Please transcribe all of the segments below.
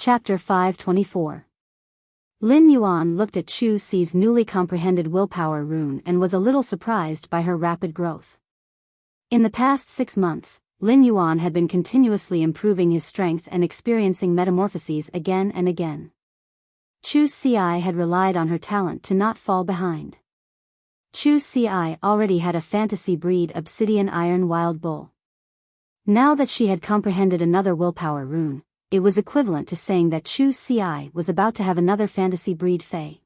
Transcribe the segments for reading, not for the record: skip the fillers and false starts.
Chapter 524. Lin Yuan looked at Chu Si's newly comprehended willpower rune and was a little surprised by her rapid growth. In the past 6 months, Lin Yuan had been continuously improving his strength and experiencing metamorphoses again and again. Chu Si had relied on her talent to not fall behind. Chu Si already had a fantasy breed obsidian iron wild bull. Now that she had comprehended another willpower rune, it was equivalent to saying that Chu Si was about to have another fantasy breed fae.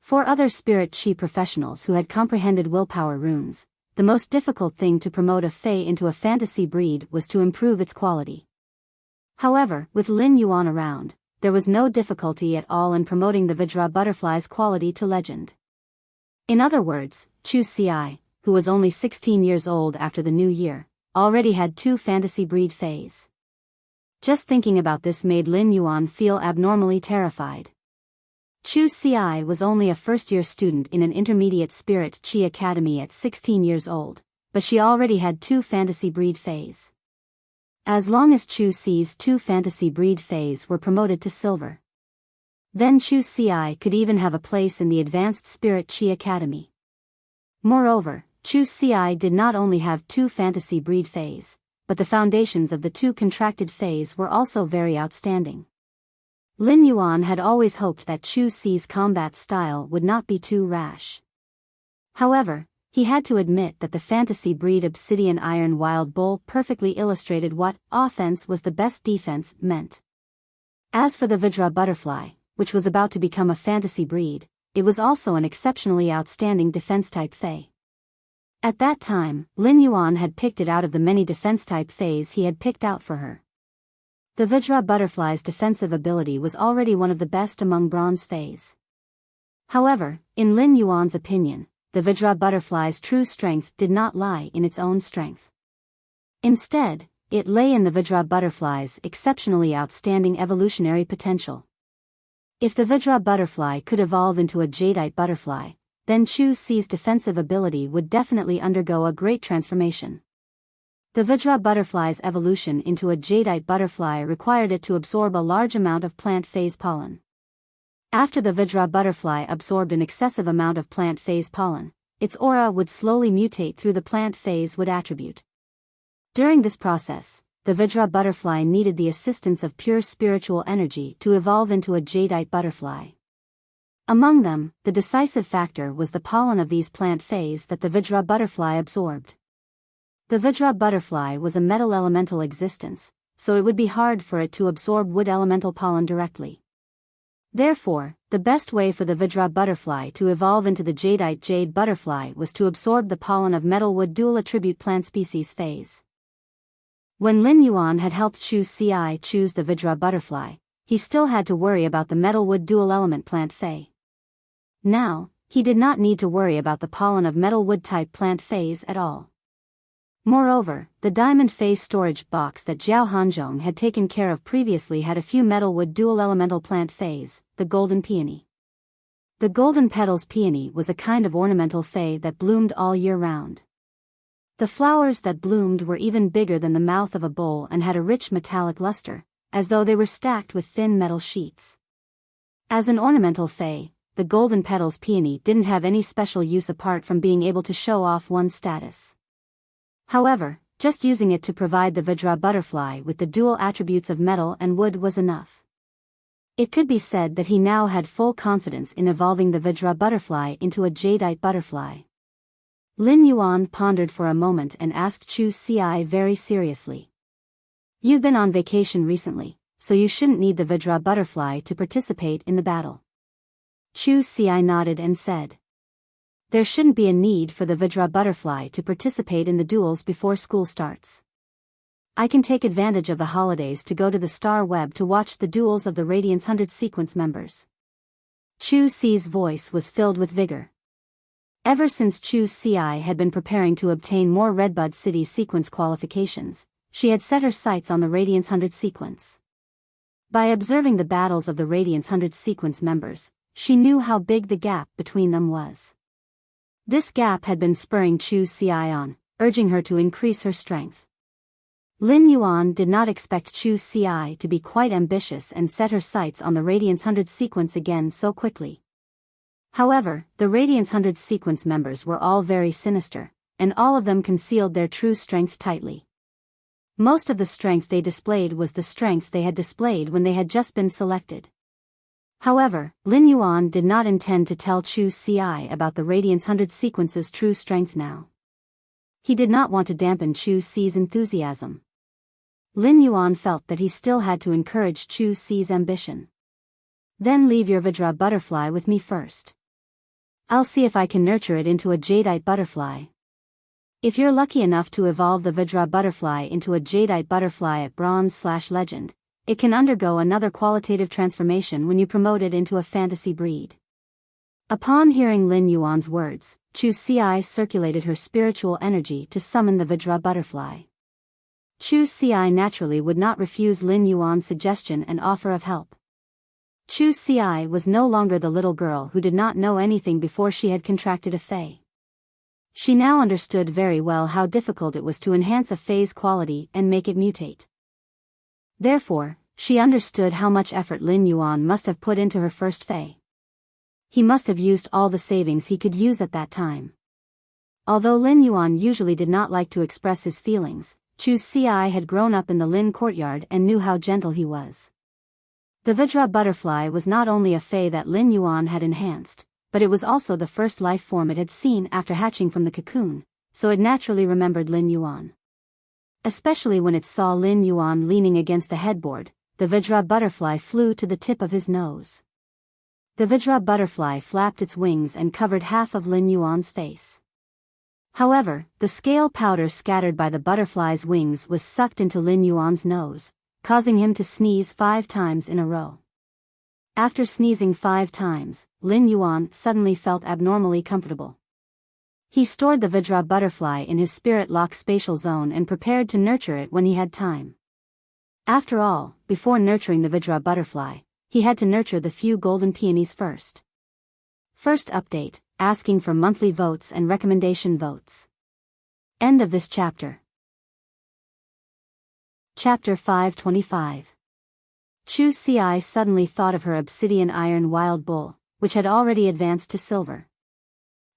For other spirit chi professionals who had comprehended willpower runes, the most difficult thing to promote a fae into a fantasy breed was to improve its quality. However, with Lin Yuan around, there was no difficulty at all in promoting the Vajra butterfly's quality to legend. In other words, Chu Si, who was only 16 years old after the new year, already had 2 fantasy breed faes. Just thinking about this made Lin Yuan feel abnormally terrified. Chu Si was only a first-year student in an intermediate spirit chi academy at 16 years old, but she already had 2 fantasy breed faes. As long as Chu Si's 2 fantasy breed faes were promoted to silver, then Chu Si could even have a place in the advanced spirit chi academy. Moreover, Chu Si did not only have 2 fantasy breed faes, but the foundations of the 2 contracted faes were also very outstanding. Lin Yuan had always hoped that Chu Si's combat style would not be too rash. However, he had to admit that the fantasy breed obsidian iron wild bull perfectly illustrated what offense was the best defense meant. As for the Vajra butterfly, which was about to become a fantasy breed, it was also an exceptionally outstanding defense-type fae. At that time, Lin Yuan had picked it out of the many defense-type faes he had picked out for her. The Vajra butterfly's defensive ability was already one of the best among bronze faes. However, in Lin Yuan's opinion, the Vajra butterfly's true strength did not lie in its own strength. Instead, it lay in the Vajra butterfly's exceptionally outstanding evolutionary potential. If the Vajra butterfly could evolve into a jadeite butterfly, then Chu Si's defensive ability would definitely undergo a great transformation. The Vajra butterfly's evolution into a jadeite butterfly required it to absorb a large amount of plant phase pollen. After the Vajra butterfly absorbed an excessive amount of plant phase pollen, its aura would slowly mutate through the plant phase wood attribute. During this process, the Vajra butterfly needed the assistance of pure spiritual energy to evolve into a jadeite butterfly. Among them, the decisive factor was the pollen of these plant phase that the Vajra butterfly absorbed. The Vajra butterfly was a metal elemental existence, so it would be hard for it to absorb wood elemental pollen directly. Therefore, the best way for the Vajra butterfly to evolve into the jadeite jade butterfly was to absorb the pollen of metal wood dual attribute plant species phase. When Lin Yuan had helped Chu Si choose the Vajra butterfly, he still had to worry about the metal wood dual element plant phase. Now, he did not need to worry about the pollen of metal wood type plant phase at all. Moreover, the diamond phase storage box that Zhao Hanzhong had taken care of previously had a few metal wood dual elemental plant phase, the golden peony. The golden petals peony was a kind of ornamental fae that bloomed all year round. The flowers that bloomed were even bigger than the mouth of a bowl and had a rich metallic luster, as though they were stacked with thin metal sheets. As an ornamental fae, the golden petals peony didn't have any special use apart from being able to show off one's status. However, just using it to provide the Vajra butterfly with the dual attributes of metal and wood was enough. It could be said that he now had full confidence in evolving the Vajra butterfly into a jadeite butterfly. Lin Yuan pondered for a moment and asked Chu Si very seriously. "You've been on vacation recently, so you shouldn't need the Vajra butterfly to participate in the battle." Chu Si nodded and said, "There shouldn't be a need for the Vajra butterfly to participate in the duels before school starts. I can take advantage of the holidays to go to the Star Web to watch the duels of the Radiance 100 sequence members." Chu Si's voice was filled with vigor. Ever since Chu Si had been preparing to obtain more Redbud City sequence qualifications, she had set her sights on the Radiance 100 sequence. By observing the battles of the Radiance 100 sequence members, she knew how big the gap between them was. This gap had been spurring Chu Si on, urging her to increase her strength. Lin Yuan did not expect Chu Ci to be quite ambitious and set her sights on the Radiance 100 sequence again so quickly. However, the Radiance 100 sequence members were all very sinister, and all of them concealed their true strength tightly. Most of the strength they displayed was the strength they had displayed when they had just been selected. However, Lin Yuan did not intend to tell Chu Ci about the Radiance 100 sequence's true strength now. He did not want to dampen Chu Ci's enthusiasm. Lin Yuan felt that he still had to encourage Chu Ci's ambition. Then leave your Vajra butterfly with me first. I'll see if I can nurture it into a jadeite butterfly. If you're lucky enough to evolve the Vajra butterfly into a jadeite butterfly at Bronze/Legend, it can undergo another qualitative transformation when you promote it into a fantasy breed. Upon hearing Lin Yuan's words, Chu Ci circulated her spiritual energy to summon the Vajra butterfly. Chu Ci naturally would not refuse Lin Yuan's suggestion and offer of help. Chu Ci was no longer the little girl who did not know anything before she had contracted a Fey. She now understood very well how difficult it was to enhance a Fey's quality and make it mutate. Therefore, she understood how much effort Lin Yuan must have put into her first Fey. He must have used all the savings he could use at that time. Although Lin Yuan usually did not like to express his feelings, Chu Ci had grown up in the Lin courtyard and knew how gentle he was. The Vajra butterfly was not only a Fey that Lin Yuan had enhanced, but it was also the first life form it had seen after hatching from the cocoon, so it naturally remembered Lin Yuan. Especially when it saw Lin Yuan leaning against the headboard, the Vajra butterfly flew to the tip of his nose. The Vajra butterfly flapped its wings and covered half of Lin Yuan's face. However, the scale powder scattered by the butterfly's wings was sucked into Lin Yuan's nose, causing him to sneeze 5 times in a row. After sneezing 5 times, Lin Yuan suddenly felt abnormally comfortable. He stored the Vajra butterfly in his spirit lock spatial zone and prepared to nurture it when he had time. After all, before nurturing the Vajra butterfly, he had to nurture the few golden peonies first. First update, asking for monthly votes and recommendation votes. End of this chapter. Chapter 525. Chu Ci suddenly thought of her obsidian iron wild bull, which had already advanced to silver.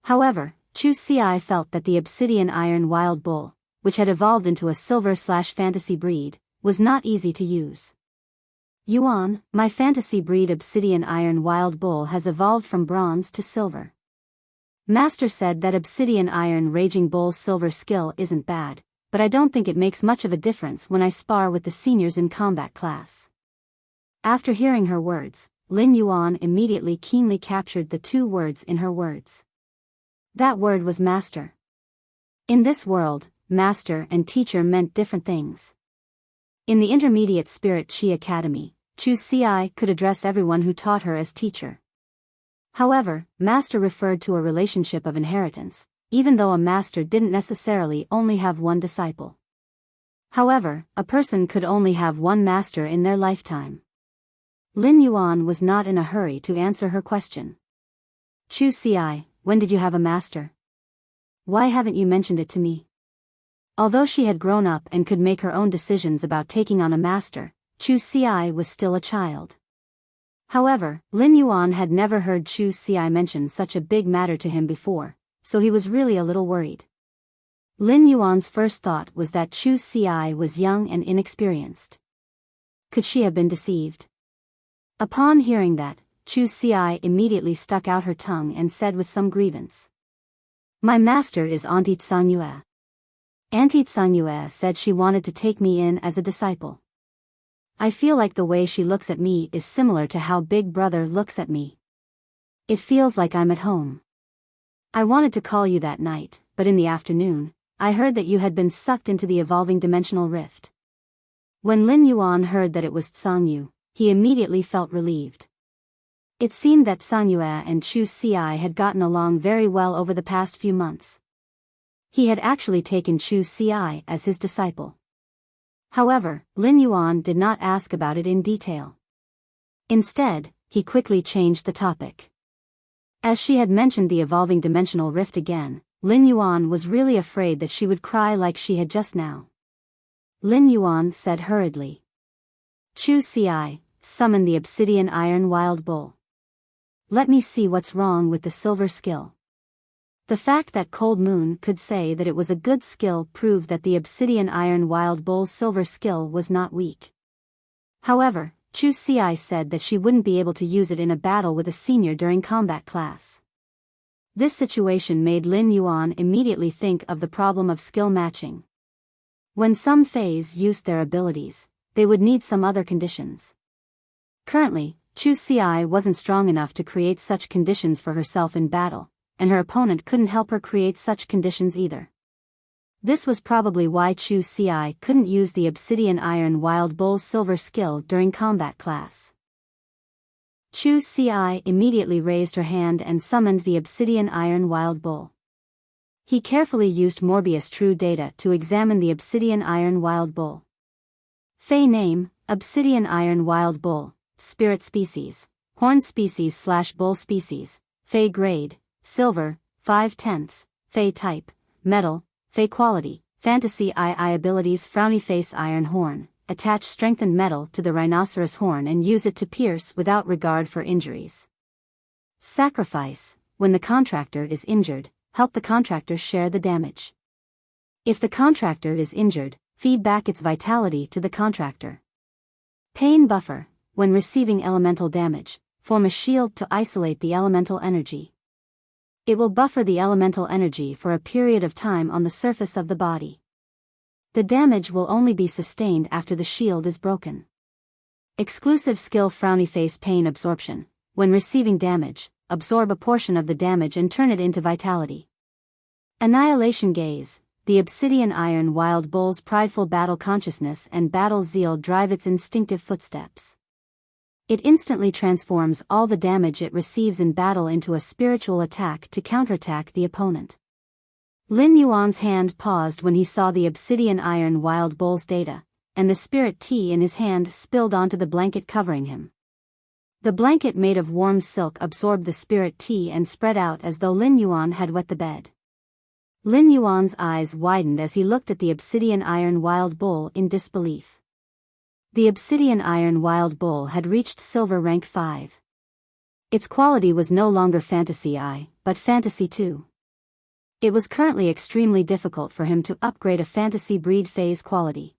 However, Chu Ci felt that the obsidian iron wild bull, which had evolved into a silver/fantasy breed, was not easy to use. Yuan, my fantasy breed obsidian iron wild bull has evolved from bronze to silver. Master said that obsidian iron raging bull's silver skill isn't bad, but I don't think it makes much of a difference when I spar with the seniors in combat class. After hearing her words, Lin Yuan immediately keenly captured the 2 words in her words. That word was master. In this world, master and teacher meant different things. In the Intermediate Spirit Chi Academy, Chu Ci could address everyone who taught her as teacher. However, master referred to a relationship of inheritance, even though a master didn't necessarily only have one disciple. However, a person could only have one master in their lifetime. Lin Yuan was not in a hurry to answer her question. Chu Ci, when did you have a master? Why haven't you mentioned it to me? Although she had grown up and could make her own decisions about taking on a master, Chu Ci was still a child. However, Lin Yuan had never heard Chu Ci mention such a big matter to him before, so he was really a little worried. Lin Yuan's first thought was that Chu Ci was young and inexperienced. Could she have been deceived? Upon hearing that, Chu Ci immediately stuck out her tongue and said with some grievance. My master is Auntie Tsang-Yue. Auntie Tsang-Yue said she wanted to take me in as a disciple. I feel like the way she looks at me is similar to how Big Brother looks at me. It feels like I'm at home. I wanted to call you that night, but in the afternoon, I heard that you had been sucked into the evolving dimensional rift. When Lin Yuan heard that it was Tsang-Yu, he immediately felt relieved. It seemed that Tsang-Yue and Chu Ci had gotten along very well over the past few months. He had actually taken Chu Ci as his disciple. However, Lin Yuan did not ask about it in detail. Instead, he quickly changed the topic. As she had mentioned the evolving dimensional rift again, Lin Yuan was really afraid that she would cry like she had just now. Lin Yuan said hurriedly. Chu Ci, summon the obsidian iron wild bull. Let me see what's wrong with the silver skill. The fact that Cold Moon could say that it was a good skill proved that the obsidian iron wild bull's silver skill was not weak. However, Chu Ci said that she wouldn't be able to use it in a battle with a senior during combat class. This situation made Lin Yuan immediately think of the problem of skill matching. When some Fays used their abilities, they would need some other conditions. Currently, Chu Ci wasn't strong enough to create such conditions for herself in battle, and her opponent couldn't help her create such conditions either. This was probably why Chu Ci couldn't use the obsidian iron wild bull's silver skill during combat class. Chu Ci immediately raised her hand and summoned the obsidian iron wild bull. He carefully used Morbius True Data to examine the obsidian iron wild bull. Fey name, obsidian iron wild bull, spirit species, horn species/bull species, Fey grade, silver, 5/10, Fey type, metal, Fey quality, fantasy II abilities frowny face iron horn, attach strengthened metal to the rhinoceros horn and use it to pierce without regard for injuries. Sacrifice, when the contractor is injured, help the contractor share the damage. If the contractor is injured, feed back its vitality to the contractor. Pain buffer, when receiving elemental damage, form a shield to isolate the elemental energy. It will buffer the elemental energy for a period of time on the surface of the body. The damage will only be sustained after the shield is broken. Exclusive skill frowny face pain absorption, when receiving damage, absorb a portion of the damage and turn it into vitality. Annihilation gaze, the obsidian iron wild bull's prideful battle consciousness and battle zeal drive its instinctive footsteps. It instantly transforms all the damage it receives in battle into a spiritual attack to counterattack the opponent. Lin Yuan's hand paused when he saw the obsidian iron wild bull's data, and the spirit tea in his hand spilled onto the blanket covering him. The blanket made of warm silk absorbed the spirit tea and spread out as though Lin Yuan had wet the bed. Lin Yuan's eyes widened as he looked at the obsidian iron wild bull in disbelief. The obsidian iron wild bull had reached silver rank 5. Its quality was no longer fantasy I, but fantasy 2. It was currently extremely difficult for him to upgrade a fantasy breed phase quality.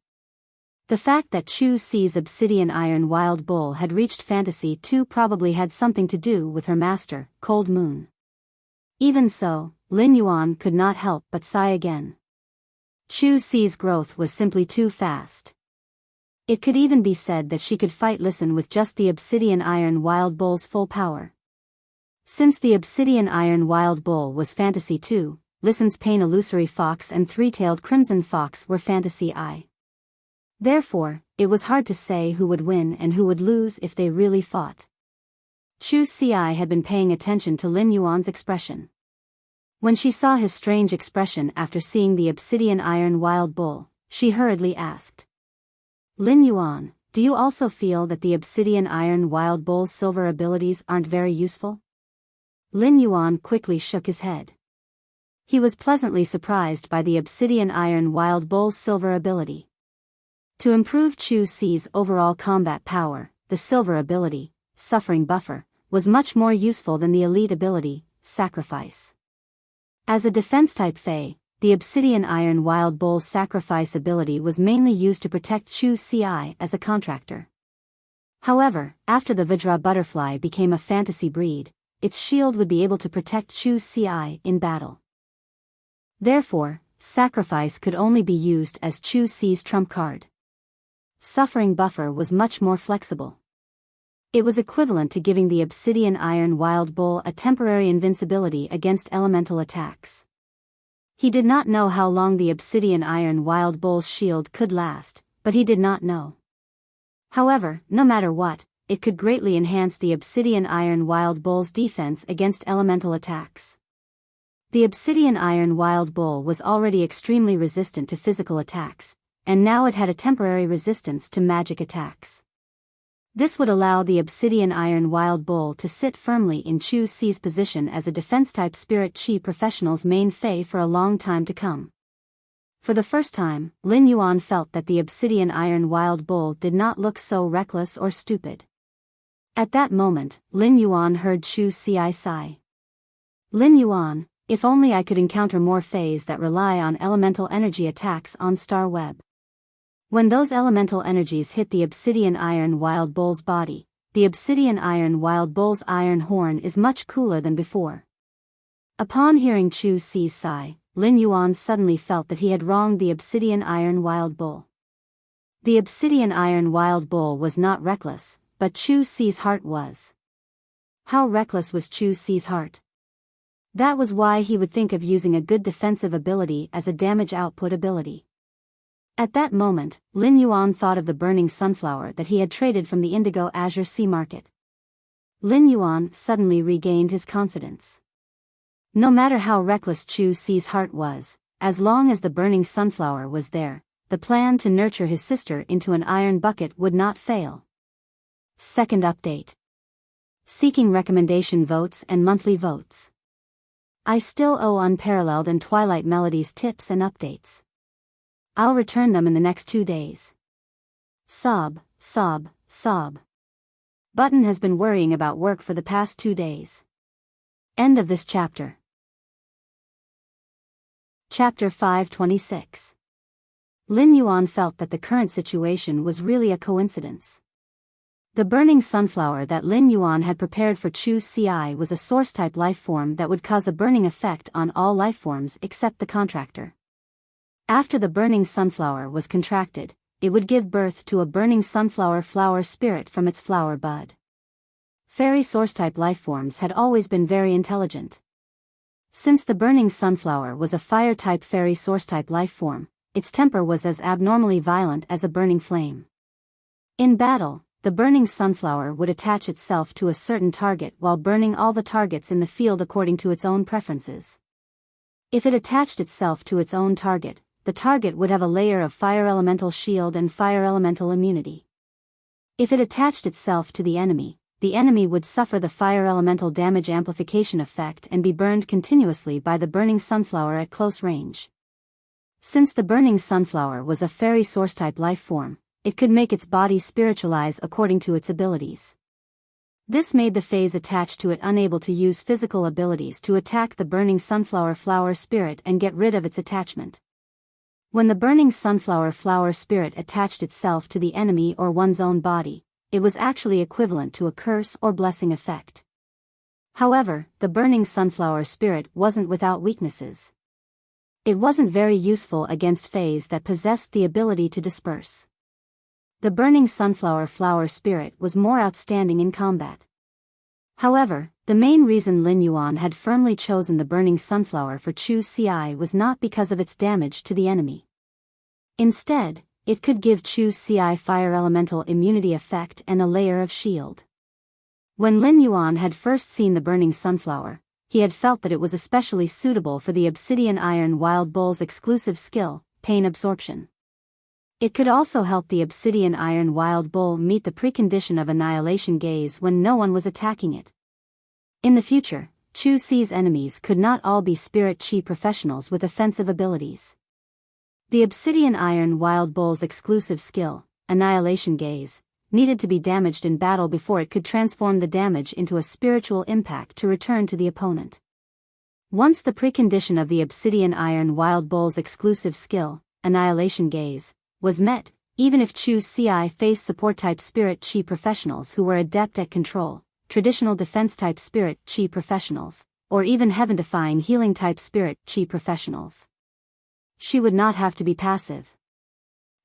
The fact that Chu Ci's obsidian iron wild bull had reached fantasy 2 probably had something to do with her master, Cold Moon. Even so, Lin Yuan could not help but sigh again. Chu Ci's growth was simply too fast. It could even be said that she could fight Listen with just the obsidian iron wild bull's full power. Since the obsidian iron wild bull was fantasy 2, Listen's pain illusory fox and three-tailed crimson fox were fantasy I. Therefore, it was hard to say who would win and who would lose if they really fought. Chu Ci had been paying attention to Lin Yuan's expression. When she saw his strange expression after seeing the obsidian iron wild bull, she hurriedly asked. Lin Yuan, do you also feel that the obsidian iron wild bull's silver abilities aren't very useful? Lin Yuan quickly shook his head. He was pleasantly surprised by the obsidian iron wild bull's silver ability. To improve Chu Ci's overall combat power, the silver ability, Suffering Buffer, was much more useful than the elite ability, Sacrifice. As a defense-type Fey, the obsidian iron wild bull's sacrifice ability was mainly used to protect Chu Ci as a contractor. However, after the Vajra butterfly became a fantasy breed, its shield would be able to protect Chu Ci in battle. Therefore, sacrifice could only be used as Chu Ci's trump card. Suffering Buffer was much more flexible. It was equivalent to giving the obsidian iron wild bull a temporary invincibility against elemental attacks. He did not know how long the obsidian iron wild bull's shield could last, but he did not know. However, no matter what, it could greatly enhance the obsidian iron wild bull's defense against elemental attacks. The obsidian iron wild bull was already extremely resistant to physical attacks, and now it had a temporary resistance to magic attacks. This would allow the obsidian iron wild bull to sit firmly in Chu Ci's position as a defense-type spirit chi professional's main Fey for a long time to come. For the first time, Lin Yuan felt that the obsidian iron wild bull did not look so reckless or stupid. At that moment, Lin Yuan heard Chu Xi sigh. Lin Yuan, if only I could encounter more fays that rely on elemental energy attacks on Star Web. When those elemental energies hit the obsidian iron wild bull's body, the obsidian iron wild bull's iron horn is much cooler than before. Upon hearing Chu Xi's sigh, Lin Yuan suddenly felt that he had wronged the obsidian iron wild bull. The obsidian iron wild bull was not reckless, but Chu Xi's heart was. How reckless was Chu Xi's heart? That was why he would think of using a good defensive ability as a damage output ability. At that moment, Lin Yuan thought of the burning sunflower that he had traded from the Indigo Azure Sea Market. Lin Yuan suddenly regained his confidence. No matter how reckless Chu Xi's heart was, as long as the burning sunflower was there, the plan to nurture his sister into an iron bucket would not fail. Second update. Seeking recommendation votes and monthly votes. I still owe Unparalleled and Twilight Melodies tips and updates. I'll return them in the next 2 days. Sob, sob, sob. Button has been worrying about work for the past 2 days. End of this chapter. Chapter 526. Lin Yuan felt that the current situation was really a coincidence. The burning sunflower that Lin Yuan had prepared for Chu Xi was a source-type lifeform that would cause a burning effect on all lifeforms except the contractor. After the burning sunflower was contracted, it would give birth to a burning sunflower flower spirit from its flower bud. Fairy source-type lifeforms had always been very intelligent. Since the burning sunflower was a fire-type fairy source-type lifeform, its temper was as abnormally violent as a burning flame. In battle, the burning sunflower would attach itself to a certain target while burning all the targets in the field according to its own preferences. If it attached itself to its own target, the target would have a layer of fire elemental shield and fire elemental immunity. If it attached itself to the enemy would suffer the fire elemental damage amplification effect and be burned continuously by the burning sunflower at close range. Since the burning sunflower was a fairy source-type life form, it could make its body spiritualize according to its abilities. This made the phase attached to it unable to use physical abilities to attack the burning sunflower flower spirit and get rid of its attachment. When the burning sunflower flower spirit attached itself to the enemy or one's own body, it was actually equivalent to a curse or blessing effect. However, the burning sunflower spirit wasn't without weaknesses. It wasn't very useful against fays that possessed the ability to disperse. The burning sunflower flower spirit was more outstanding in combat. However, the main reason Lin Yuan had firmly chosen the burning sunflower for Chu Xi was not because of its damage to the enemy. Instead, it could give Chu Xi fire elemental immunity effect and a layer of shield. When Lin Yuan had first seen the burning sunflower, he had felt that it was especially suitable for the obsidian iron wild bull's exclusive skill, pain absorption. It could also help the obsidian iron wild bull meet the precondition of annihilation gaze when no one was attacking it. In the future, Chu Xi's enemies could not all be spirit chi professionals with offensive abilities. The obsidian iron wild bull's exclusive skill, annihilation gaze, needed to be damaged in battle before it could transform the damage into a spiritual impact to return to the opponent. Once the precondition of the obsidian iron wild bull's exclusive skill, annihilation gaze, was met, even if Chu Xi faced support-type spirit chi professionals who were adept at control, traditional defense-type spirit chi professionals, or even heaven-defying healing-type spirit chi professionals, she would not have to be passive.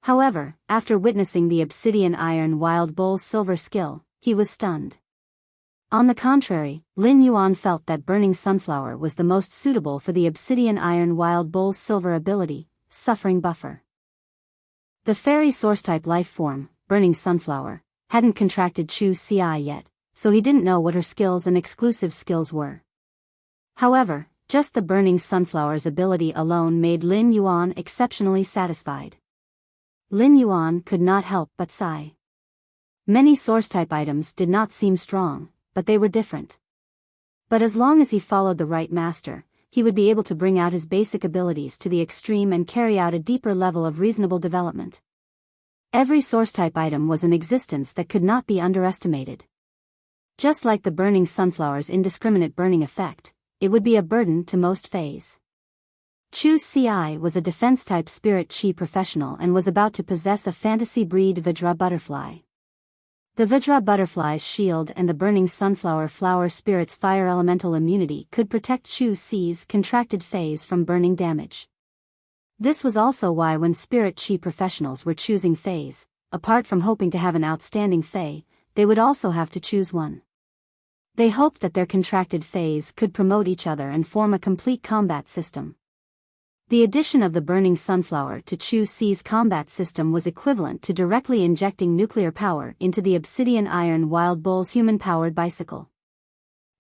However, after witnessing the obsidian iron wild bull's silver skill, he was stunned. On the contrary, Lin Yuan felt that burning sunflower was the most suitable for the obsidian iron wild bull's silver ability, suffering buffer. The fairy source-type life form, burning sunflower, hadn't contracted Chu Xi yet, so he didn't know what her skills and exclusive skills were. However, just the burning sunflower's ability alone made Lin Yuan exceptionally satisfied. Lin Yuan could not help but sigh. Many source-type items did not seem strong, but they were different. But as long as he followed the right master, he would be able to bring out his basic abilities to the extreme and carry out a deeper level of reasonable development. Every source-type item was in existence that could not be underestimated. Just like the burning sunflower's indiscriminate burning effect, it would be a burden to most Fays. Chu Ci was a defense-type spirit chi professional and was about to possess a fantasy breed Vajra butterfly. The Vajra butterfly's shield and the burning sunflower flower spirit's fire elemental immunity could protect Chu Ci's contracted Fays from burning damage. This was also why when spirit chi professionals were choosing Fays, apart from hoping to have an outstanding Fay, they would also have to choose one. They hoped that their contracted Fays could promote each other and form a complete combat system. The addition of the burning sunflower to Chu Ci's combat system was equivalent to directly injecting nuclear power into the obsidian iron wild bull's human-powered bicycle.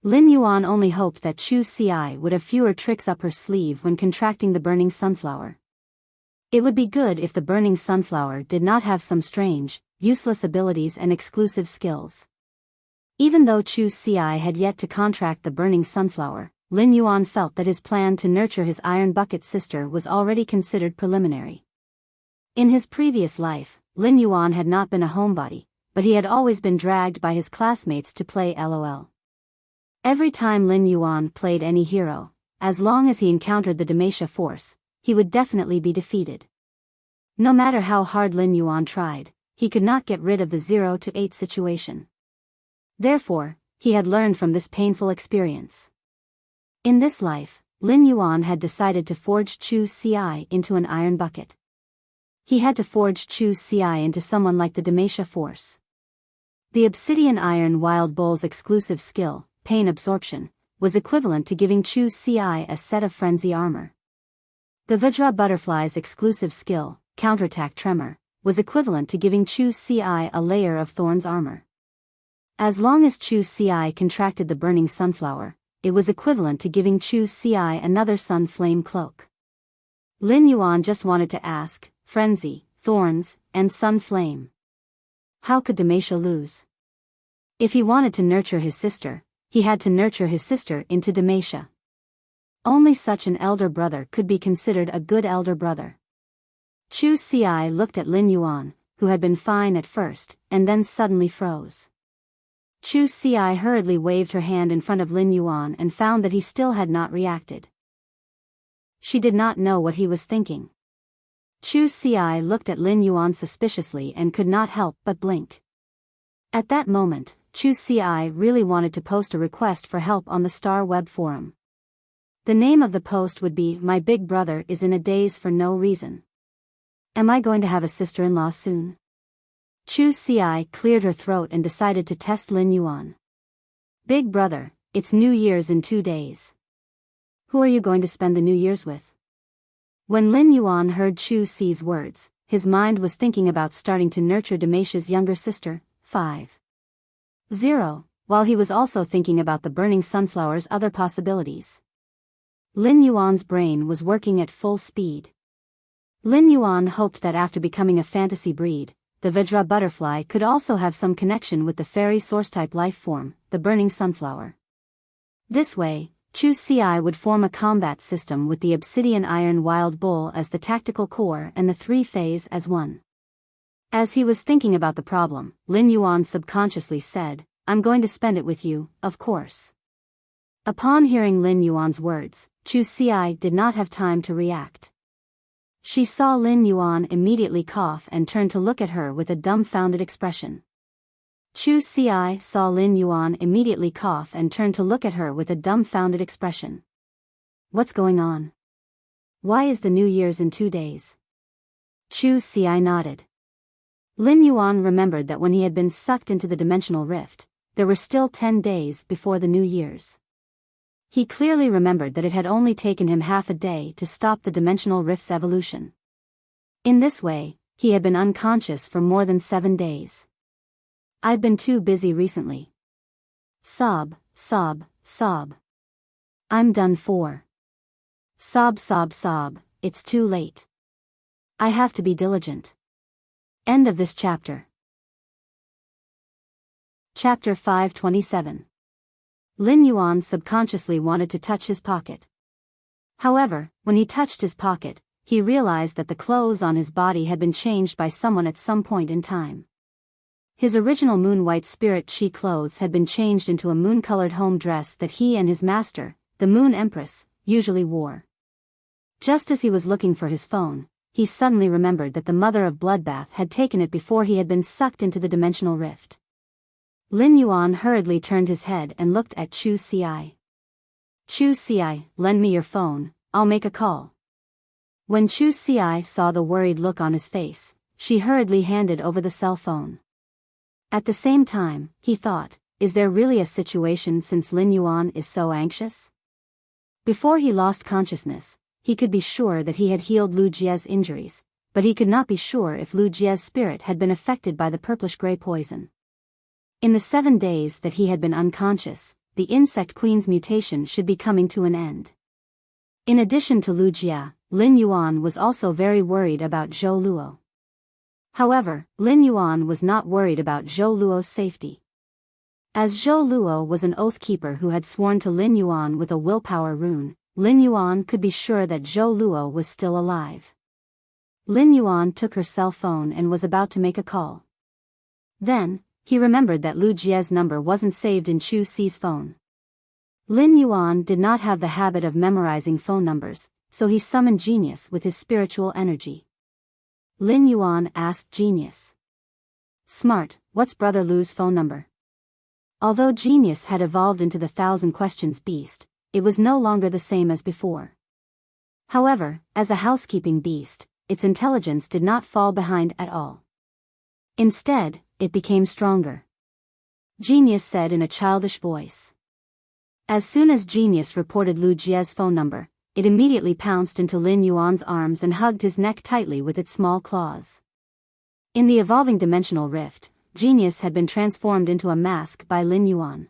Lin Yuan only hoped that Chu Ci would have fewer tricks up her sleeve when contracting the burning sunflower. It would be good if the burning sunflower did not have some strange, useless abilities and exclusive skills. Even though Chu Ci had yet to contract the burning sunflower, Lin Yuan felt that his plan to nurture his Iron Bucket sister was already considered preliminary. In his previous life, Lin Yuan had not been a homebody, but he had always been dragged by his classmates to play LOL. Every time Lin Yuan played any hero, as long as he encountered the Demacia force, he would definitely be defeated. No matter how hard Lin Yuan tried, he could not get rid of the 0-8 situation. Therefore, he had learned from this painful experience. In this life, Lin Yuan had decided to forge Chu Ci into an iron bucket. He had to forge Chu Ci into someone like the Demacia force. The obsidian iron wild bull's exclusive skill, pain absorption, was equivalent to giving Chu Ci a set of frenzy armor. The Vajra butterfly's exclusive skill, counterattack tremor, was equivalent to giving Chu Ci a layer of thorns armor. As long as Chu Ci contracted the burning sunflower, it was equivalent to giving Chu Ci another sun flame cloak. Lin Yuan just wanted to ask, frenzy, thorns, and sun flame. How could Demacia lose? If he wanted to nurture his sister, he had to nurture his sister into Demacia. Only such an elder brother could be considered a good elder brother. Chu Ci looked at Lin Yuan, who had been fine at first, and then suddenly froze. Chu Ci hurriedly waved her hand in front of Lin Yuan and found that he still had not reacted. She did not know what he was thinking. Chu Ci looked at Lin Yuan suspiciously and could not help but blink. At that moment, Chu Ci really wanted to post a request for help on the Star Web forum. The name of the post would be "My Big Brother is in a Daze for No Reason." Am I going to have a sister-in-law soon? Chu Ci cleared her throat and decided to test Lin Yuan. Big brother, it's New Year's in 2 days. Who are you going to spend the New Year's with? When Lin Yuan heard Chu Ci's words, his mind was thinking about starting to nurture Demacia's younger sister, 5-0, while he was also thinking about the burning sunflower's other possibilities. Lin Yuan's brain was working at full speed. Lin Yuan hoped that after becoming a fantasy breed, the Vajra butterfly could also have some connection with the fairy source-type life form, the burning sunflower. This way, Chu Ci would form a combat system with the obsidian iron wild bull as the tactical core and the 3 Fays as one. As he was thinking about the problem, Lin Yuan subconsciously said, "I'm going to spend it with you, of course." Upon hearing Lin Yuan's words, Chu Ci did not have time to react. She saw Lin Yuan immediately cough and turned to look at her with a dumbfounded expression. Chu Ci saw Lin Yuan immediately cough and turned to look at her with a dumbfounded expression. What's going on? Why is the New Year's in 2 days? Chu Ci nodded. Lin Yuan remembered that when he had been sucked into the dimensional rift, there were still 10 days before the New Year's. He clearly remembered that it had only taken him half a day to stop the dimensional rift's evolution. In this way, he had been unconscious for more than 7 days. I've been too busy recently. Sob, sob, sob. I'm done for. Sob, sob, sob, it's too late. I have to be diligent. End of this chapter. Chapter 527. Lin Yuan subconsciously wanted to touch his pocket. However, when he touched his pocket, he realized that the clothes on his body had been changed by someone at some point in time. His original moon-white spirit chi clothes had been changed into a moon-colored home dress that he and his master, the Moon Empress, usually wore. Just as he was looking for his phone, he suddenly remembered that the Mother of Bloodbath had taken it before he had been sucked into the dimensional rift. Lin Yuan hurriedly turned his head and looked at Chu Ci. Chu Ci, lend me your phone, I'll make a call. When Chu Ci saw the worried look on his face, she hurriedly handed over the cell phone. At the same time, he thought, is there really a situation since Lin Yuan is so anxious? Before he lost consciousness, he could be sure that he had healed Lu Jie's injuries, but he could not be sure if Lu Jie's spirit had been affected by the purplish-gray poison. In the 7 days that he had been unconscious, the Insect Queen's mutation should be coming to an end. In addition to Lu Jie, Lin Yuan was also very worried about Zhou Luo. However, Lin Yuan was not worried about Zhou Luo's safety. As Zhou Luo was an oath keeper who had sworn to Lin Yuan with a willpower rune, Lin Yuan could be sure that Zhou Luo was still alive. Lin Yuan took her cell phone and was about to make a call. Then, he remembered that Lu Jie's number wasn't saved in Chu Ci's phone. Lin Yuan did not have the habit of memorizing phone numbers, so he summoned Genius with his spiritual energy. Lin Yuan asked Genius. Smart, what's Brother Lu's phone number? Although Genius had evolved into the 1,000 questions beast, it was no longer the same as before. However, as a housekeeping beast, its intelligence did not fall behind at all. Instead, it became stronger. Genius said in a childish voice. As soon as Genius reported Lu Jie's phone number, it immediately pounced into Lin Yuan's arms and hugged his neck tightly with its small claws. In the evolving dimensional rift, Genius had been transformed into a mask by Lin Yuan.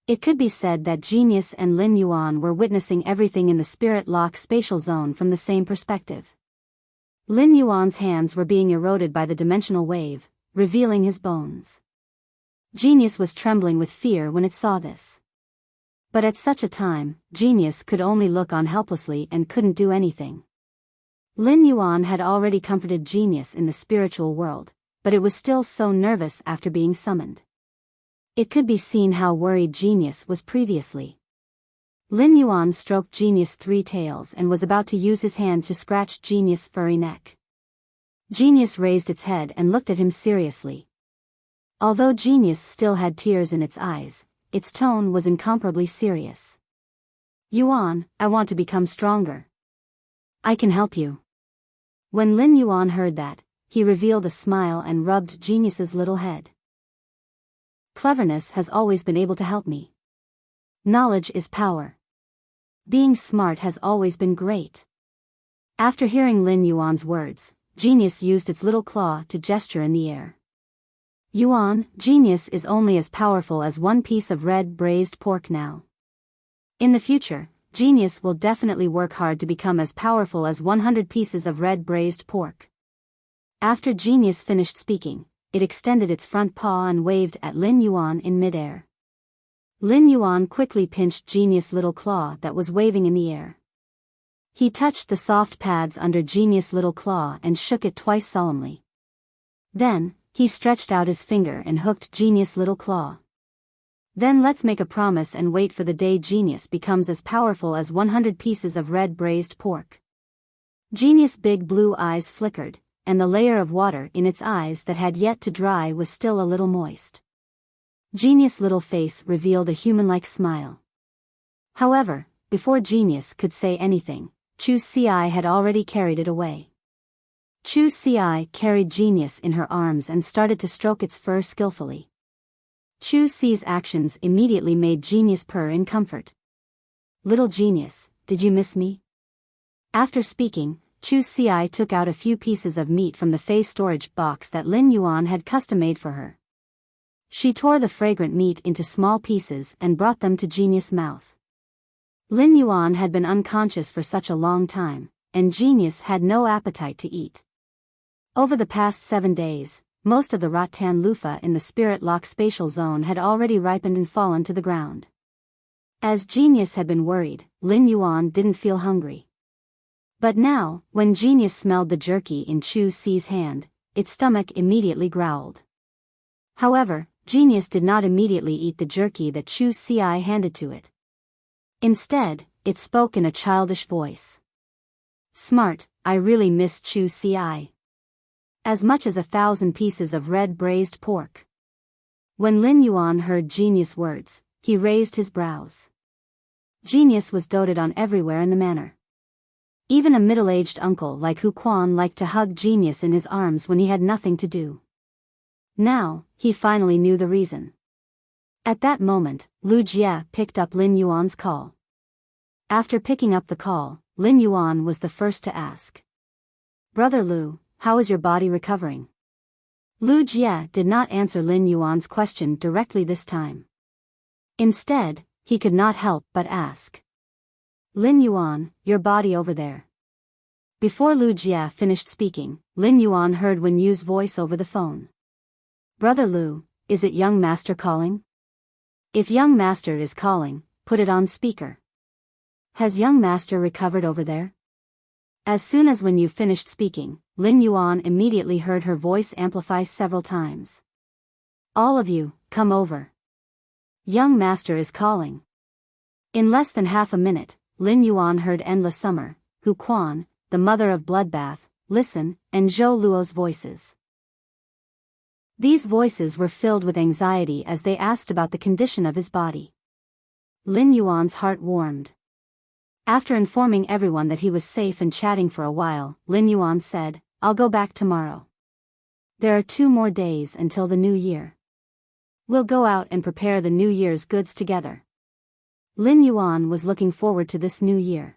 It could be said that Genius and Lin Yuan were witnessing everything in the spirit lock spatial zone from the same perspective. Lin Yuan's hands were being eroded by the dimensional wave, revealing his bones. Genius was trembling with fear when it saw this. But at such a time, Genius could only look on helplessly and couldn't do anything. Lin Yuan had already comforted Genius in the spiritual world, but it was still so nervous after being summoned. It could be seen how worried Genius was previously. Lin Yuan stroked Genius' 3 tails and was about to use his hand to scratch Genius' furry neck. Genius raised its head and looked at him seriously. Although Genius still had tears in its eyes, its tone was incomparably serious. Yuan, I want to become stronger. I can help you. When Lin Yuan heard that, he revealed a smile and rubbed Genius's little head. Cleverness has always been able to help me. Knowledge is power. Being smart has always been great. After hearing Lin Yuan's words, Genius used its little claw to gesture in the air. Yuan, Genius is only as powerful as 1 piece of red braised pork now. In the future, Genius will definitely work hard to become as powerful as 100 pieces of red braised pork. After Genius finished speaking, it extended its front paw and waved at Lin Yuan in midair. Lin Yuan quickly pinched Genius' little claw that was waving in the air. He touched the soft pads under Genius' little claw and shook it twice solemnly. Then, he stretched out his finger and hooked Genius' little claw. Then let's make a promise and wait for the day Genius becomes as powerful as 100 pieces of red braised pork. Genius' big blue eyes flickered, and the layer of water in its eyes that had yet to dry was still a little moist. Genius' little face revealed a human-like smile. However, before Genius could say anything, Chu Ci had already carried it away. Chu Ci carried Genius in her arms and started to stroke its fur skillfully. Chu Ci's actions immediately made Genius purr in comfort. Little Genius, did you miss me? After speaking, Chu Ci took out a few pieces of meat from the Fey storage box that Lin Yuan had custom-made for her. She tore the fragrant meat into small pieces and brought them to Genius' mouth. Lin Yuan had been unconscious for such a long time, and Genius had no appetite to eat. Over the past 7 days, most of the rattan loofah in the spirit lock spatial zone had already ripened and fallen to the ground. As Genius had been worried, Lin Yuan didn't feel hungry. But now, when Genius smelled the jerky in Chu Si's hand, its stomach immediately growled. However, Genius did not immediately eat the jerky that Chu Si handed to it. Instead, it spoke in a childish voice. Smart, I really miss Chu Si. As much as 1,000 pieces of red braised pork. When Lin Yuan heard Genius' words, he raised his brows. Genius was doted on everywhere in the manor. Even a middle-aged uncle like Hu Quan liked to hug Genius in his arms when he had nothing to do. Now, he finally knew the reason. At that moment, Lu Jie picked up Lin Yuan's call. After picking up the call, Lin Yuan was the first to ask. Brother Lu, how is your body recovering? Lu Jie did not answer Lin Yuan's question directly this time. Instead, he could not help but ask. Lin Yuan, your body over there. Before Lu Jie finished speaking, Lin Yuan heard Wen Yu's voice over the phone. Brother Lu, is it young master calling? If young master is calling, put it on speaker. Has young master recovered over there? As soon as Wen Yu finished speaking, Lin Yuan immediately heard her voice amplify several times. All of you, come over. Young master is calling. In less than half a minute, Lin Yuan heard Endless Summer, Hu Quan, the mother of Bloodbath, Listen, and Zhou Luo's voices. These voices were filled with anxiety as they asked about the condition of his body. Lin Yuan's heart warmed. After informing everyone that he was safe and chatting for a while, Lin Yuan said, I'll go back tomorrow. There are 2 more days until the new year. We'll go out and prepare the New Year's goods together. Lin Yuan was looking forward to this new year.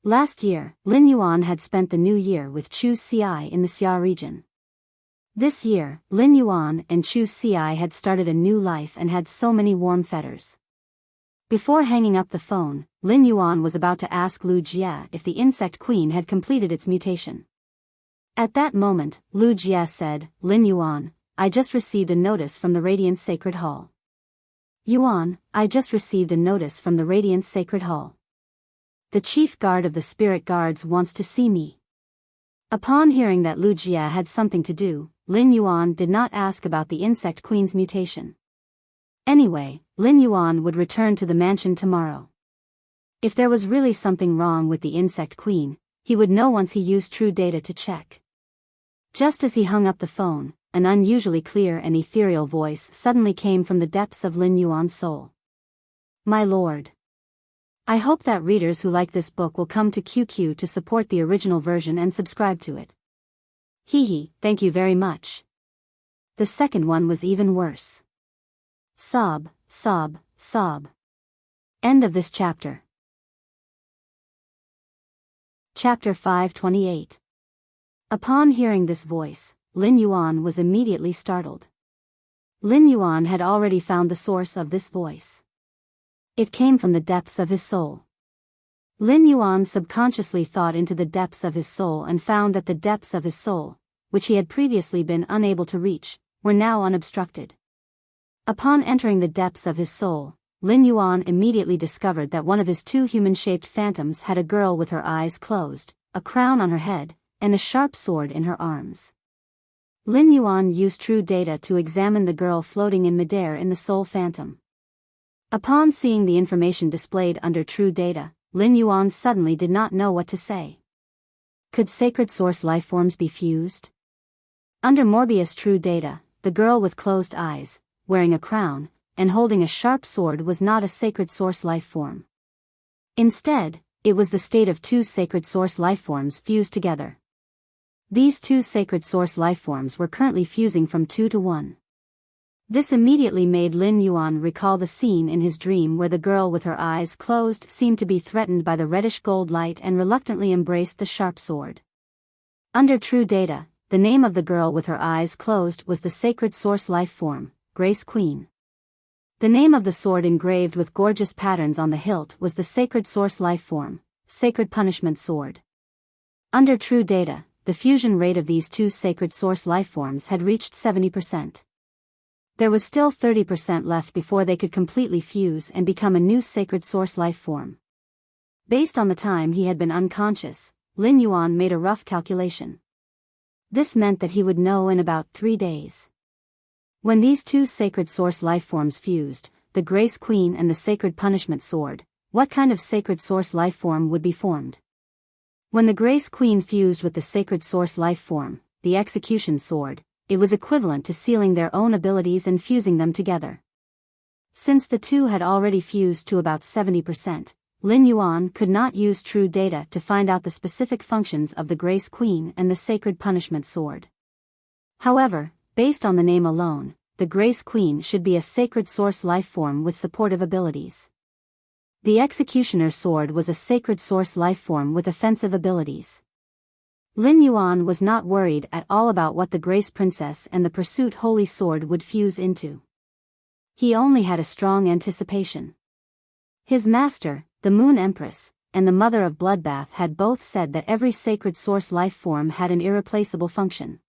Last year, Lin Yuan had spent the new year with Chu Si in the Xia region. This year, Lin Yuan and Chu Si had started a new life and had so many warm fetters. Before hanging up the phone, Lin Yuan was about to ask Lu Jie if the insect queen had completed its mutation. At that moment, Lu Jie said, Lin Yuan, I just received a notice from the Radiant Sacred Hall. Yuan, I just received a notice from the Radiant Sacred Hall. The chief guard of the spirit guards wants to see me. Upon hearing that Lu Jie had something to do, Lin Yuan did not ask about the insect queen's mutation. Anyway, Lin Yuan would return to the mansion tomorrow. If there was really something wrong with the insect queen, he would know once he used true data to check. Just as he hung up the phone, an unusually clear and ethereal voice suddenly came from the depths of Lin Yuan's soul. My lord. I hope that readers who like this book will come to QQ to support the original version and subscribe to it. Hee, thank you very much. The second one was even worse. Sob, sob, sob. End of this chapter. Chapter 528. Upon hearing this voice, Lin Yuan was immediately startled. Lin Yuan had already found the source of this voice. It came from the depths of his soul. Lin Yuan subconsciously thought into the depths of his soul and found that the depths of his soul, which he had previously been unable to reach, were now unobstructed. Upon entering the depths of his soul, Lin Yuan immediately discovered that one of his 2 human-shaped phantoms had a girl with her eyes closed, a crown on her head, and a sharp sword in her arms. Lin Yuan used true data to examine the girl floating in midair in the soul phantom. Upon seeing the information displayed under true data, Lin Yuan suddenly did not know what to say. Could sacred source lifeforms be fused? Under Morbius true data, the girl with closed eyes, wearing a crown, and holding a sharp sword was not a sacred source lifeform. Instead, it was the state of 2 sacred source lifeforms fused together. These 2 sacred source lifeforms were currently fusing from 2 to 1. This immediately made Lin Yuan recall the scene in his dream where the girl with her eyes closed seemed to be threatened by the reddish gold light and reluctantly embraced the sharp sword. Under true data, the name of the girl with her eyes closed was the sacred source lifeform, Grace Queen. The name of the sword engraved with gorgeous patterns on the hilt was the sacred source lifeform, Sacred Punishment Sword. Under true data, the fusion rate of these 2 sacred source lifeforms had reached 70%. There was still 30% left before they could completely fuse and become a new sacred source life form. Based on the time he had been unconscious, Lin Yuan made a rough calculation. This meant that he would know in about 3 days. When these two sacred source life forms fused, the Grace Queen and the Sacred Punishment Sword, what kind of sacred source life form would be formed? When the Grace Queen fused with the sacred source life form, the Execution Sword, it was equivalent to sealing their own abilities and fusing them together. Since the two had already fused to about 70%, Lin Yuan could not use true data to find out the specific functions of the Grace Queen and the Sacred Punishment Sword. However, based on the name alone, the Grace Queen should be a sacred source life form with supportive abilities. The Executioner Sword was a sacred source life form with offensive abilities. Lin Yuan was not worried at all about what the Grace Princess and the Pursuit Holy Sword would fuse into. He only had a strong anticipation. His master, the Moon Empress, and the Mother of Bloodbath had both said that every sacred source life form had an irreplaceable function.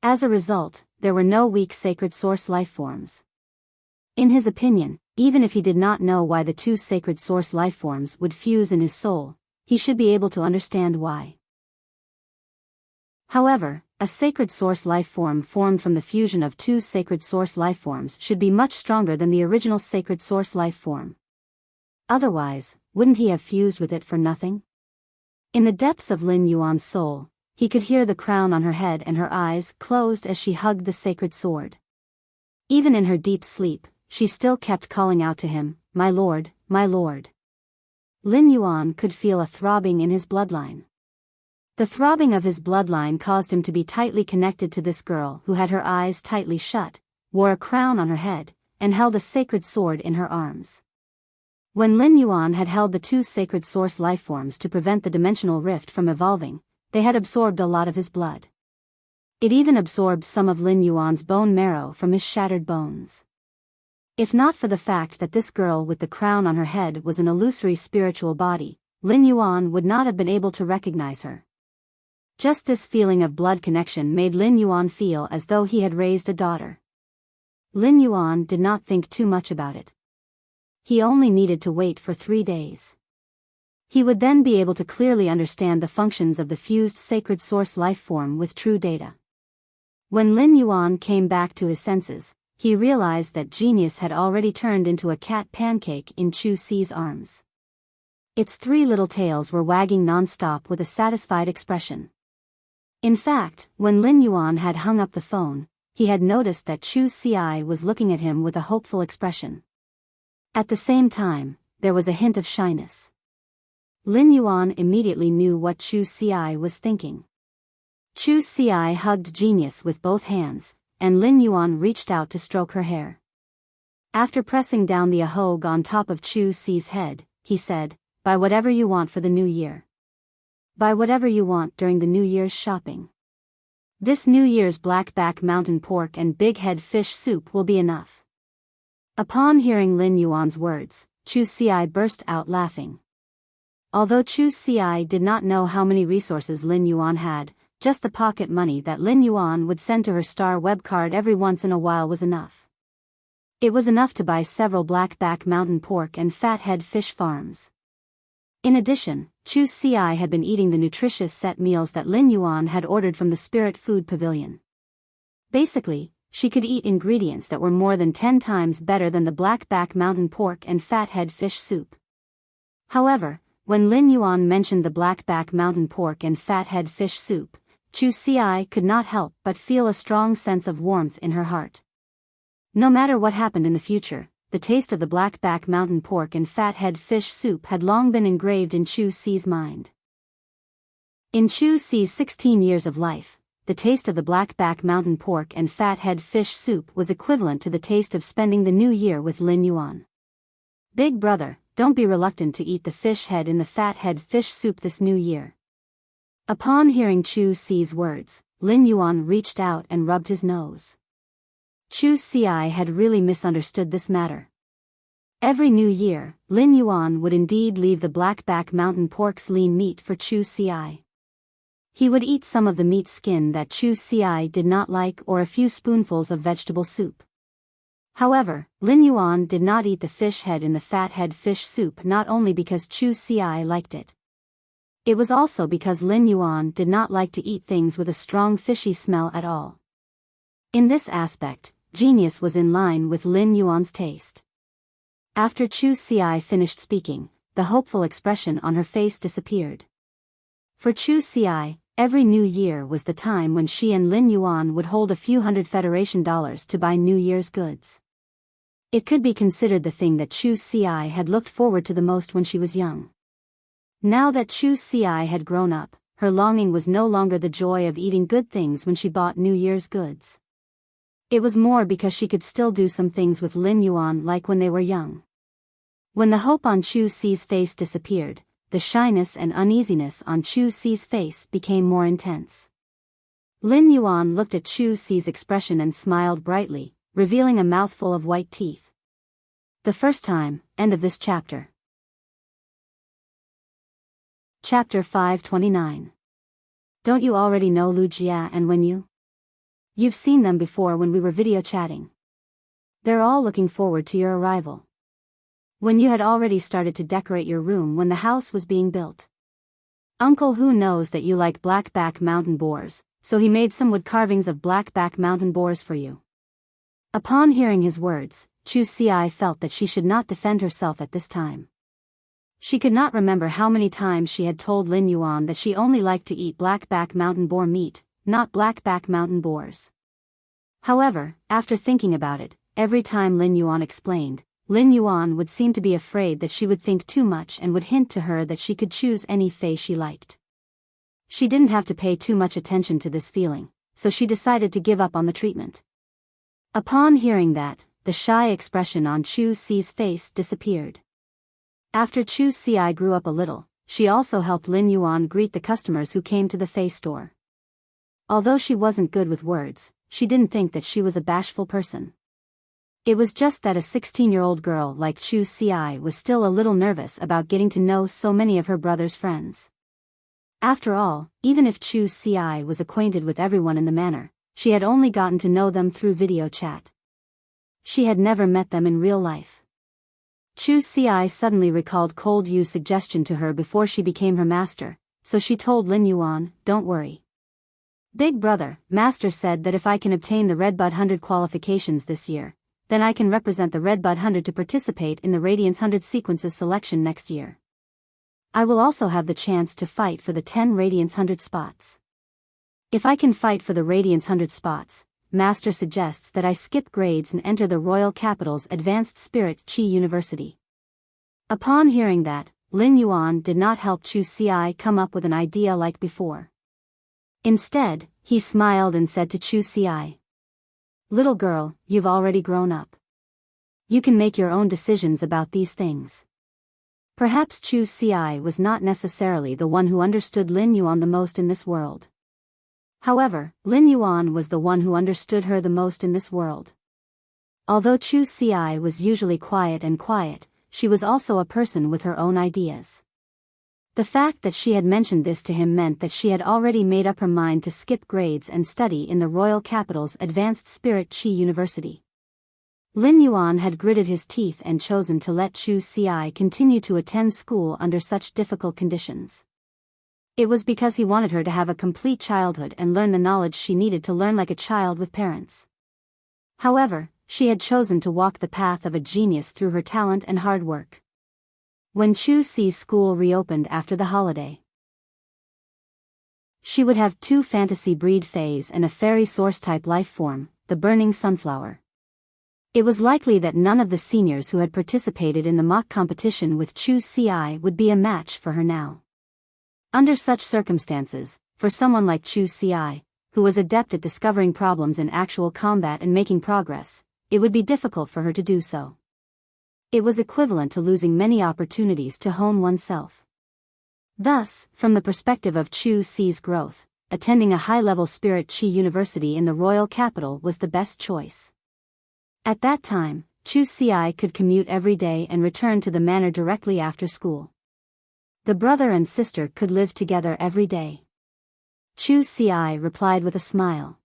As a result, there were no weak sacred source life forms. In his opinion, even if he did not know why the two sacred source life forms would fuse in his soul, he should be able to understand why. However, a sacred source life form formed from the fusion of two sacred source life forms should be much stronger than the original sacred source life form. Otherwise, wouldn't he have fused with it for nothing? In the depths of Lin Yuan's soul, he could hear the crown on her head and her eyes closed as she hugged the sacred sword. Even in her deep sleep, she still kept calling out to him, "My lord, my lord." Lin Yuan could feel a throbbing in his bloodline. The throbbing of his bloodline caused him to be tightly connected to this girl who had her eyes tightly shut, wore a crown on her head, and held a sacred sword in her arms. When Lin Yuan had held the two sacred source life forms to prevent the dimensional rift from evolving, they had absorbed a lot of his blood. It even absorbed some of Lin Yuan's bone marrow from his shattered bones. If not for the fact that this girl with the crown on her head was an illusory spiritual body, Lin Yuan would not have been able to recognize her. Just this feeling of blood connection made Lin Yuan feel as though he had raised a daughter. Lin Yuan did not think too much about it. He only needed to wait for 3 days. He would then be able to clearly understand the functions of the fused sacred source life form with true data. When Lin Yuan came back to his senses, he realized that Genius had already turned into a cat pancake in Chu Si's arms. Its 3 little tails were wagging non-stop with a satisfied expression. In fact, when Lin Yuan had hung up the phone, he had noticed that Chu Si was looking at him with a hopeful expression. At the same time, there was a hint of shyness. Lin Yuan immediately knew what Chu Si was thinking. Chu Si hugged Genius with both hands, and Lin Yuan reached out to stroke her hair. After pressing down the ahog on top of Chu Si's head, he said, "Buy whatever you want for the new year. Buy whatever you want during the New Year's shopping. This New Year's blackback mountain pork and big head fish soup will be enough." Upon hearing Lin Yuan's words, Chu Si burst out laughing. Although Chu Si did not know how many resources Lin Yuan had, just the pocket money that Lin Yuan would send to her star web card every once in a while was enough. It was enough to buy several blackback mountain pork and fathead fish farms. In addition, Chu Si had been eating the nutritious set meals that Lin Yuan had ordered from the Spirit Food Pavilion. Basically, she could eat ingredients that were more than 10 times better than the blackback mountain pork and fathead fish soup. However, when Lin Yuan mentioned the blackback mountain pork and fathead fish soup, Chu Si could not help but feel a strong sense of warmth in her heart. No matter what happened in the future, the taste of the blackback mountain pork and fathead fish soup had long been engraved in Chu Si's mind. In Chu Si's 16 years of life, the taste of the blackback mountain pork and fathead fish soup was equivalent to the taste of spending the new year with Lin Yuan. "Big brother, don't be reluctant to eat the fish head in the fathead fish soup this new year." Upon hearing Chu Si's words, Lin Yuan reached out and rubbed his nose. Chu Si had really misunderstood this matter. Every new year, Lin Yuan would indeed leave the blackback mountain pork's lean meat for Chu Si. He would eat some of the meat skin that Chu Si did not like or a few spoonfuls of vegetable soup. However, Lin Yuan did not eat the fish head in the fat head fish soup, not only because Chu Xi liked it. It was also because Lin Yuan did not like to eat things with a strong fishy smell at all. In this aspect, genius was in line with Lin Yuan's taste. After Chu Xi finished speaking, the hopeful expression on her face disappeared. For Chu Xi, every new year was the time when she and Lin Yuan would hold a few $100 Federation to buy New Year's goods. It could be considered the thing that Chu Xi had looked forward to the most when she was young. Now that Chu Xi had grown up, her longing was no longer the joy of eating good things when she bought New Year's goods. It was more because she could still do some things with Lin Yuan like when they were young. When the hope on Chu Xi's face disappeared, the shyness and uneasiness on Chu Xi's face became more intense. Lin Yuan looked at Chu Xi's expression and smiled brightly, revealing a mouthful of white teeth. The first time, end of this chapter. Chapter 529. Don't you already know Lu Jia and Wen Yu? You've seen them before when we were video chatting. They're all looking forward to your arrival. When you had already started to decorate your room when the house was being built. Uncle Hu knows that you like blackback mountain boars, so he made some wood carvings of blackback mountain boars for you. Upon hearing his words, Chu Xi felt that she should not defend herself at this time. She could not remember how many times she had told Lin Yuan that she only liked to eat blackback mountain boar meat, not blackback mountain boars. However, after thinking about it, every time Lin Yuan explained, Lin Yuan would seem to be afraid that she would think too much and would hint to her that she could choose any face she liked. She didn't have to pay too much attention to this feeling, so she decided to give up on the treatment. Upon hearing that, the shy expression on Chu Xi's face disappeared. After Chu Xi grew up a little, she also helped Lin Yuan greet the customers who came to the face store. Although she wasn't good with words, she didn't think that she was a bashful person. It was just that a 16-year-old girl like Chu Xi was still a little nervous about getting to know so many of her brother's friends. After all, even if Chu Xi was acquainted with everyone in the manor, she had only gotten to know them through video chat. She had never met them in real life. Chu Xi suddenly recalled Cold Yu's suggestion to her before she became her master, so she told Lin Yuan, "Don't worry. Big brother, master said that if I can obtain the Redbud 100 qualifications this year, then I can represent the Redbud 100 to participate in the Radiance 100 sequences selection next year. I will also have the chance to fight for the 10 Radiance 100 spots. If I can fight for the Radiance 100 spots, Master suggests that I skip grades and enter the Royal Capital's Advanced Spirit Chi University." Upon hearing that, Lin Yuan did not help Chu Xi come up with an idea like before. Instead, he smiled and said to Chu Xi, "Little girl, you've already grown up. You can make your own decisions about these things." Perhaps Chu Xi was not necessarily the one who understood Lin Yuan the most in this world. However, Lin Yuan was the one who understood her the most in this world. Although Chu Xi was usually quiet, she was also a person with her own ideas. The fact that she had mentioned this to him meant that she had already made up her mind to skip grades and study in the Royal Capital's Advanced Spirit Chi University. Lin Yuan had gritted his teeth and chosen to let Chu Xi continue to attend school under such difficult conditions. It was because he wanted her to have a complete childhood and learn the knowledge she needed to learn like a child with parents. However, she had chosen to walk the path of a genius through her talent and hard work. When Chu Xi's school reopened after the holiday, she would have 2 fantasy breed phase and a fairy source-type life form, the burning sunflower. It was likely that none of the seniors who had participated in the mock competition with Chu Xi would be a match for her now. Under such circumstances, for someone like Chu Xi, who was adept at discovering problems in actual combat and making progress, it would be difficult for her to do so. It was equivalent to losing many opportunities to hone oneself. Thus, from the perspective of Chu Xi's growth, attending a high-level Spirit Chi University in the Royal Capital was the best choice. At that time, Chu Xi could commute every day and return to the manor directly after school. The brother and sister could live together every day. Chu Xi replied with a smile.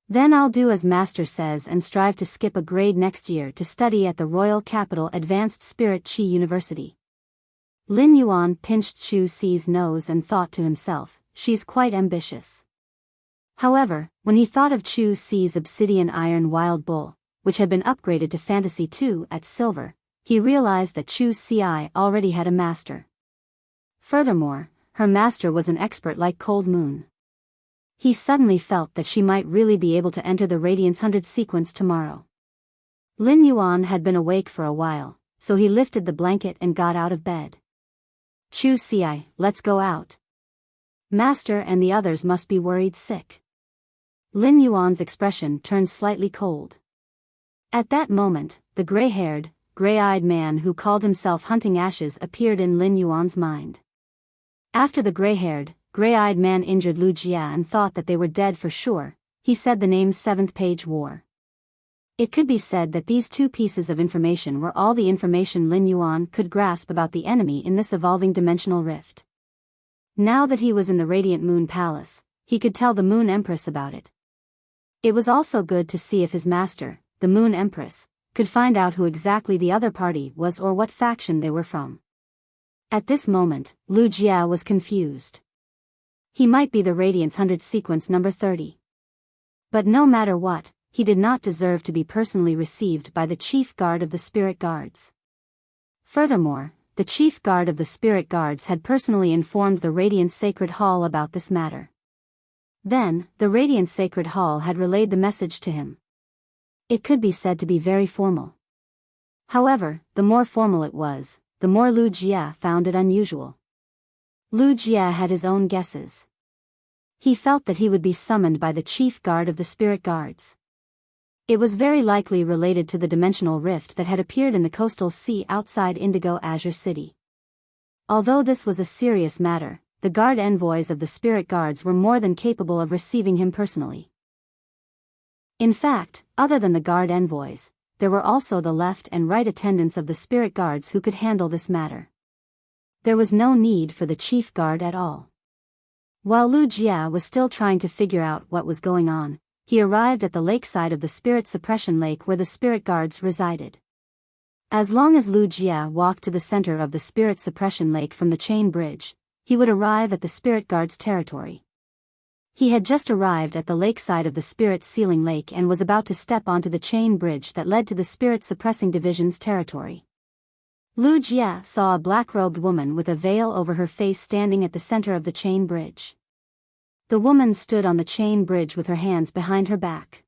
Then I'll do as Master says and strive to skip a grade next year to study at the Royal Capital Advanced Spirit Chi University. Lin Yuan pinched Chu Si's nose and thought to himself, she's quite ambitious. However, when he thought of Chu Si's obsidian iron wild bull, which had been upgraded to Fantasy 2 at Silver, he realized that Chu Si already had a master. Furthermore, her master was an expert like Cold Moon. He suddenly felt that she might really be able to enter the Radiance 100 sequence tomorrow. Lin Yuan had been awake for a while, so he lifted the blanket and got out of bed. Chu Si, let's go out. Master and the others must be worried sick. Lin Yuan's expression turned slightly cold. At that moment, the gray-haired, gray-eyed man who called himself Hunting Ashes appeared in Lin Yuan's mind. After the gray-haired, gray-eyed man injured Lu Jia and thought that they were dead for sure, he said the name 7th Page War. It could be said that these two pieces of information were all the information Lin Yuan could grasp about the enemy in this evolving dimensional rift. Now that he was in the Radiant Moon Palace, he could tell the Moon Empress about it. It was also good to see if his master, the Moon Empress, could find out who exactly the other party was or what faction they were from. At this moment, Lu Jia was confused. He might be the Radiance 100 sequence number 30. But no matter what, he did not deserve to be personally received by the chief guard of the Spirit Guards. Furthermore, the chief guard of the Spirit Guards had personally informed the Radiant Sacred Hall about this matter. Then, the Radiant Sacred Hall had relayed the message to him. It could be said to be very formal. However, the more formal it was, the more Lu Jia found it unusual. Lu Jia had his own guesses. He felt that he would be summoned by the chief guard of the Spirit Guards. It was very likely related to the dimensional rift that had appeared in the coastal sea outside Indigo Azure City. Although this was a serious matter, the guard envoys of the Spirit Guards were more than capable of receiving him personally. In fact, other than the guard envoys, there were also the left and right attendants of the Spirit Guards who could handle this matter. There was no need for the chief guard at all. While Lu Jia was still trying to figure out what was going on, he arrived at the lakeside of the Spirit Suppression Lake where the Spirit Guards resided. As long as Lu Jia walked to the center of the Spirit Suppression Lake from the chain bridge, he would arrive at the Spirit Guards' territory. He had just arrived at the lakeside of the Spirit Sealing Lake and was about to step onto the chain bridge that led to the Spirit Suppressing Division's territory. Lu Jia saw a black-robed woman with a veil over her face standing at the center of the chain bridge. The woman stood on the chain bridge with her hands behind her back.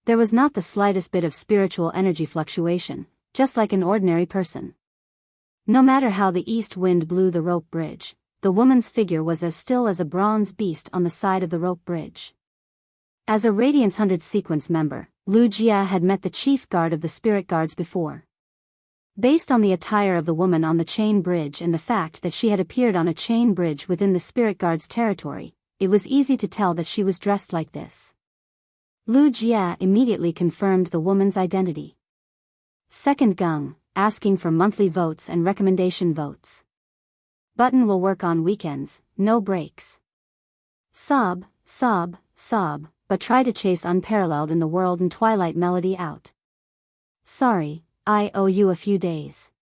There was not the slightest bit of spiritual energy fluctuation, just like an ordinary person. No matter how the east wind blew the rope bridge, the woman's figure was as still as a bronze beast on the side of the rope bridge. As a Radiance 100 sequence member, Lu Jia had met the chief guard of the Spirit Guards before. Based on the attire of the woman on the chain bridge and the fact that she had appeared on a chain bridge within the Spirit Guards' territory, it was easy to tell that she was dressed like this. Lu Jia immediately confirmed the woman's identity. Second Gung, asking for monthly votes and recommendation votes. Button will work on weekends, no breaks. Sob, sob, sob, but try to chase Unparalleled in the World and Twilight Melody out. Sorry, I owe you a few days.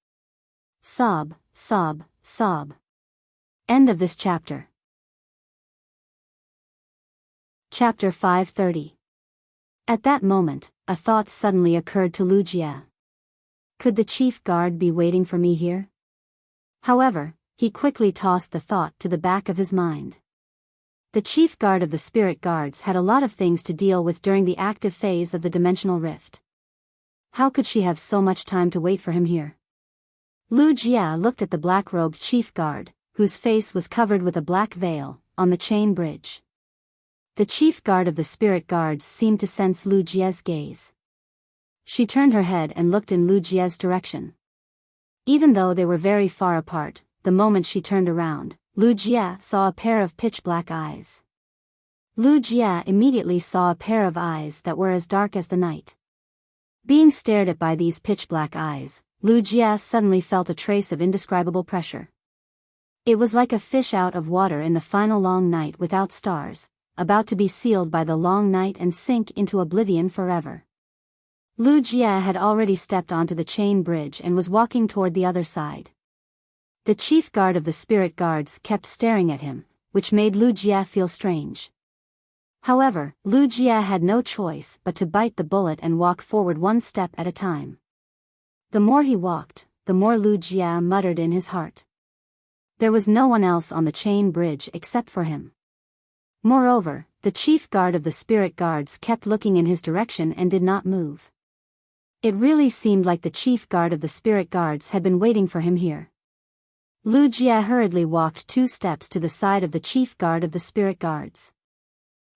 Sob, sob, sob. End of this chapter. Chapter 530. At that moment, a thought suddenly occurred to Lu Jia. Could the chief guard be waiting for me here? However, he quickly tossed the thought to the back of his mind. The chief guard of the Spirit Guards had a lot of things to deal with during the active phase of the dimensional rift. How could she have so much time to wait for him here? Lu Jia looked at the black-robed chief guard, whose face was covered with a black veil, on the chain bridge. The chief guard of the Spirit Guards seemed to sense Lu Jia's gaze. She turned her head and looked in Lu Jia's direction. Even though they were very far apart, the moment she turned around, Lu Jia saw a pair of pitch-black eyes. Lu Jia immediately saw a pair of eyes that were as dark as the night. Being stared at by these pitch-black eyes, Lu Jia suddenly felt a trace of indescribable pressure. It was like a fish out of water in the final long night without stars, about to be sealed by the long night and sink into oblivion forever. Lu Jie had already stepped onto the chain bridge and was walking toward the other side. The chief guard of the spirit guards kept staring at him, which made Lu Jie feel strange. However, Lu Jie had no choice but to bite the bullet and walk forward one step at a time. The more he walked, the more Lu Jie muttered in his heart. There was no one else on the chain bridge except for him. Moreover, the chief guard of the spirit guards kept looking in his direction and did not move. It really seemed like the chief guard of the spirit guards had been waiting for him here. Lu Jie hurriedly walked 2 steps to the side of the chief guard of the spirit guards.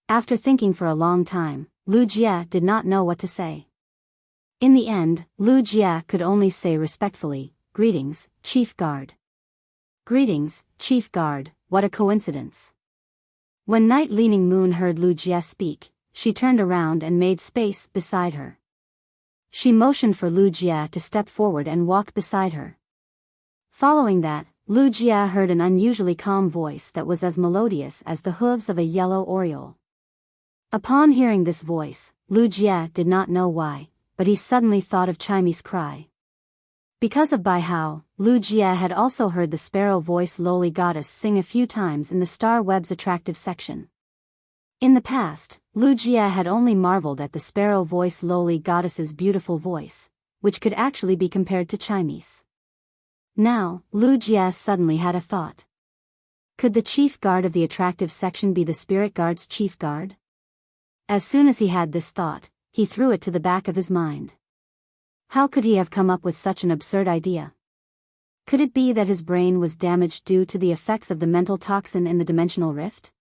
After thinking for a long time, Lu Jie did not know what to say. In the end, Lu Jie could only say respectfully, "Greetings, chief guard." "Greetings, chief guard, what a coincidence." When Night Leaning Moon heard Lu Jie speak, she turned around and made space beside her. She motioned for Lu Jie to step forward and walk beside her. Following that, Lu Jie heard an unusually calm voice that was as melodious as the hooves of a yellow oriole. Upon hearing this voice, Lu Jie did not know why, but he suddenly thought of Chimy's cry. Because of Bai Hao, Lu Jie had also heard the sparrow voice lowly goddess sing a few times in the Star Web's attractive section. In the past, Lu Jie had only marveled at the sparrow voice lowly goddess's beautiful voice, which could actually be compared to Chimy's. Now, Lu Jie suddenly had a thought. Could the chief guard of the attractive section be the spirit guard's chief guard? As soon as he had this thought, he threw it to the back of his mind. How could he have come up with such an absurd idea? Could it be that his brain was damaged due to the effects of the mental toxin in the dimensional rift?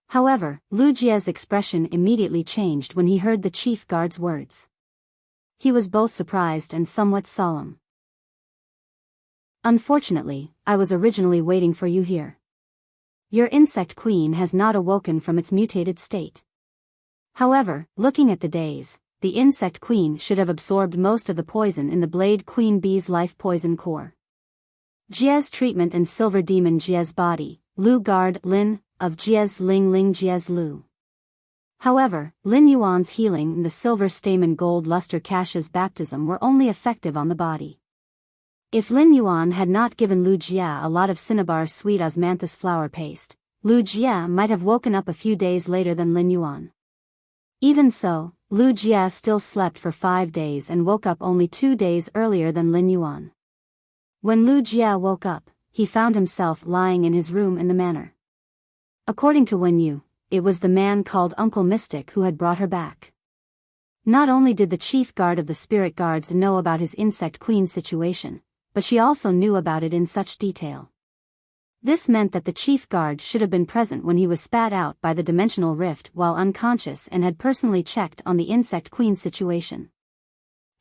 However, Lu Jie's expression immediately changed when he heard the chief guard's words. He was both surprised and somewhat solemn. "Unfortunately, I was originally waiting for you here. Your insect queen has not awoken from its mutated state. However, looking at the days, the insect queen should have absorbed most of the poison in the Blade Queen Bee's life poison core. Jie's treatment and Silver Demon Jie's body, Lu Guard Lin, of Jie's Ling Ling Jie's Lu. However, Lin Yuan's healing and the Silver Stamen Gold Luster Kasha's baptism were only effective on the body. If Lin Yuan had not given Lu Jie a lot of cinnabar sweet osmanthus flower paste, Lu Jie might have woken up a few days later than Lin Yuan. Even so, Lu Jie still slept for 5 days and woke up only 2 days earlier than Lin Yuan. When Lu Jie woke up, he found himself lying in his room in the manor. According to Wen Yu, it was the man called Uncle Mystic who had brought her back. Not only did the chief guard of the spirit guards know about his insect queen situation, but she also knew about it in such detail. This meant that the chief guard should have been present when he was spat out by the dimensional rift while unconscious and had personally checked on the insect queen situation.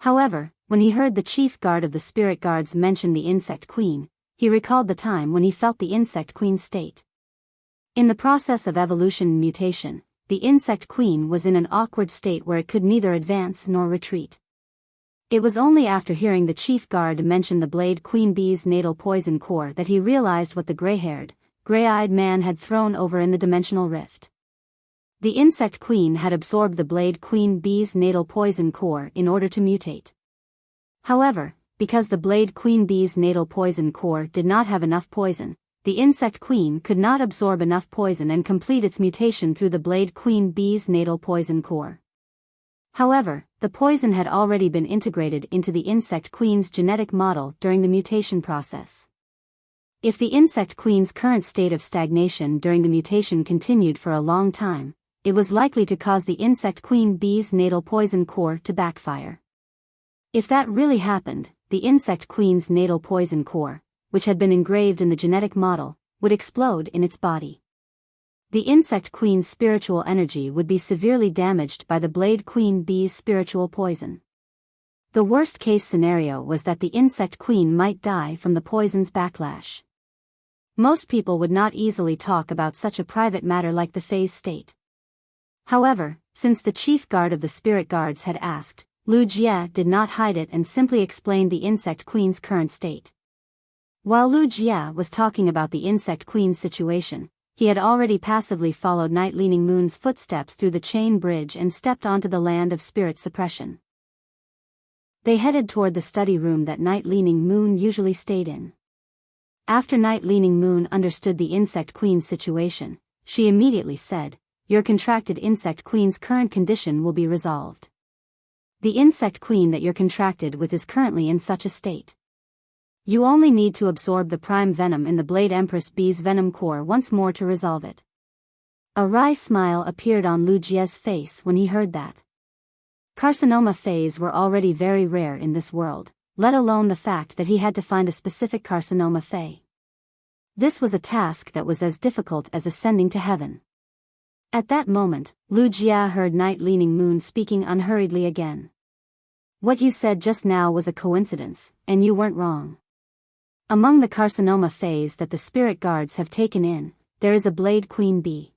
However, when he heard the chief guard of the spirit guards mention the insect queen, he recalled the time when he felt the insect queen's state. In the process of evolution and mutation, the insect queen was in an awkward state where it could neither advance nor retreat. It was only after hearing the chief guard mention the Blade Queen Bee's natal poison core that he realized what the gray-haired, gray-eyed man had thrown over in the dimensional rift. The insect queen had absorbed the Blade Queen Bee's natal poison core in order to mutate. However, because the Blade Queen Bee's natal poison core did not have enough poison, the insect queen could not absorb enough poison and complete its mutation through the Blade Queen Bee's natal poison core. However, the poison had already been integrated into the insect queen's genetic model during the mutation process. If the insect queen's current state of stagnation during the mutation continued for a long time, it was likely to cause the insect queen bee's natal poison core to backfire. If that really happened, the insect queen's natal poison core, which had been engraved in the genetic model, would explode in its body. The insect queen's spiritual energy would be severely damaged by the Blade Queen Bee's spiritual poison. The worst-case scenario was that the insect queen might die from the poison's backlash. Most people would not easily talk about such a private matter like the phase state. However, since the chief guard of the spirit guards had asked, Lu Jie did not hide it and simply explained the insect queen's current state. While Lu Jie was talking about the insect queen's situation, he had already passively followed Night Leaning Moon's footsteps through the chain bridge and stepped onto the land of spirit suppression. They headed toward the study room that Night Leaning Moon usually stayed in. After Night Leaning Moon understood the Insect Queen's situation, she immediately said, "Your contracted Insect Queen's current condition will be resolved. The Insect Queen that you're contracted with is currently in such a state. You only need to absorb the prime venom in the Blade Empress Bee's venom core once more to resolve it." A wry smile appeared on Lu Jie's face when he heard that. Carcinoma phase were already very rare in this world, let alone the fact that he had to find a specific carcinoma phase. This was a task that was as difficult as ascending to heaven. At that moment, Lu Jia heard Night Leaning Moon speaking unhurriedly again. "What you said just now was a coincidence, and you weren't wrong. Among the carcinoma phase that the spirit guards have taken in, there is a Blade Queen bee."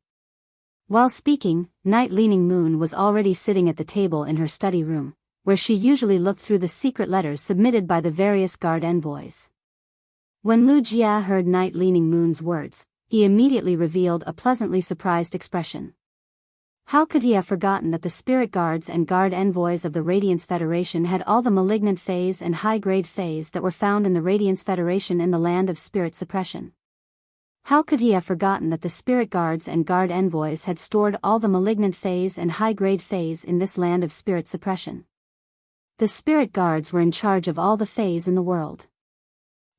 While speaking, Night Leaning Moon was already sitting at the table in her study room, where she usually looked through the secret letters submitted by the various guard envoys. When Lu Jia heard Night Leaning Moon's words, he immediately revealed a pleasantly surprised expression. How could he have forgotten that the spirit guards and guard envoys of the Radiance Federation had all the malignant phase and high-grade phase that were found in the Radiance Federation in the land of spirit suppression? How could he have forgotten that the spirit guards and guard envoys had stored all the malignant phase and high-grade phase in this land of spirit suppression? The spirit guards were in charge of all the phase in the world.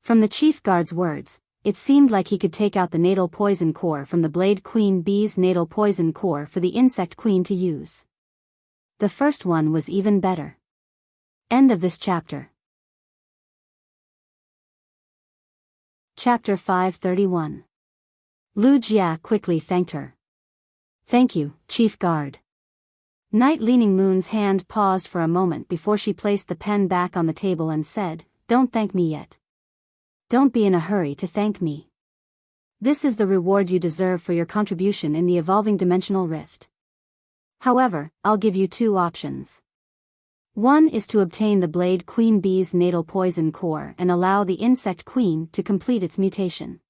From the chief guard's words, it seemed like he could take out the natal poison core from the Blade Queen bee's natal poison core for the Insect Queen to use. The first one was even better. End of this chapter. Chapter 531. Lu Jia quickly thanked her. "Thank you, Chief Guard." Night Leaning Moon's hand paused for a moment before she placed the pen back on the table and said, "Don't thank me yet. Don't be in a hurry to thank me. This is the reward you deserve for your contribution in the evolving dimensional rift. However, I'll give you two options. One is to obtain the Blade Queen bee's natal poison core and allow the Insect Queen to complete its mutation.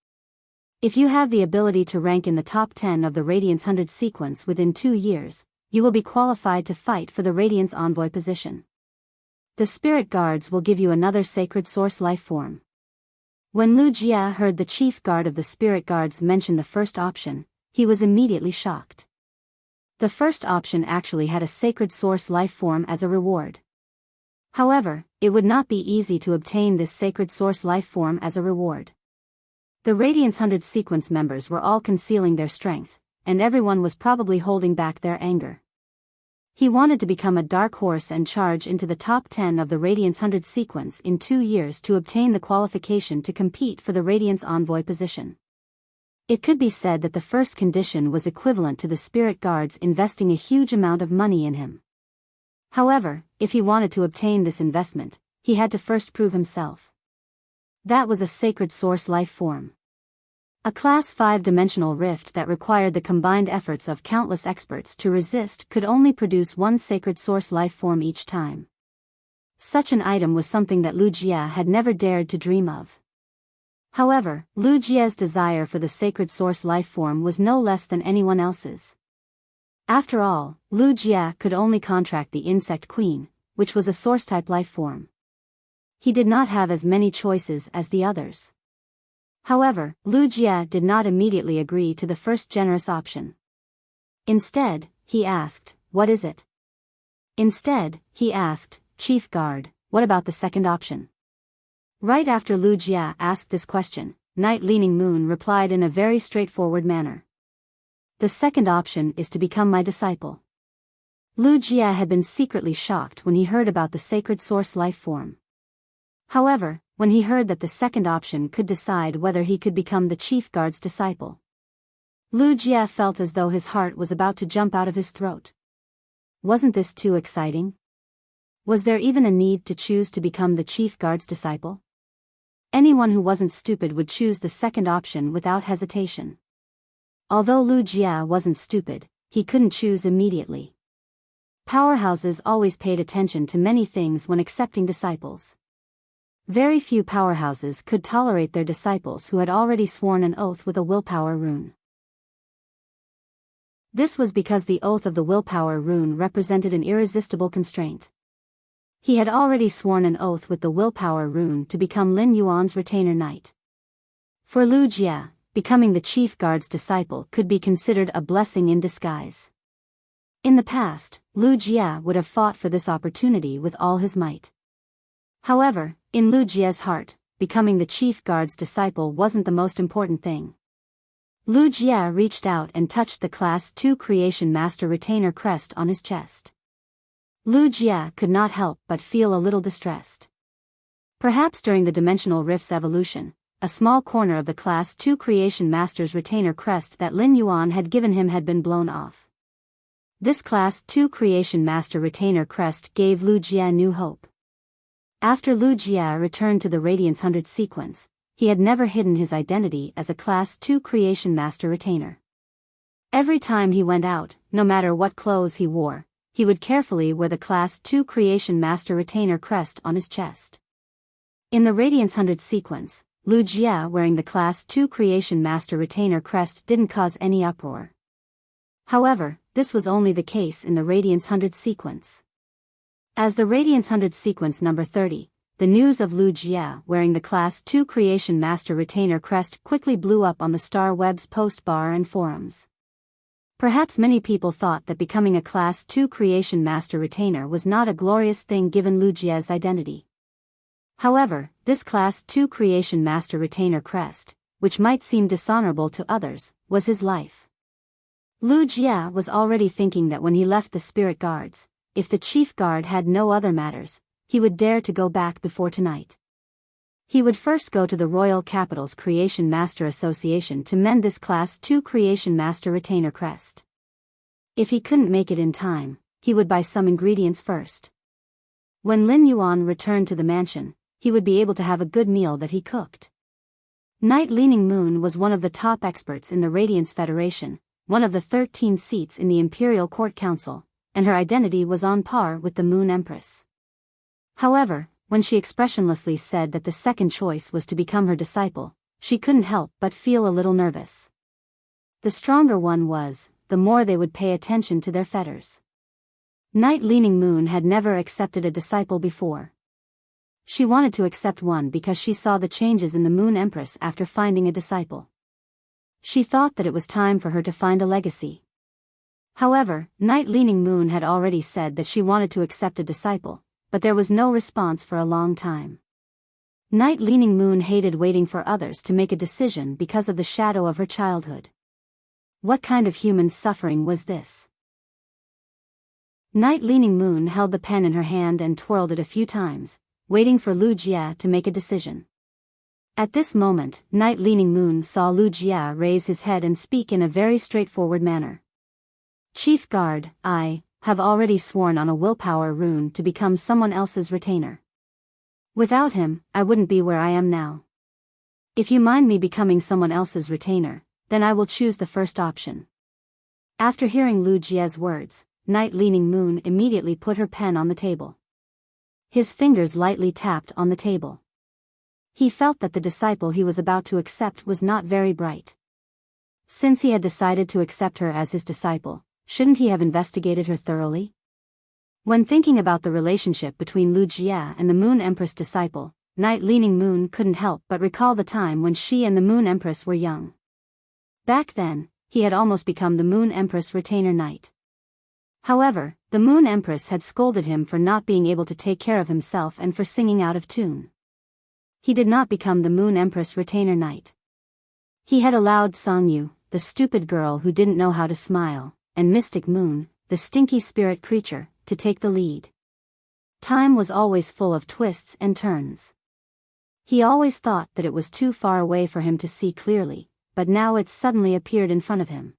If you have the ability to rank in the top 10 of the Radiance 100 sequence within 2 years, you will be qualified to fight for the Radiance Envoy position. The Spirit Guards will give you another Sacred Source life form." When Lu Jia heard the Chief Guard of the Spirit Guards mention the first option, he was immediately shocked. The first option actually had a Sacred Source life form as a reward. However, it would not be easy to obtain this Sacred Source life form as a reward. The Radiance 100 sequence members were all concealing their strength, and everyone was probably holding back their anger. He wanted to become a dark horse and charge into the top 10 of the Radiance 100 sequence in 2 years to obtain the qualification to compete for the Radiance Envoy position. It could be said that the first condition was equivalent to the Spirit Guards investing a huge amount of money in him. However, if he wanted to obtain this investment, he had to first prove himself. That was a Sacred Source life form. A Class 5-dimensional rift that required the combined efforts of countless experts to resist could only produce one Sacred Source life form each time. Such an item was something that Lu Jia had never dared to dream of. However, Lu Jia's desire for the Sacred Source life form was no less than anyone else's. After all, Lu Jia could only contract the Insect Queen, which was a Source-type life form. He did not have as many choices as the others. However, Lu Jia did not immediately agree to the first generous option. Instead, he asked, "What is it?" Instead, he asked, "Chief Guard, what about the second option?" Right after Lu Jia asked this question, Night Leaning Moon replied in a very straightforward manner. "The second option is to become my disciple." Lu Jia had been secretly shocked when he heard about the Sacred Source life form. However, when he heard that the second option could decide whether he could become the Chief Guard's disciple, Lu Jia felt as though his heart was about to jump out of his throat. Wasn't this too exciting? Was there even a need to choose to become the Chief Guard's disciple? Anyone who wasn't stupid would choose the second option without hesitation. Although Lu Jia wasn't stupid, he couldn't choose immediately. Powerhouses always paid attention to many things when accepting disciples. Very few powerhouses could tolerate their disciples who had already sworn an oath with a willpower rune. This was because the oath of the willpower rune represented an irresistible constraint. He had already sworn an oath with the willpower rune to become Lin Yuan's retainer knight. For Lu Jie, becoming the chief guard's disciple could be considered a blessing in disguise. In the past, Lu Jie would have fought for this opportunity with all his might. However, in Lu Jie's heart, becoming the chief guard's disciple wasn't the most important thing. Lu Jie reached out and touched the Class 2 Creation Master retainer crest on his chest. Lu Jie could not help but feel a little distressed. Perhaps during the Dimensional Rift's evolution, a small corner of the Class 2 Creation Master's retainer crest that Lin Yuan had given him had been blown off. This Class 2 Creation Master retainer crest gave Lu Jie new hope. After Lu Jie returned to the Radiance 100 sequence, he had never hidden his identity as a Class 2 Creation Master retainer. Every time he went out, no matter what clothes he wore, he would carefully wear the Class 2 Creation Master retainer crest on his chest. In the Radiance 100 sequence, Lu Jie wearing the Class 2 Creation Master retainer crest didn't cause any uproar. However, this was only the case in the Radiance 100 sequence. As the Radiance 100 sequence number 30, the news of Lu Jie wearing the Class 2 Creation Master retainer crest quickly blew up on the Star Web's post bar and forums. Perhaps many people thought that becoming a Class 2 Creation Master retainer was not a glorious thing given Lu Jie's identity. However, this Class 2 Creation Master retainer crest, which might seem dishonorable to others, was his life. Lu Jie was already thinking that when he left the Spirit Guards, if the chief guard had no other matters, he would dare to go back before tonight. He would first go to the Royal Capital's Creation Master Association to mend this Class 2 Creation Master retainer crest. If he couldn't make it in time, he would buy some ingredients first. When Lin Yuan returned to the mansion, he would be able to have a good meal that he cooked. Knight Leaning Moon was one of the top experts in the Radiance Federation, one of the 13 seats in the Imperial Court Council, and her identity was on par with the Moon Empress. However, when she expressionlessly said that the second choice was to become her disciple, she couldn't help but feel a little nervous. The stronger one was, the more they would pay attention to their fetters. Knight Leaning Moon had never accepted a disciple before. She wanted to accept one because she saw the changes in the Moon Empress after finding a disciple. She thought that it was time for her to find a legacy. However, Knight Leaning Moon had already said that she wanted to accept a disciple, but there was no response for a long time. Knight Leaning Moon hated waiting for others to make a decision because of the shadow of her childhood. What kind of human suffering was this? Knight Leaning Moon held the pen in her hand and twirled it a few times, waiting for Lu Jie to make a decision. At this moment, Knight Leaning Moon saw Lu Jie raise his head and speak in a very straightforward manner. Chief Guard, I have already sworn on a willpower rune to become someone else's retainer. Without him, I wouldn't be where I am now. If you mind me becoming someone else's retainer, then I will choose the first option. After hearing Lu Jie's words, Knight Leaning Moon immediately put her pen on the table. His fingers lightly tapped on the table. He felt that the disciple he was about to accept was not very bright. Since he had decided to accept her as his disciple, shouldn't he have investigated her thoroughly? When thinking about the relationship between Lu Jie and the Moon Empress disciple, Knight Leaning Moon couldn't help but recall the time when she and the Moon Empress were young. Back then, he had almost become the Moon Empress retainer knight. However, the Moon Empress had scolded him for not being able to take care of himself and for singing out of tune. He did not become the Moon Empress retainer knight. He had allowed Sangyu, the stupid girl who didn't know how to smile, and Mystic Moon, the stinky spirit creature, to take the lead. Time was always full of twists and turns. He always thought that it was too far away for him to see clearly, but now it suddenly appeared in front of him.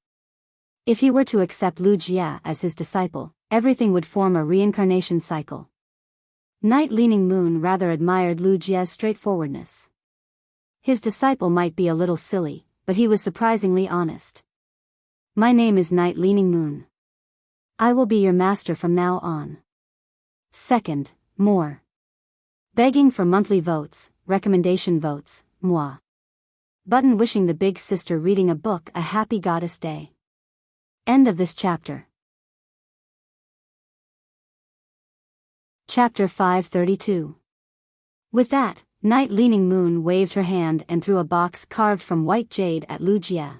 If he were to accept Lu Jie as his disciple, everything would form a reincarnation cycle. Knight Leaning Moon rather admired Lu Jie's straightforwardness. His disciple might be a little silly, but he was surprisingly honest. My name is Knight Leaning Moon. I will be your master from now on. Second, more. Begging for monthly votes, recommendation votes, moi. Button wishing the big sister reading a book a happy goddess day. End of this chapter. Chapter 532. With that, Night Leaning Moon waved her hand and threw a box carved from white jade at Lu Jie.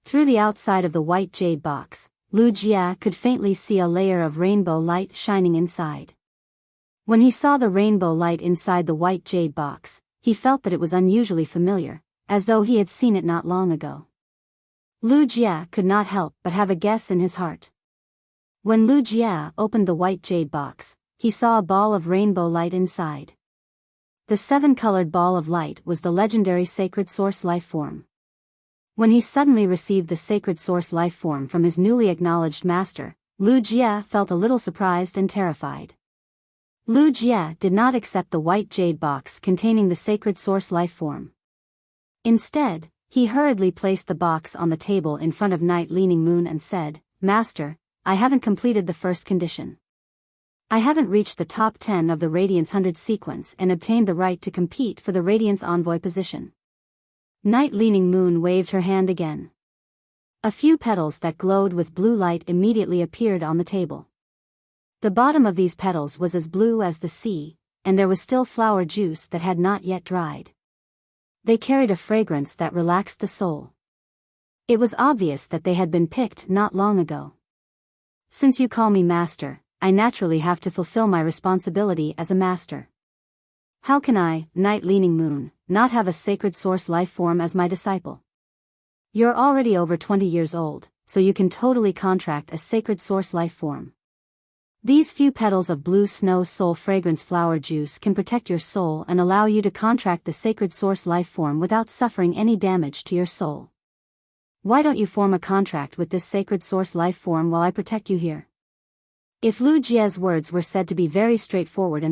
Through the outside of the white jade box, Lu Jie could faintly see a layer of rainbow light shining inside. When he saw the rainbow light inside the white jade box, he felt that it was unusually familiar, as though he had seen it not long ago. Lu Jie could not help but have a guess in his heart. When Lu Jie opened the white jade box, he saw a ball of rainbow light inside. The 7-colored ball of light was the legendary Sacred Source life form. When he suddenly received the Sacred Source life form from his newly acknowledged master, Lu Jie felt a little surprised and terrified. Lu Jie did not accept the white jade box containing the Sacred Source life form. Instead, he hurriedly placed the box on the table in front of Night Leaning Moon and said, "Master, I haven't completed the first condition. I haven't reached the top 10 of the Radiance 100 sequence and obtained the right to compete for the Radiance Envoy position." Night Leaning Moon waved her hand again. A few petals that glowed with blue light immediately appeared on the table. The bottom of these petals was as blue as the sea, and there was still flower juice that had not yet dried. They carried a fragrance that relaxed the soul. It was obvious that they had been picked not long ago. "Since you call me master, I naturally have to fulfill my responsibility as a master. How can I, Night Leaning Moon, not have a Sacred Source life form as my disciple? You're already over 20 years old, so you can totally contract a Sacred Source life form. These few petals of blue snow soul fragrance flower juice can protect your soul and allow you to contract the Sacred Source life form without suffering any damage to your soul. Why don't you form a contract with this Sacred Source life form while I protect you here?" If Lu Jie's words were said to be very straightforward,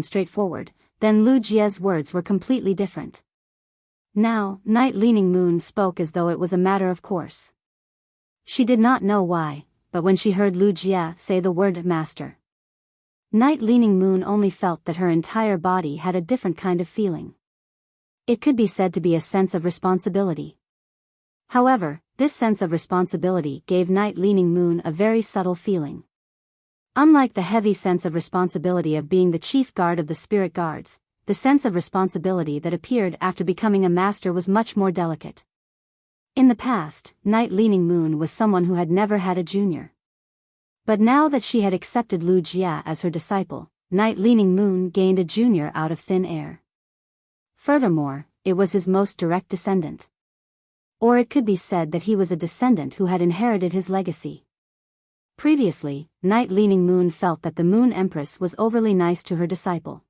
then Lu Jie's words were completely different. Now, Night Leaning Moon spoke as though it was a matter of course. She did not know why, but when she heard Lu Jie say the word master, Night Leaning Moon only felt that her entire body had a different kind of feeling. It could be said to be a sense of responsibility. However, this sense of responsibility gave Night Leaning Moon a very subtle feeling. Unlike the heavy sense of responsibility of being the chief guard of the spirit guards, the sense of responsibility that appeared after becoming a master was much more delicate. In the past, Night Leaning Moon was someone who had never had a junior. But now that she had accepted Lu Jie as her disciple, Night Leaning Moon gained a junior out of thin air. Furthermore, it was his most direct descendant. Or it could be said that he was a descendant who had inherited his legacy. Previously, Night Leaning Moon felt that the Moon Empress was overly nice to her disciple.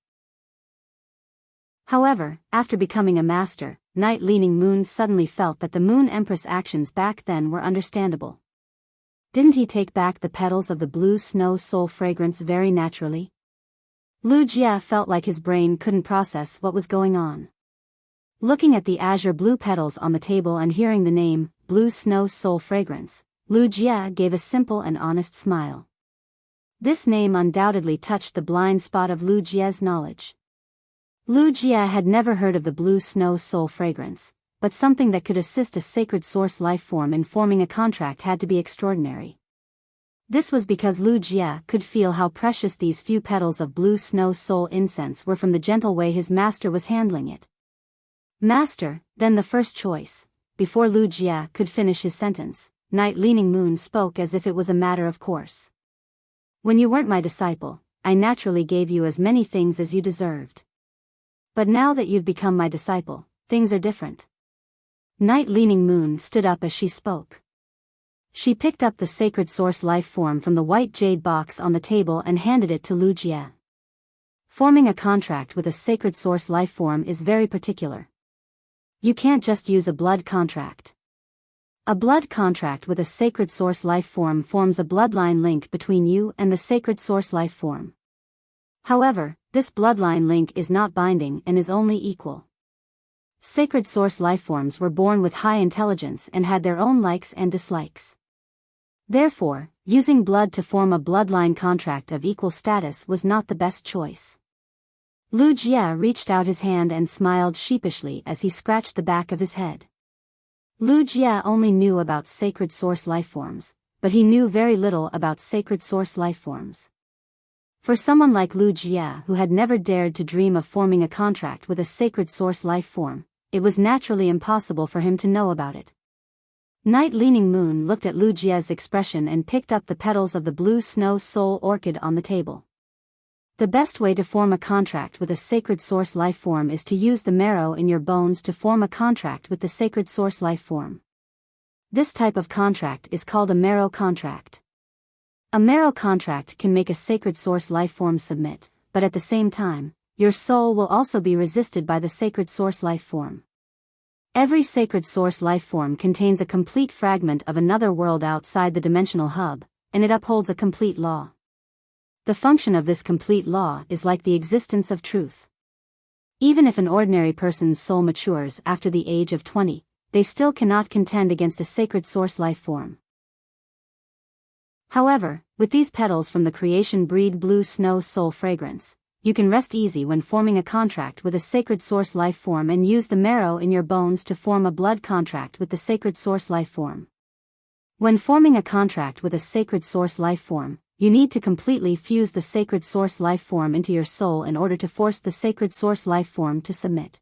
However, after becoming a master, Night Leaning Moon suddenly felt that the Moon Empress' actions back then were understandable. Didn't he take back the petals of the blue snow soul fragrance very naturally? Lu Jie felt like his brain couldn't process what was going on. Looking at the azure blue petals on the table and hearing the name, Blue Snow Soul Fragrance, Lu Jie gave a simple and honest smile. This name undoubtedly touched the blind spot of Lu Jie's knowledge. Lu Jie had never heard of the Blue Snow Soul Fragrance, but something that could assist a Sacred Source life form in forming a contract had to be extraordinary. This was because Lu Jie could feel how precious these few petals of Blue Snow Soul incense were from the gentle way his master was handling it. "Master, then the first choice." Before Lu Jie could finish his sentence, Night Leaning Moon spoke as if it was a matter of course. "When you weren't my disciple, I naturally gave you as many things as you deserved. But now that you've become my disciple, things are different." Night Leaning Moon stood up as she spoke. She picked up the Sacred Source life form from the white jade box on the table and handed it to Lu Jie. Forming a contract with a Sacred Source life form is very particular. You can't just use a blood contract. A blood contract with a Sacred Source life form forms a bloodline link between you and the Sacred Source life form. However, this bloodline link is not binding and is only equal. Sacred Source life forms were born with high intelligence and had their own likes and dislikes. Therefore, using blood to form a bloodline contract of equal status was not the best choice. Lu Jie reached out his hand and smiled sheepishly as he scratched the back of his head. Lu Jie only knew about Sacred Source life forms, but he knew very little about sacred source lifeforms. For someone like Lu Jie, who had never dared to dream of forming a contract with a sacred source lifeform, it was naturally impossible for him to know about it. Night Leaning Moon looked at Lu Jie's expression and picked up the petals of the blue snow soul orchid on the table. The best way to form a contract with a sacred source lifeform is to use the marrow in your bones to form a contract with the sacred source lifeform. This type of contract is called a marrow contract. A marrow contract can make a sacred source lifeform submit, but at the same time, your soul will also be resisted by the sacred source lifeform. Every sacred source lifeform contains a complete fragment of another world outside the dimensional hub, and it upholds a complete law. The function of this complete law is like the existence of truth. Even if an ordinary person's soul matures after the age of 20, they still cannot contend against a sacred source lifeform. However, with these petals from the creation breed blue snow soul fragrance, you can rest easy when forming a contract with a sacred source lifeform and use the marrow in your bones to form a blood contract with the sacred source lifeform. When forming a contract with a sacred source lifeform, you need to completely fuse the sacred source lifeform into your soul in order to force the sacred source lifeform to submit.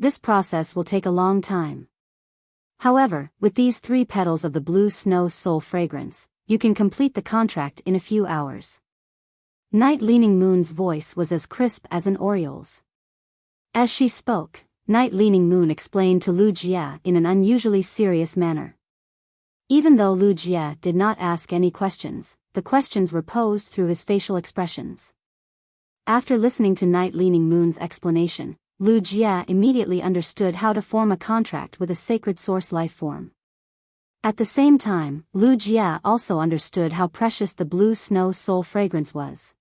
This process will take a long time. However, with these 3 petals of the blue snow soul fragrance, you can complete the contract in a few hours. Night Leaning Moon's voice was as crisp as an oriole's. As she spoke, Night Leaning Moon explained to Lu Jie in an unusually serious manner. Even though Lu Jie did not ask any questions, the questions were posed through his facial expressions. After listening to Night Leaning Moon's explanation, Lu Jie immediately understood how to form a contract with a sacred source lifeform. At the same time, Lu Jie also understood how precious the blue snow soul fragrance was.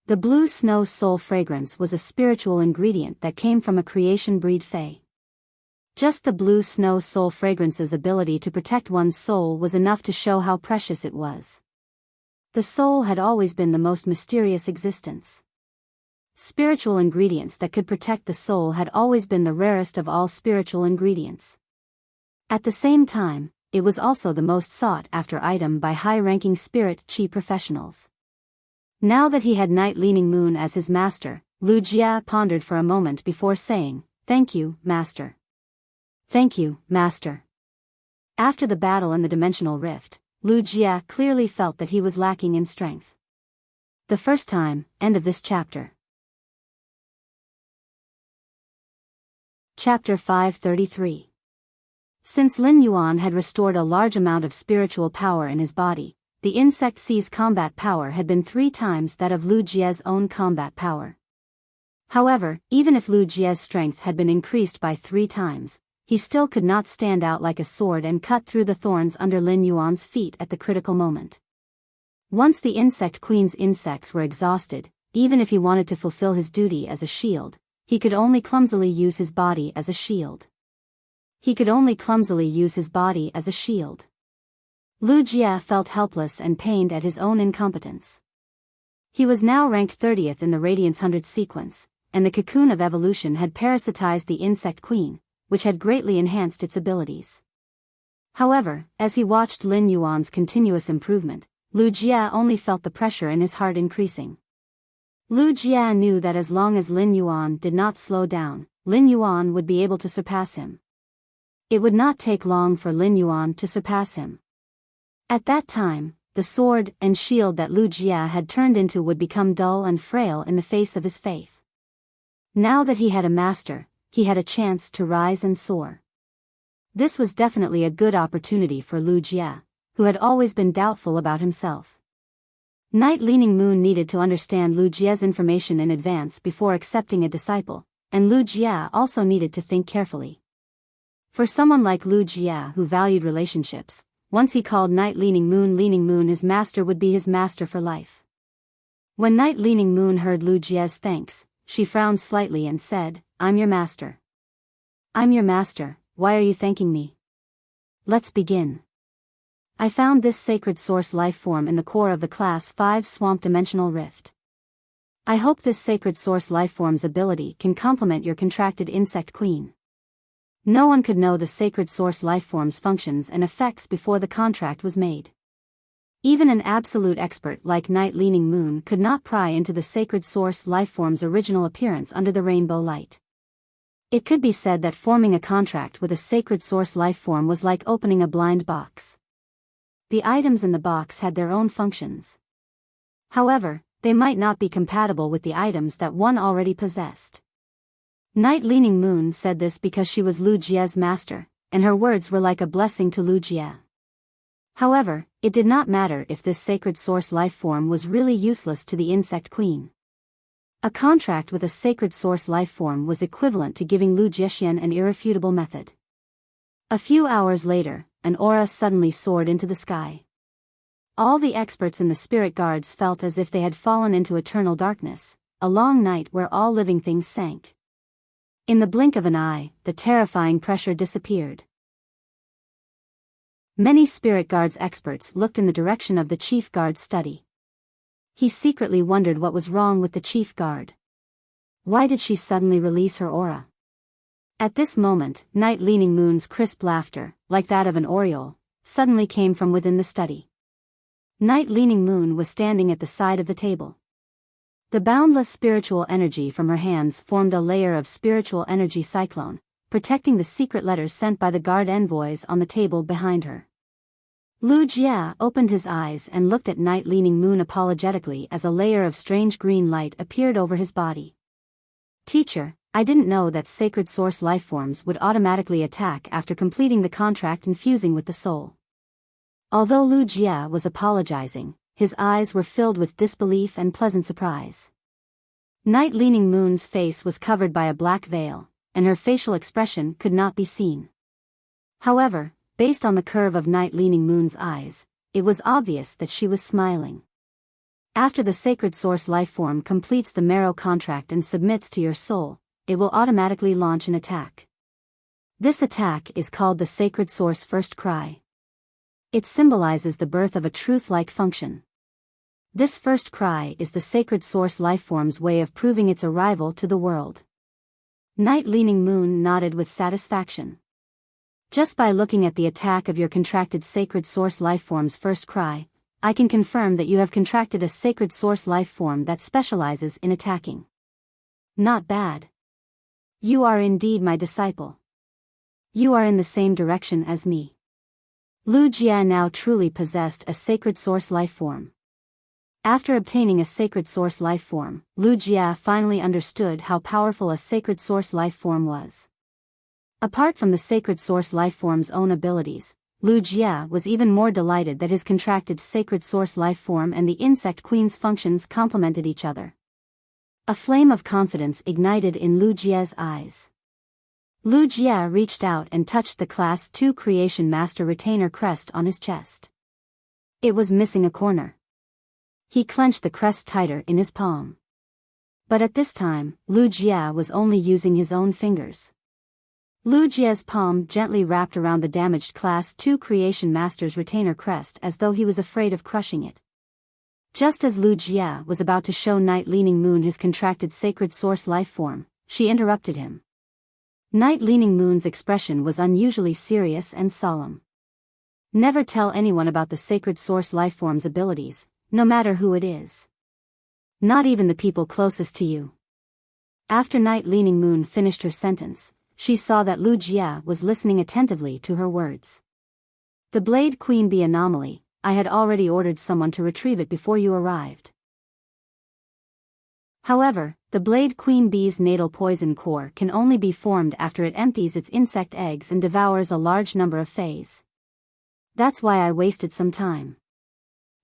The blue snow soul fragrance was a spiritual ingredient that came from a creation breed fae. Just the blue snow soul fragrance's ability to protect one's soul was enough to show how precious it was. The soul had always been the most mysterious existence. Spiritual ingredients that could protect the soul had always been the rarest of all spiritual ingredients. At the same time, it was also the most sought-after item by high-ranking spirit chi professionals. Now that he had Night Leaning Moon as his master, Lu Jie pondered for a moment before saying, "Thank you, master. Thank you, master." After the battle in the dimensional rift, Lu Jie clearly felt that he was lacking in strength. The first time, end of this chapter. Chapter 533. Since Lin Yuan had restored a large amount of spiritual power in his body, the insect sea's combat power had been 3 times that of Lu Jie's own combat power. However, even if Lu Jie's strength had been increased by 3 times, he still could not stand out like a sword and cut through the thorns under Lin Yuan's feet at the critical moment. Once the insect queen's insects were exhausted, even if he wanted to fulfill his duty as a shield, he could only clumsily use his body as a shield. Lu Jie felt helpless and pained at his own incompetence. He was now ranked 30th in the Radiance 100 sequence, and the cocoon of evolution had parasitized the insect queen, which had greatly enhanced its abilities. However, as he watched Lin Yuan's continuous improvement, Lu Jie only felt the pressure in his heart increasing. Lu Jie knew that as long as Lin Yuan did not slow down, Lin Yuan would be able to surpass him. It would not take long for Lin Yuan to surpass him. At that time, the sword and shield that Lu Jie had turned into would become dull and frail in the face of his faith. Now that he had a master, he had a chance to rise and soar. This was definitely a good opportunity for Lu Jie, who had always been doubtful about himself. Night Leaning Moon needed to understand Lu Jie's information in advance before accepting a disciple, and Lu Jie also needed to think carefully. For someone like Lu Jie who valued relationships, once he called Night Leaning Moon his master would be his master for life. When Night Leaning Moon heard Lu Jie's thanks, she frowned slightly and said, "I'm your master." "I'm your master, why are you thanking me?" "Let's begin. I found this sacred source life form in the core of the Class 5 Swamp Dimensional Rift. I hope this sacred source life form's ability can complement your contracted insect queen. No one could know the sacred source life form's functions and effects before the contract was made. Even an absolute expert like Night Leaning Moon could not pry into the sacred source lifeform's original appearance under the rainbow light. It could be said that forming a contract with a sacred source lifeform was like opening a blind box. The items in the box had their own functions. However, they might not be compatible with the items that one already possessed. Night Leaning Moon said this because she was Lu Jie's master, and her words were like a blessing to Lu Jie. However, it did not matter if this sacred source lifeform was really useless to the insect queen. A contract with a sacred source lifeform was equivalent to giving Lu Jiexian an irrefutable method. A few hours later, an aura suddenly soared into the sky. All the experts in the spirit guards felt as if they had fallen into eternal darkness, a long night where all living things sank. In the blink of an eye, the terrifying pressure disappeared. Many spirit guards experts looked in the direction of the chief guard's study. He secretly wondered what was wrong with the chief guard. Why did she suddenly release her aura? At this moment, Night Leaning Moon's crisp laughter, like that of an oriole, suddenly came from within the study. Night Leaning Moon was standing at the side of the table. The boundless spiritual energy from her hands formed a layer of spiritual energy cyclone, protecting the secret letters sent by the guard envoys on the table behind her. Lu Jie opened his eyes and looked at Night Leaning Moon apologetically as a layer of strange green light appeared over his body. Teacher, I didn't know that sacred source lifeforms would automatically attack after completing the contract and fusing with the soul. Although Lu Jie was apologizing, his eyes were filled with disbelief and pleasant surprise. Night Leaning Moon's face was covered by a black veil, and her facial expression could not be seen. However, based on the curve of Night Leaning Moon's eyes, it was obvious that she was smiling. After the sacred source lifeform completes the marrow contract and submits to your soul, it will automatically launch an attack. This attack is called the sacred source first cry. It symbolizes the birth of a truth-like function. This first cry is the sacred source lifeform's way of proving its arrival to the world. Night Leaning Moon nodded with satisfaction. Just by looking at the attack of your contracted sacred source lifeform's first cry, I can confirm that you have contracted a sacred source lifeform that specializes in attacking. Not bad. You are indeed my disciple. You are in the same direction as me. Lu Jie now truly possessed a sacred source lifeform. After obtaining a sacred source lifeform, Lu Jie finally understood how powerful a sacred source lifeform was. Apart from the sacred source lifeform's own abilities, Lu Jie was even more delighted that his contracted sacred source lifeform and the insect queen's functions complemented each other. A flame of confidence ignited in Lu Jie's eyes. Lu Jie reached out and touched the Class 2 Creation Master retainer crest on his chest. It was missing a corner. He clenched the crest tighter in his palm. But at this time, Lu Jie was only using his own fingers. Lu Jie's palm gently wrapped around the damaged Class 2 Creation Master's retainer crest as though he was afraid of crushing it. Just as Lu Jie was about to show Night Leaning Moon his contracted sacred source lifeform, she interrupted him. Night Leaning Moon's expression was unusually serious and solemn. Never tell anyone about the sacred source lifeform's abilities, no matter who it is. Not even the people closest to you. After Night Leaning Moon finished her sentence, she saw that Lu Jie was listening attentively to her words. The Blade Queen Bee anomaly, I had already ordered someone to retrieve it before you arrived. However, the Blade Queen Bee's natal poison core can only be formed after it empties its insect eggs and devours a large number of fays. That's why I wasted some time.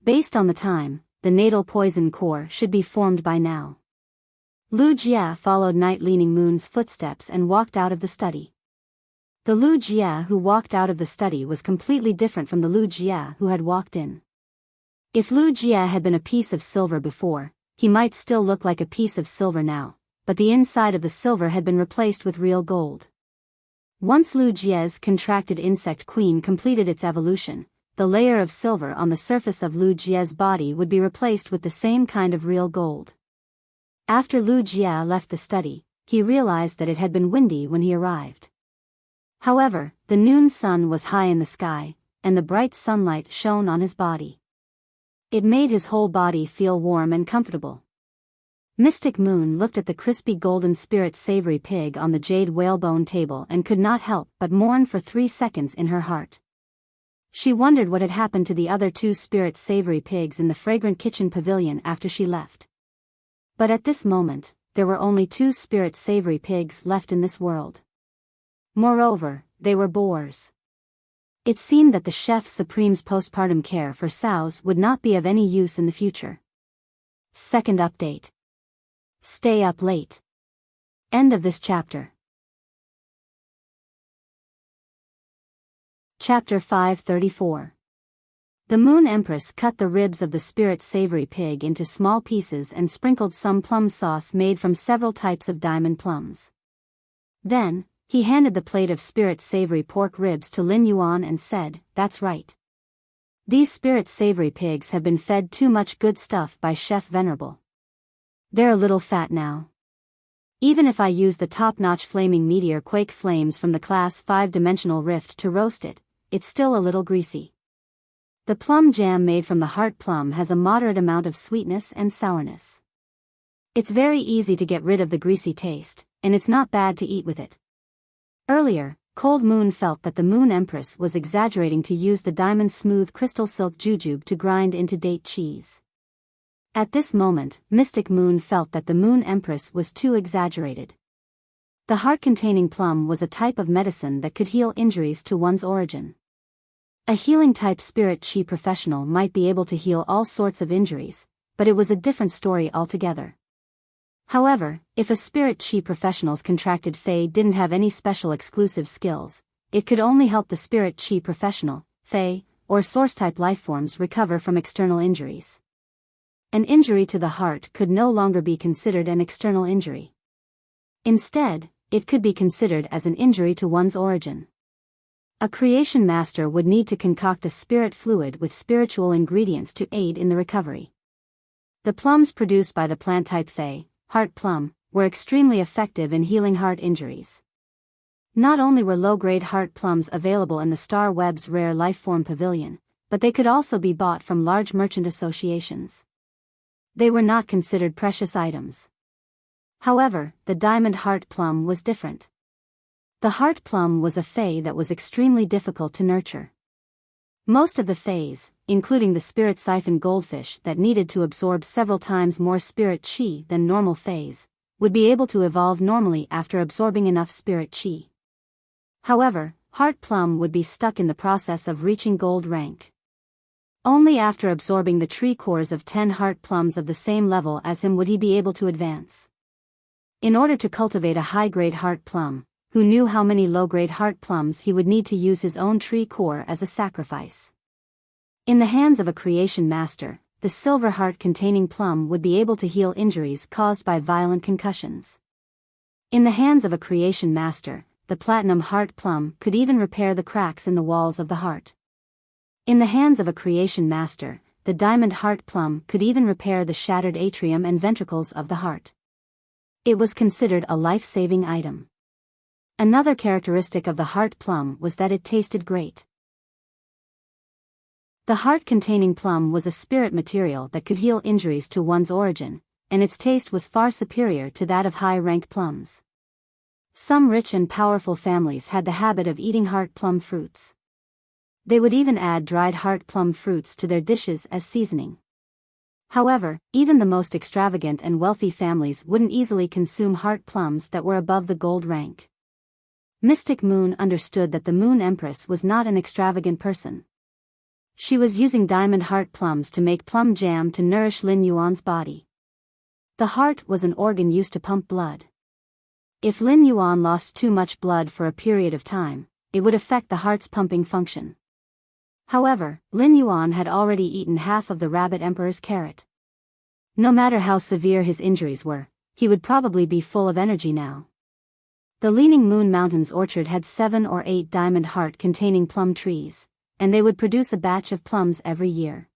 Based on the time, the natal poison core should be formed by now. Lu Jie followed Night Leaning Moon's footsteps and walked out of the study. The Lu Jie who walked out of the study was completely different from the Lu Jie who had walked in. If Lu Jie had been a piece of silver before, he might still look like a piece of silver now, but the inside of the silver had been replaced with real gold. Once Lu Jie's contracted insect queen completed its evolution, the layer of silver on the surface of Lu Jie's body would be replaced with the same kind of real gold. After Lu Jie left the study, he realized that it had been windy when he arrived. However, the noon sun was high in the sky, and the bright sunlight shone on his body. It made his whole body feel warm and comfortable. Mystic Moon looked at the crispy golden spirit savory pig on the jade whalebone table and could not help but mourn for 3 seconds in her heart. She wondered what had happened to the other 2 spirit savory pigs in the fragrant kitchen pavilion after she left. But at this moment, there were only 2 spirit savory pigs left in this world. Moreover, they were boars. It seemed that the Chef Supreme's postpartum care for sows would not be of any use in the future. Second update. Stay up late. End of this chapter. Chapter 534. The Moon Empress cut the ribs of the spirit savory pig into small pieces and sprinkled some plum sauce made from several types of diamond plums. Then, he handed the plate of spirit savory pork ribs to Lin Yuan and said, "That's right. These spirit savory pigs have been fed too much good stuff by Chef Venerable. They're a little fat now. Even if I use the top-notch flaming meteor quake flames from the class 5-dimensional rift to roast it, it's still a little greasy. The plum jam made from the heart plum has a moderate amount of sweetness and sourness. It's very easy to get rid of the greasy taste, and it's not bad to eat with it." Earlier, Cold Moon felt that the Moon Empress was exaggerating to use the diamond smooth crystal silk jujube to grind into date cheese. At this moment, Mystic Moon felt that the Moon Empress was too exaggerated. The heart-containing plum was a type of medicine that could heal injuries to one's origin. A healing-type spirit chi professional might be able to heal all sorts of injuries, but it was a different story altogether. However, if a spirit chi professional's contracted Fey didn't have any special exclusive skills, it could only help the spirit chi professional, Fey, or source-type lifeforms recover from external injuries. An injury to the heart could no longer be considered an external injury. Instead, it could be considered as an injury to one's origin. A creation master would need to concoct a spirit fluid with spiritual ingredients to aid in the recovery. The plums produced by the plant-type Fey, heart plum, were extremely effective in healing heart injuries. Not only were low-grade heart plums available in the Star Web's rare lifeform pavilion, but they could also be bought from large merchant associations. They were not considered precious items. However, the diamond heart plum was different. The heart plum was a Fey that was extremely difficult to nurture. Most of the Feys, including the spirit siphon goldfish that needed to absorb several times more spirit chi than normal Feys, would be able to evolve normally after absorbing enough spirit chi. However, heart plum would be stuck in the process of reaching gold rank. Only after absorbing the tree cores of 10 heart plums of the same level as him would he be able to advance. In order to cultivate a high-grade heart plum, who knew how many low-grade heart plums he would need to use his own tree core as a sacrifice. In the hands of a creation master, the silver heart-containing plum would be able to heal injuries caused by violent concussions. In the hands of a creation master, the platinum heart plum could even repair the cracks in the walls of the heart. In the hands of a creation master, the diamond heart plum could even repair the shattered atrium and ventricles of the heart. It was considered a life-saving item. Another characteristic of the heart plum was that it tasted great. The heart-containing plum was a spirit material that could heal injuries to one's origin, and its taste was far superior to that of high-rank plums. Some rich and powerful families had the habit of eating heart plum fruits. They would even add dried heart plum fruits to their dishes as seasoning. However, even the most extravagant and wealthy families wouldn't easily consume heart plums that were above the gold rank. Mystic Moon understood that the Moon Empress was not an extravagant person. She was using diamond heart plums to make plum jam to nourish Lin Yuan's body. The heart was an organ used to pump blood. If Lin Yuan lost too much blood for a period of time, it would affect the heart's pumping function. However, Lin Yuan had already eaten half of the Rabbit Emperor's carrot. No matter how severe his injuries were, he would probably be full of energy now. The Leaning Moon Mountain's orchard had 7 or 8 diamond heart-containing plum trees, and they would produce a batch of plums every year.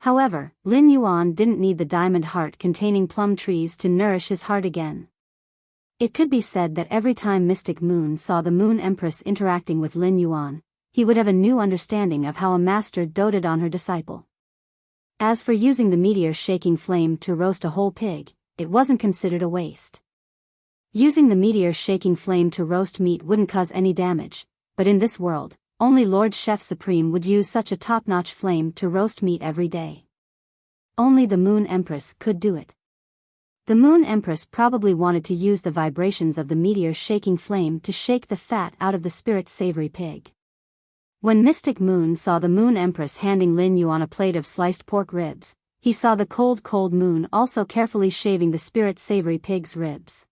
However, Lin Yuan didn't need the diamond heart-containing plum trees to nourish his heart again. It could be said that every time Mystic Moon saw the Moon Empress interacting with Lin Yuan, he would have a new understanding of how a master doted on her disciple. As for using the meteor-shaking flame to roast a whole pig, it wasn't considered a waste. Using the meteor-shaking flame to roast meat wouldn't cause any damage, but in this world, only Lord Chef Supreme would use such a top-notch flame to roast meat every day. Only the Moon Empress could do it. The Moon Empress probably wanted to use the vibrations of the meteor-shaking flame to shake the fat out of the spirit-savory pig. When Mystic Moon saw the Moon Empress handing Lin Yuan a plate of sliced pork ribs, he saw the cold moon also carefully shaving the spirit-savory pig's ribs.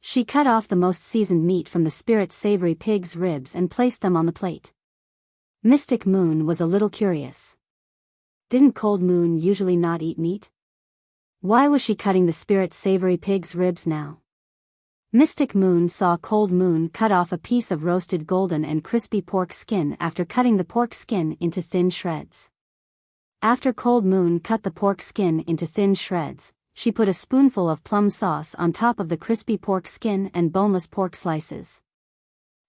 She cut off the most seasoned meat from the spirit-savory pig's ribs and placed them on the plate. Mystic Moon was a little curious. Didn't Cold Moon usually not eat meat? Why was she cutting the spirit-savory pig's ribs now? Mystic Moon saw Cold Moon cut off a piece of roasted golden and crispy pork skin after cutting the pork skin into thin shreds. After Cold Moon cut the pork skin into thin shreds, she put a spoonful of plum sauce on top of the crispy pork skin and boneless pork slices.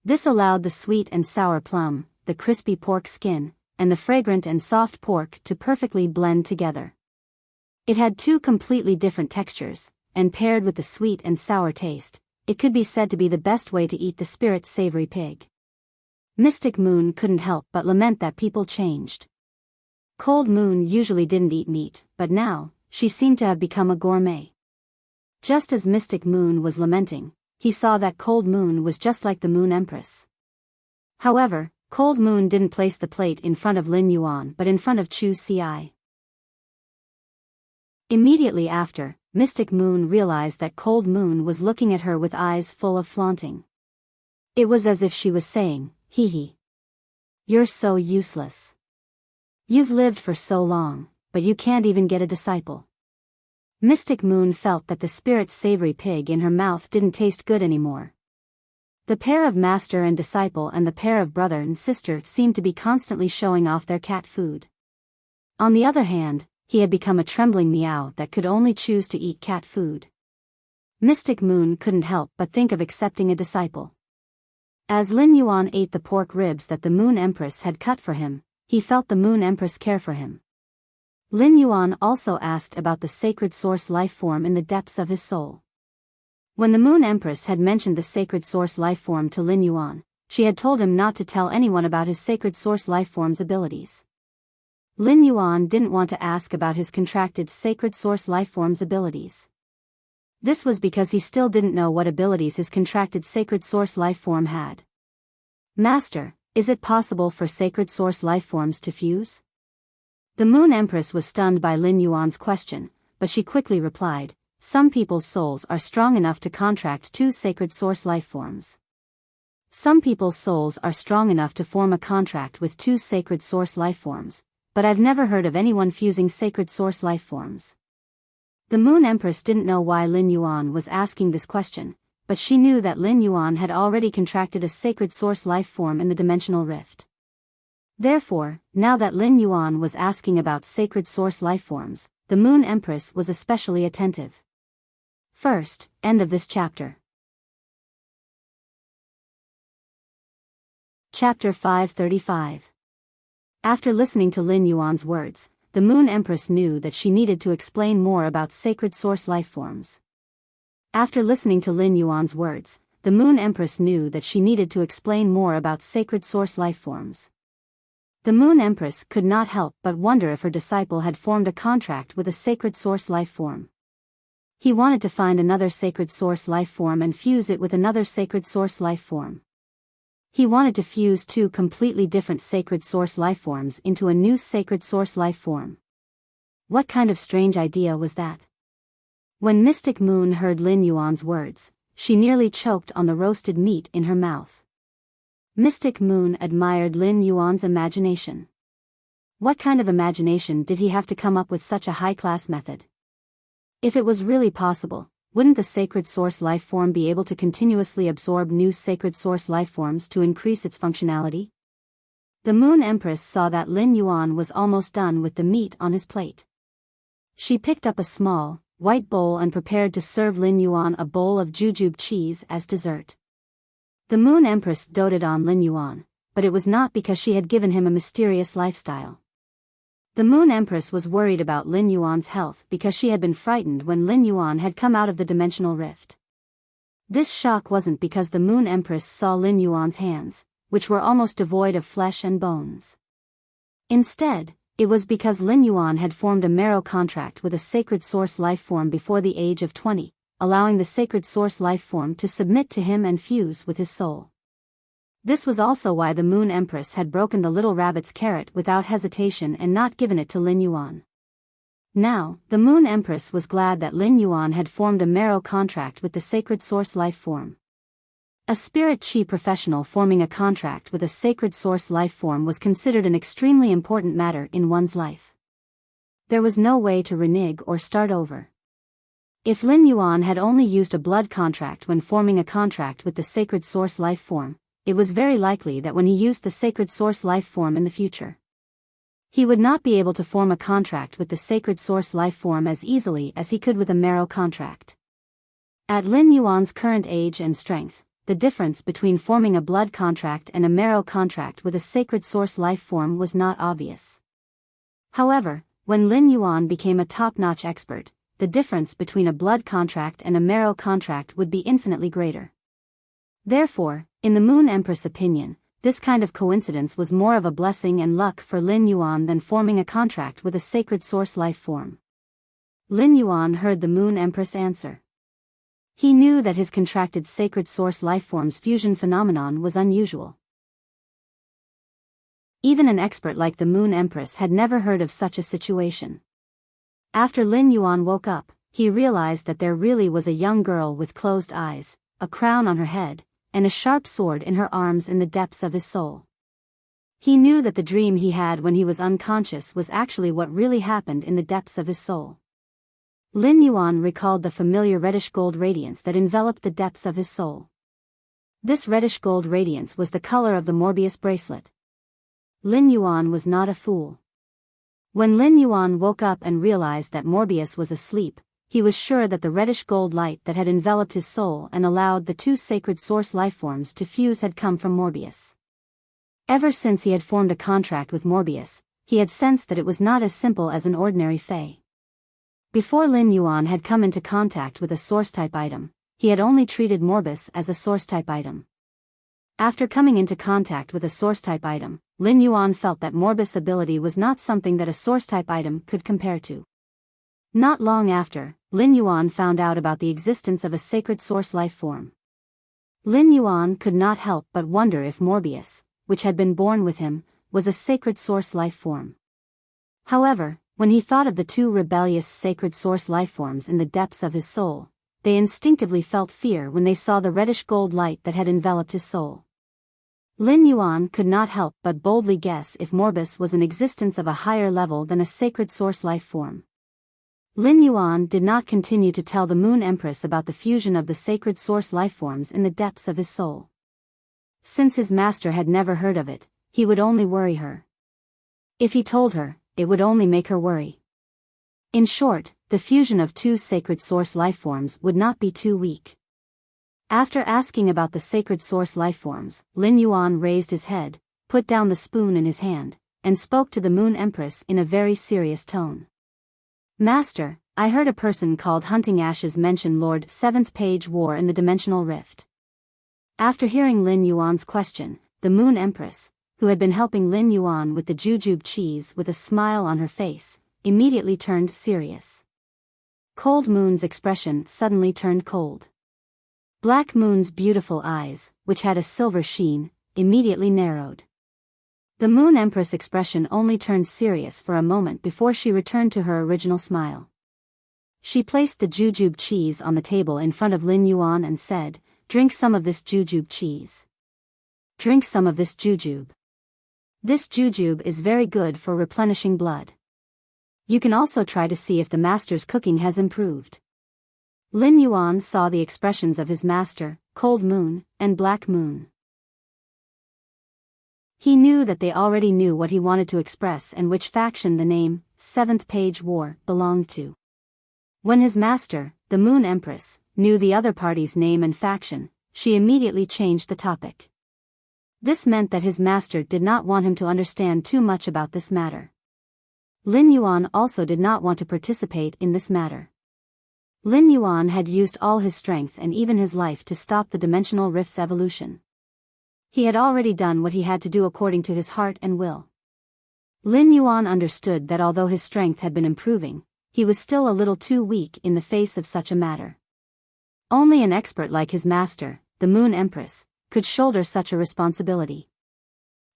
This allowed the sweet and sour plum, the crispy pork skin, and the fragrant and soft pork to perfectly blend together. It had two completely different textures, and paired with the sweet and sour taste, it could be said to be the best way to eat the spirit-savory pig. Mystic Moon couldn't help but lament that people changed. Cold Moon usually didn't eat meat, but now, she seemed to have become a gourmet. Just as Mystic Moon was lamenting, he saw that Cold Moon was just like the Moon Empress. However, Cold Moon didn't place the plate in front of Lin Yuan but in front of Chu Ci. Immediately after, Mystic Moon realized that Cold Moon was looking at her with eyes full of flaunting. It was as if she was saying, "Hee hee. You're so useless. You've lived for so long, but you can't even get a disciple." Mystic Moon felt that the spirit-savory pig in her mouth didn't taste good anymore. The pair of master and disciple and the pair of brother and sister seemed to be constantly showing off their cat food. On the other hand, he had become a trembling meow that could only choose to eat cat food. Mystic Moon couldn't help but think of accepting a disciple. As Lin Yuan ate the pork ribs that the Moon Empress had cut for him, he felt the Moon Empress care for him. Lin Yuan also asked about the sacred source life form in the depths of his soul. When the Moon Empress had mentioned the sacred source life form to Lin Yuan, she had told him not to tell anyone about his sacred source life form's abilities. Lin Yuan didn't want to ask about his contracted sacred source lifeform's abilities. This was because he still didn't know what abilities his contracted sacred source lifeform had. "Master, is it possible for sacred source lifeforms to fuse?" The Moon Empress was stunned by Lin Yuan's question, but she quickly replied, "Some people's souls are strong enough to contract two sacred source lifeforms. Some people's souls are strong enough to form a contract with two sacred source lifeforms, but I've never heard of anyone fusing sacred source lifeforms." The Moon Empress didn't know why Lin Yuan was asking this question, but she knew that Lin Yuan had already contracted a sacred source lifeform in the dimensional rift. Therefore, now that Lin Yuan was asking about sacred source lifeforms, the Moon Empress was especially attentive. First, end of this chapter. Chapter 535. After listening to Lin Yuan's words, the Moon Empress knew that she needed to explain more about sacred source lifeforms. After listening to Lin Yuan's words, the Moon Empress knew that she needed to explain more about sacred source lifeforms. The Moon Empress could not help but wonder if her disciple had formed a contract with a sacred source lifeform. He wanted to find another sacred source lifeform and fuse it with another sacred source lifeform. He wanted to fuse two completely different sacred source lifeforms into a new sacred source lifeform. What kind of strange idea was that? When Mystic Moon heard Lin Yuan's words, she nearly choked on the roasted meat in her mouth. Mystic Moon admired Lin Yuan's imagination. What kind of imagination did he have to come up with such a high-class method? If it was really possible, wouldn't the sacred source lifeform be able to continuously absorb new sacred source lifeforms to increase its functionality? The Moon Empress saw that Lin Yuan was almost done with the meat on his plate. She picked up a small, white bowl and prepared to serve Lin Yuan a bowl of jujube cheese as dessert. The Moon Empress doted on Lin Yuan, but it was not because she had given him a mysterious lifestyle. The Moon Empress was worried about Lin Yuan's health because she had been frightened when Lin Yuan had come out of the dimensional rift. This shock wasn't because the Moon Empress saw Lin Yuan's hands, which were almost devoid of flesh and bones. Instead, it was because Lin Yuan had formed a marrow contract with a sacred source life form before the age of 20, allowing the sacred source life form to submit to him and fuse with his soul. This was also why the Moon Empress had broken the little rabbit's carrot without hesitation and not given it to Lin Yuan. Now, the Moon Empress was glad that Lin Yuan had formed a marrow contract with the sacred source life form. A spirit chi professional forming a contract with a sacred source life form was considered an extremely important matter in one's life. There was no way to renege or start over. If Lin Yuan had only used a blood contract when forming a contract with the sacred source life form, it was very likely that when he used the sacred source life form in the future, he would not be able to form a contract with the sacred source life form as easily as he could with a marrow contract. At Lin Yuan's current age and strength, the difference between forming a blood contract and a marrow contract with a sacred source life form was not obvious. However, when Lin Yuan became a top-notch expert, the difference between a blood contract and a marrow contract would be infinitely greater. Therefore, in the Moon Empress' opinion, this kind of coincidence was more of a blessing and luck for Lin Yuan than forming a contract with a sacred source life form. Lin Yuan heard the Moon Empress answer. He knew that his contracted sacred source life form's fusion phenomenon was unusual. Even an expert like the Moon Empress had never heard of such a situation. After Lin Yuan woke up, he realized that there really was a young girl with closed eyes, a crown on her head, and a sharp sword in her arms in the depths of his soul. He knew that the dream he had when he was unconscious was actually what really happened in the depths of his soul. Lin Yuan recalled the familiar reddish-gold radiance that enveloped the depths of his soul. This reddish-gold radiance was the color of the Morbius bracelet. Lin Yuan was not a fool. When Lin Yuan woke up and realized that Morbius was asleep, he was sure that the reddish-gold light that had enveloped his soul and allowed the two sacred source lifeforms to fuse had come from Morbius. Ever since he had formed a contract with Morbius, he had sensed that it was not as simple as an ordinary Fae. Before Lin Yuan had come into contact with a source-type item, he had only treated Morbius as a source-type item. After coming into contact with a source-type item, Lin Yuan felt that Morbius' ability was not something that a source-type item could compare to. Not long after, Lin Yuan found out about the existence of a sacred source life form. Lin Yuan could not help but wonder if Morbius, which had been born with him, was a sacred source life form. However, when he thought of the two rebellious sacred source life forms in the depths of his soul, they instinctively felt fear when they saw the reddish-gold light that had enveloped his soul. Lin Yuan could not help but boldly guess if Morbius was an existence of a higher level than a sacred source life form. Lin Yuan did not continue to tell the Moon Empress about the fusion of the sacred source lifeforms in the depths of his soul. Since his master had never heard of it, he would only worry her. If he told her, it would only make her worry. In short, the fusion of two sacred source lifeforms would not be too weak. After asking about the sacred source lifeforms, Lin Yuan raised his head, put down the spoon in his hand, and spoke to the Moon Empress in a very serious tone. Master, I heard a person called Hunting Ashes mention Lord 7th Page War in the Dimensional Rift. After hearing Lin Yuan's question, the Moon Empress, who had been helping Lin Yuan with the jujube cheese with a smile on her face, immediately turned serious. Cold Moon's expression suddenly turned cold. Black Moon's beautiful eyes, which had a silver sheen, immediately narrowed. The Moon Empress' expression only turned serious for a moment before she returned to her original smile. She placed the jujube cheese on the table in front of Lin Yuan and said, "Drink some of this jujube cheese. Drink some of this jujube. This jujube is very good for replenishing blood. You can also try to see if the master's cooking has improved." Lin Yuan saw the expressions of his master, Cold Moon, and Black Moon. He knew that they already knew what he wanted to express and which faction the name, 7th Page War, belonged to. When his master, the Moon Empress, knew the other party's name and faction, she immediately changed the topic. This meant that his master did not want him to understand too much about this matter. Lin Yuan also did not want to participate in this matter. Lin Yuan had used all his strength and even his life to stop the dimensional rift's evolution. He had already done what he had to do according to his heart and will. Lin Yuan understood that although his strength had been improving, he was still a little too weak in the face of such a matter. Only an expert like his master, the Moon Empress, could shoulder such a responsibility.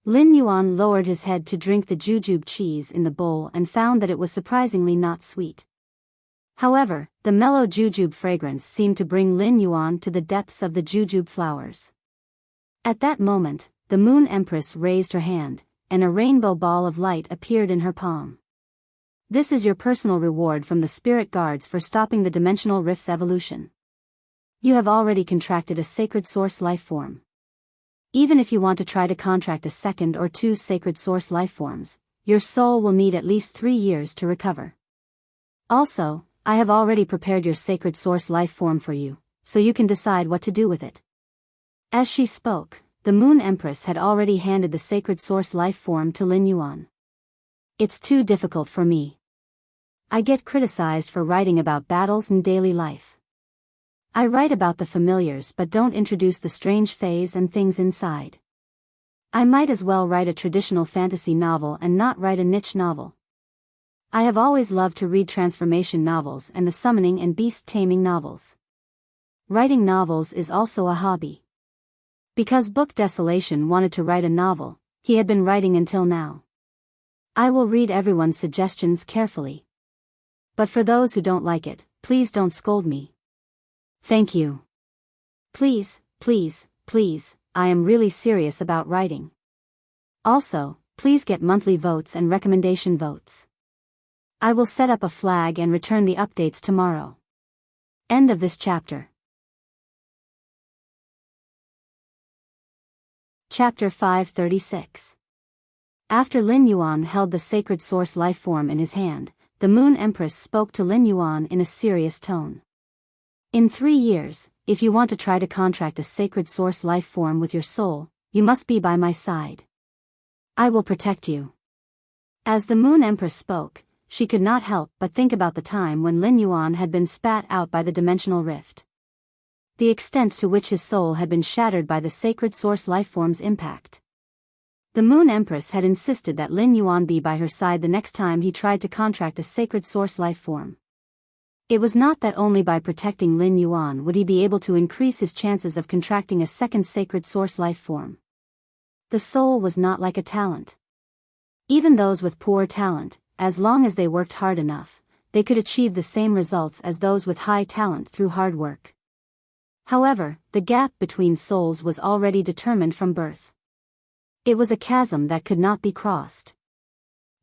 Lin Yuan lowered his head to drink the jujube cheese in the bowl and found that it was surprisingly not sweet. However, the mellow jujube fragrance seemed to bring Lin Yuan to the depths of the jujube flowers. At that moment, the Moon Empress raised her hand, and a rainbow ball of light appeared in her palm. This is your personal reward from the spirit guards for stopping the dimensional rift's evolution. You have already contracted a sacred source life form. Even if you want to try to contract a second or two sacred source life forms, your soul will need at least 3 years to recover. Also, I have already prepared your sacred source life form for you, so you can decide what to do with it. As she spoke, the Moon Empress had already handed the sacred source life form to Lin Yuan. It's too difficult for me. I get criticized for writing about battles and daily life. I write about the familiars but don't introduce the strange fays and things inside. I might as well write a traditional fantasy novel and not write a niche novel. I have always loved to read transformation novels and the summoning and beast-taming novels. Writing novels is also a hobby. Because Book Desolation wanted to write a novel, he had been writing until now. I will read everyone's suggestions carefully. But for those who don't like it, please don't scold me. Thank you. Please, please, please, I am really serious about writing. Also, please get monthly votes and recommendation votes. I will set up a flag and return the updates tomorrow. End of this chapter. Chapter 536. After Lin Yuan held the sacred source life form in his hand, the Moon Empress spoke to Lin Yuan in a serious tone. In 3 years, if you want to try to contract a sacred source life form with your soul, you must be by my side. I will protect you. As the Moon Empress spoke, she could not help but think about the time when Lin Yuan had been spat out by the dimensional rift. The extent to which his soul had been shattered by the sacred source lifeform's impact. The Moon Empress had insisted that Lin Yuan be by her side the next time he tried to contract a sacred source lifeform. It was not that only by protecting Lin Yuan would he be able to increase his chances of contracting a second sacred source lifeform. The soul was not like a talent. Even those with poor talent, as long as they worked hard enough, they could achieve the same results as those with high talent through hard work. However, the gap between souls was already determined from birth. It was a chasm that could not be crossed.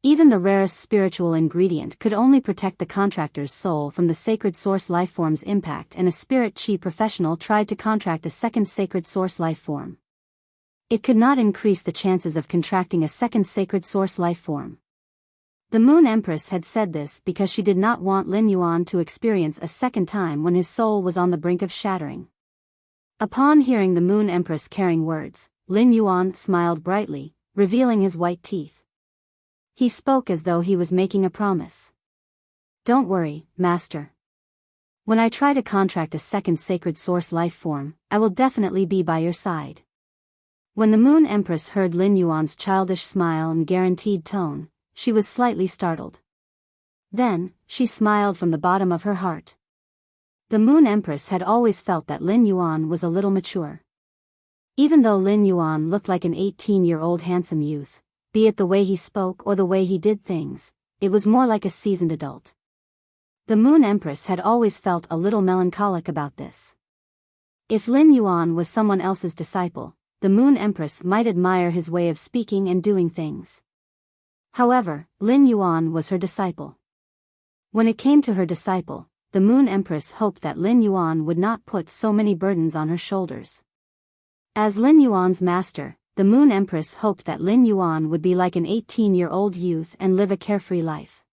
Even the rarest spiritual ingredient could only protect the contractor's soul from the sacred source lifeform's impact, and a spirit chi professional tried to contract a second sacred source lifeform. It could not increase the chances of contracting a second sacred source lifeform. The Moon Empress had said this because she did not want Lin Yuan to experience a second time when his soul was on the brink of shattering. Upon hearing the Moon Empress' caring words, Lin Yuan smiled brightly, revealing his white teeth. He spoke as though he was making a promise. Don't worry, Master. When I try to contract a second sacred source life form, I will definitely be by your side. When the Moon Empress heard Lin Yuan's childish smile and guaranteed tone, she was slightly startled. Then, she smiled from the bottom of her heart. The Moon Empress had always felt that Lin Yuan was a little mature. Even though Lin Yuan looked like an 18-year-old handsome youth, be it the way he spoke or the way he did things, it was more like a seasoned adult. The Moon Empress had always felt a little melancholic about this. If Lin Yuan was someone else's disciple, the Moon Empress might admire his way of speaking and doing things. However, Lin Yuan was her disciple. When it came to her disciple, the Moon Empress hoped that Lin Yuan would not put so many burdens on her shoulders. As Lin Yuan's master, the Moon Empress hoped that Lin Yuan would be like an 18-year-old youth and live a carefree life.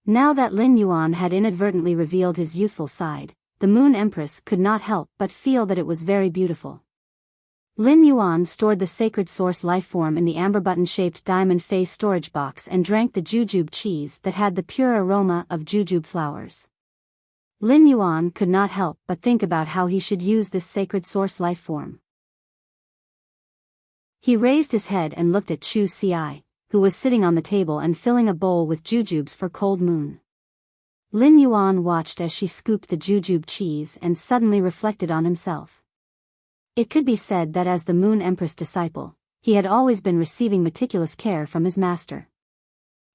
Now that Lin Yuan had inadvertently revealed his youthful side, the Moon Empress could not help but feel that it was very beautiful. Lin Yuan stored the sacred source lifeform in the amber button-shaped diamond face storage box and drank the jujube cheese that had the pure aroma of jujube flowers. Lin Yuan could not help but think about how he should use this sacred source lifeform. He raised his head and looked at Chu Ci, who was sitting on the table and filling a bowl with jujubes for Cold Moon. Lin Yuan watched as she scooped the jujube cheese and suddenly reflected on himself. It could be said that as the Moon Empress disciple, he had always been receiving meticulous care from his master.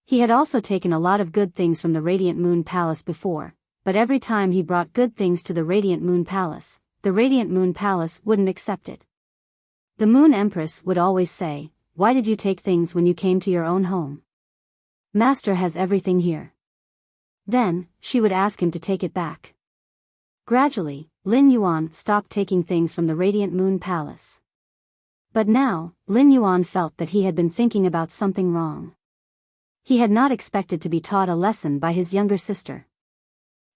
He had also taken a lot of good things from the Radiant Moon Palace before, but every time he brought good things to the Radiant Moon Palace, the Radiant Moon Palace wouldn't accept it. The Moon Empress would always say, "Why did you take things when you came to your own home? Master has everything here." Then, she would ask him to take it back. Gradually, Lin Yuan stopped taking things from the Radiant Moon Palace. But now, Lin Yuan felt that he had been thinking about something wrong. He had not expected to be taught a lesson by his younger sister.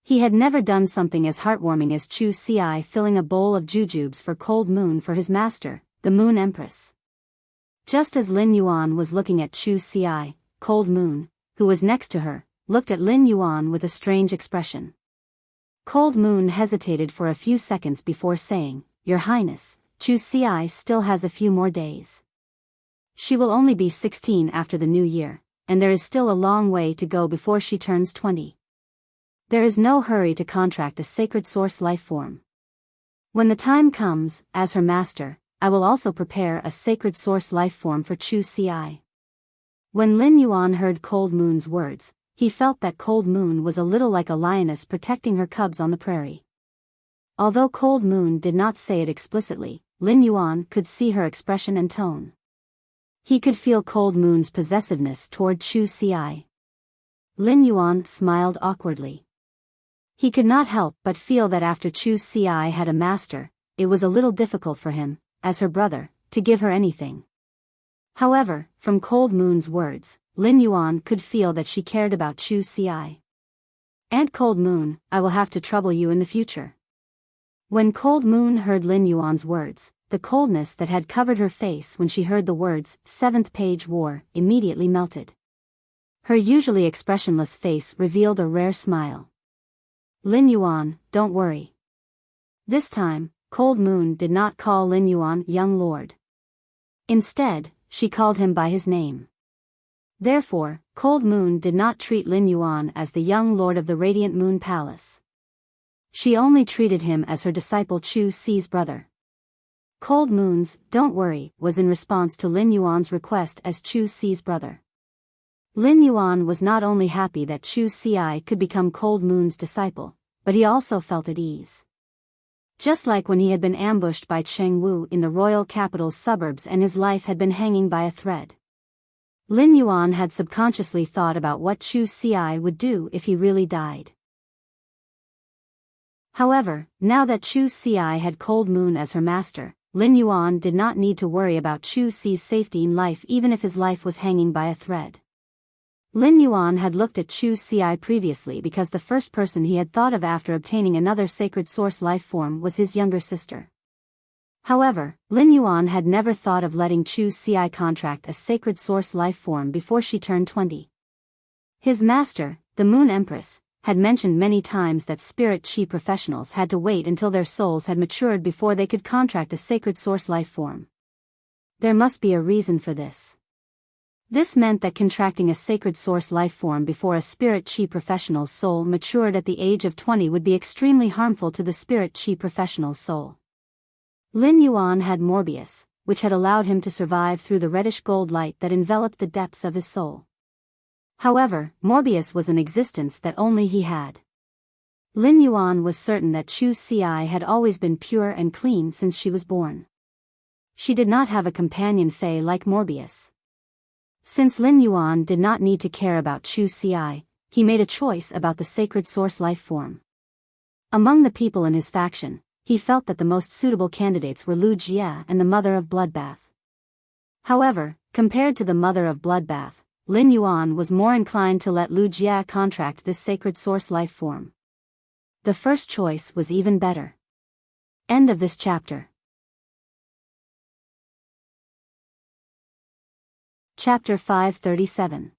He had never done something as heartwarming as Chu Ci filling a bowl of jujubes for Cold Moon for his master, the Moon Empress. Just as Lin Yuan was looking at Chu Ci, Cold Moon, who was next to her, looked at Lin Yuan with a strange expression. Cold Moon hesitated for a few seconds before saying, "Your Highness, Chu Ci still has a few more days. She will only be 16 after the new year, and there is still a long way to go before she turns 20. There is no hurry to contract a sacred source lifeform. When the time comes, as her master, I will also prepare a sacred source lifeform for Chu Ci." When Lin Yuan heard Cold Moon's words, he felt that Cold Moon was a little like a lioness protecting her cubs on the prairie. Although Cold Moon did not say it explicitly, Lin Yuan could see her expression and tone. He could feel Cold Moon's possessiveness toward Chu Ci. Lin Yuan smiled awkwardly. He could not help but feel that after Chu Ci had a master, it was a little difficult for him, as her brother, to give her anything. However, from Cold Moon's words, Lin Yuan could feel that she cared about Chu Ci. "Aunt Cold Moon, I will have to trouble you in the future." When Cold Moon heard Lin Yuan's words, the coldness that had covered her face when she heard the words "Seventh Page War" immediately melted. Her usually expressionless face revealed a rare smile. "Lin Yuan, don't worry." This time, Cold Moon did not call Lin Yuan young lord. Instead, she called him by his name. Therefore, Cold Moon did not treat Lin Yuan as the young lord of the Radiant Moon Palace. She only treated him as her disciple Chu Ci's brother. Cold Moon's "don't worry" was in response to Lin Yuan's request as Chu Ci's brother. Lin Yuan was not only happy that Chu Ci could become Cold Moon's disciple, but he also felt at ease. Just like when he had been ambushed by Cheng Wu in the royal capital's suburbs and his life had been hanging by a thread. Lin Yuan had subconsciously thought about what Chu Ci would do if he really died. However, now that Chu Ci had Cold Moon as her master, Lin Yuan did not need to worry about Chu Ci's safety in life even if his life was hanging by a thread. Lin Yuan had looked at Chu Ci previously because the first person he had thought of after obtaining another sacred source life form was his younger sister. However, Lin Yuan had never thought of letting Chu Ci contract a sacred source life form before she turned 20. His master, the Moon Empress, had mentioned many times that spirit chi professionals had to wait until their souls had matured before they could contract a sacred source life form. There must be a reason for this. This meant that contracting a sacred source life form before a spirit chi professional's soul matured at the age of 20 would be extremely harmful to the spirit chi professional's soul. Lin Yuan had Morbius, which had allowed him to survive through the reddish-gold light that enveloped the depths of his soul. However, Morbius was an existence that only he had. Lin Yuan was certain that Chu Ci had always been pure and clean since she was born. She did not have a companion fae like Morbius. Since Lin Yuan did not need to care about Chu Ci, he made a choice about the sacred source life form. Among the people in his faction, he felt that the most suitable candidates were Lu Jie and the Mother of Bloodbath. However, compared to the Mother of Bloodbath, Lin Yuan was more inclined to let Lu Jie contract this sacred source life form. The first choice was even better. End of this chapter. Chapter 537.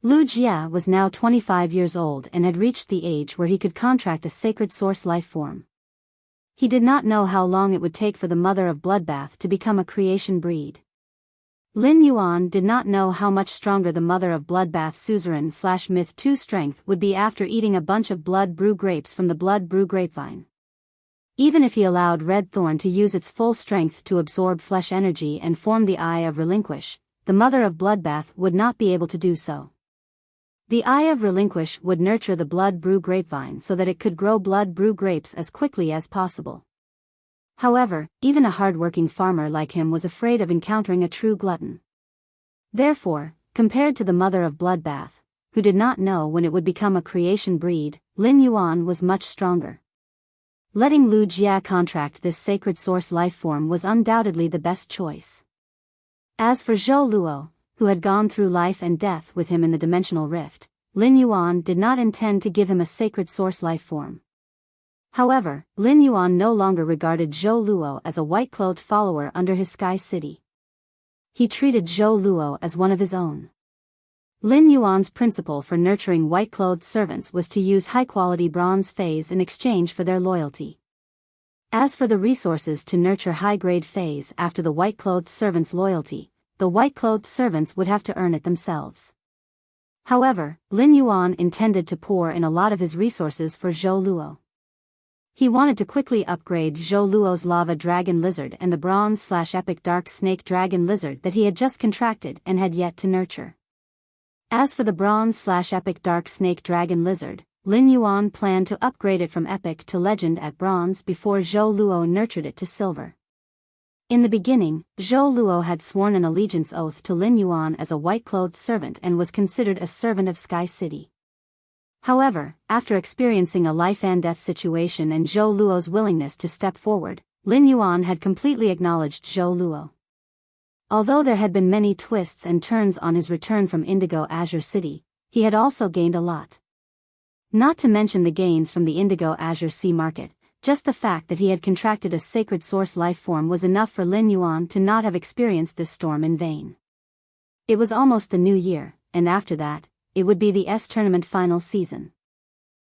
Lu Jia was now 25 years old and had reached the age where he could contract a sacred source life form. He did not know how long it would take for the mother of Bloodbath to become a creation breed. Lin Yuan did not know how much stronger the mother of Bloodbath Suzerain/Myth 2 strength would be after eating a bunch of blood brew grapes from the blood brew grapevine. Even if he allowed Red Thorn to use its full strength to absorb flesh energy and form the Eye of Relinquish, the mother of Bloodbath would not be able to do so. The Eye of Relinquish would nurture the blood brew grapevine so that it could grow blood brew grapes as quickly as possible. However, even a hard-working farmer like him was afraid of encountering a true glutton. Therefore, compared to the mother of Bloodbath, who did not know when it would become a creation breed, Lin Yuan was much stronger. Letting Lu Jia contract this sacred source life form was undoubtedly the best choice. As for Zhou Luo, who had gone through life and death with him in the dimensional rift, Lin Yuan did not intend to give him a sacred source life form. However, Lin Yuan no longer regarded Zhou Luo as a white-clothed follower under his sky city. He treated Zhou Luo as one of his own. Lin Yuan's principle for nurturing white-clothed servants was to use high-quality bronze fays in exchange for their loyalty. As for the resources to nurture high-grade fays after the white-clothed servants' loyalty, the white-clothed servants would have to earn it themselves. However, Lin Yuan intended to pour in a lot of his resources for Zhou Luo. He wanted to quickly upgrade Zhou Luo's lava dragon lizard and the bronze/epic dark snake dragon lizard that he had just contracted and had yet to nurture. As for the bronze/epic dark snake dragon lizard, Lin Yuan planned to upgrade it from epic to legend at bronze before Zhou Luo nurtured it to silver. In the beginning, Zhou Luo had sworn an allegiance oath to Lin Yuan as a white-clothed servant and was considered a servant of Sky City. However, after experiencing a life-and-death situation and Zhou Luo's willingness to step forward, Lin Yuan had completely acknowledged Zhou Luo. Although there had been many twists and turns on his return from Indigo Azure City, he had also gained a lot. Not to mention the gains from the Indigo Azure Sea market, just the fact that he had contracted a sacred source life form was enough for Lin Yuan to not have experienced this storm in vain. It was almost the new year, and after that, it would be the S-Tournament final season.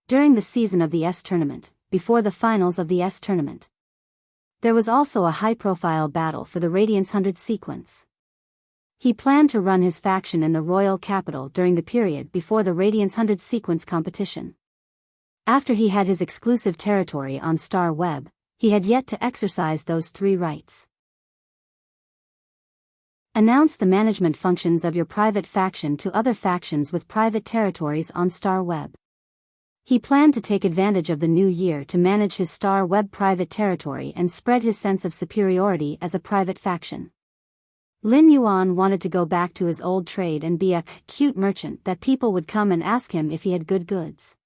During the season of the S-Tournament, before the finals of the S-Tournament, there was also a high-profile battle for the Radiance 100 sequence. He planned to run his faction in the royal capital during the period before the Radiance 100 sequence competition. After he had his exclusive territory on Star Web, he had yet to exercise those 3 rights. Announce the management functions of your private faction to other factions with private territories on Star Web. He planned to take advantage of the new year to manage his Star Web private territory and spread his sense of superiority as a private faction. Lin Yuan wanted to go back to his old trade and be a cute merchant that people would come and ask him if he had good goods.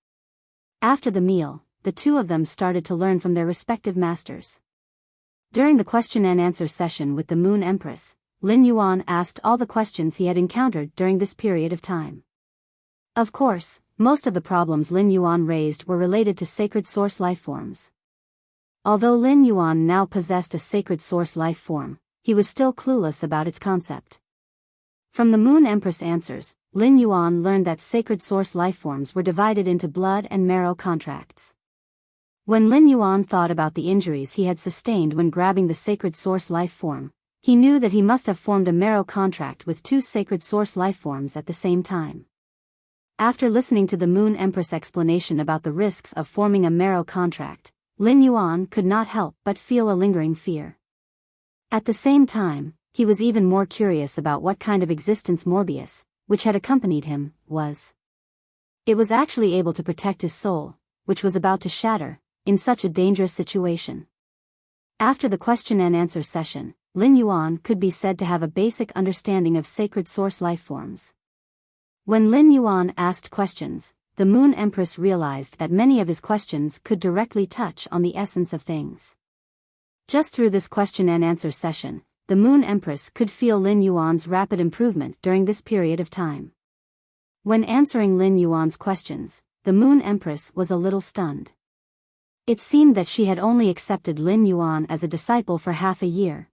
After the meal, the two of them started to learn from their respective masters. During the question and answer session with the Moon Empress, Lin Yuan asked all the questions he had encountered during this period of time. Of course, most of the problems Lin Yuan raised were related to sacred source life forms. Although Lin Yuan now possessed a sacred source life form, he was still clueless about its concept. From the Moon Empress answers, Lin Yuan learned that sacred source life forms were divided into blood and marrow contracts. When Lin Yuan thought about the injuries he had sustained when grabbing the sacred source life form, he knew that he must have formed a marrow contract with 2 sacred source life forms at the same time. After listening to the Moon Empress explanation about the risks of forming a marrow contract, Lin Yuan could not help but feel a lingering fear. At the same time, he was even more curious about what kind of existence Morbius, which had accompanied him, was. It was actually able to protect his soul, which was about to shatter, in such a dangerous situation. After the question and answer session, Lin Yuan could be said to have a basic understanding of sacred source life forms. When Lin Yuan asked questions, the Moon Empress realized that many of his questions could directly touch on the essence of things. Just through this question and answer session, the Moon Empress could feel Lin Yuan's rapid improvement during this period of time. When answering Lin Yuan's questions, the Moon Empress was a little stunned. It seemed that she had only accepted Lin Yuan as a disciple for half a year.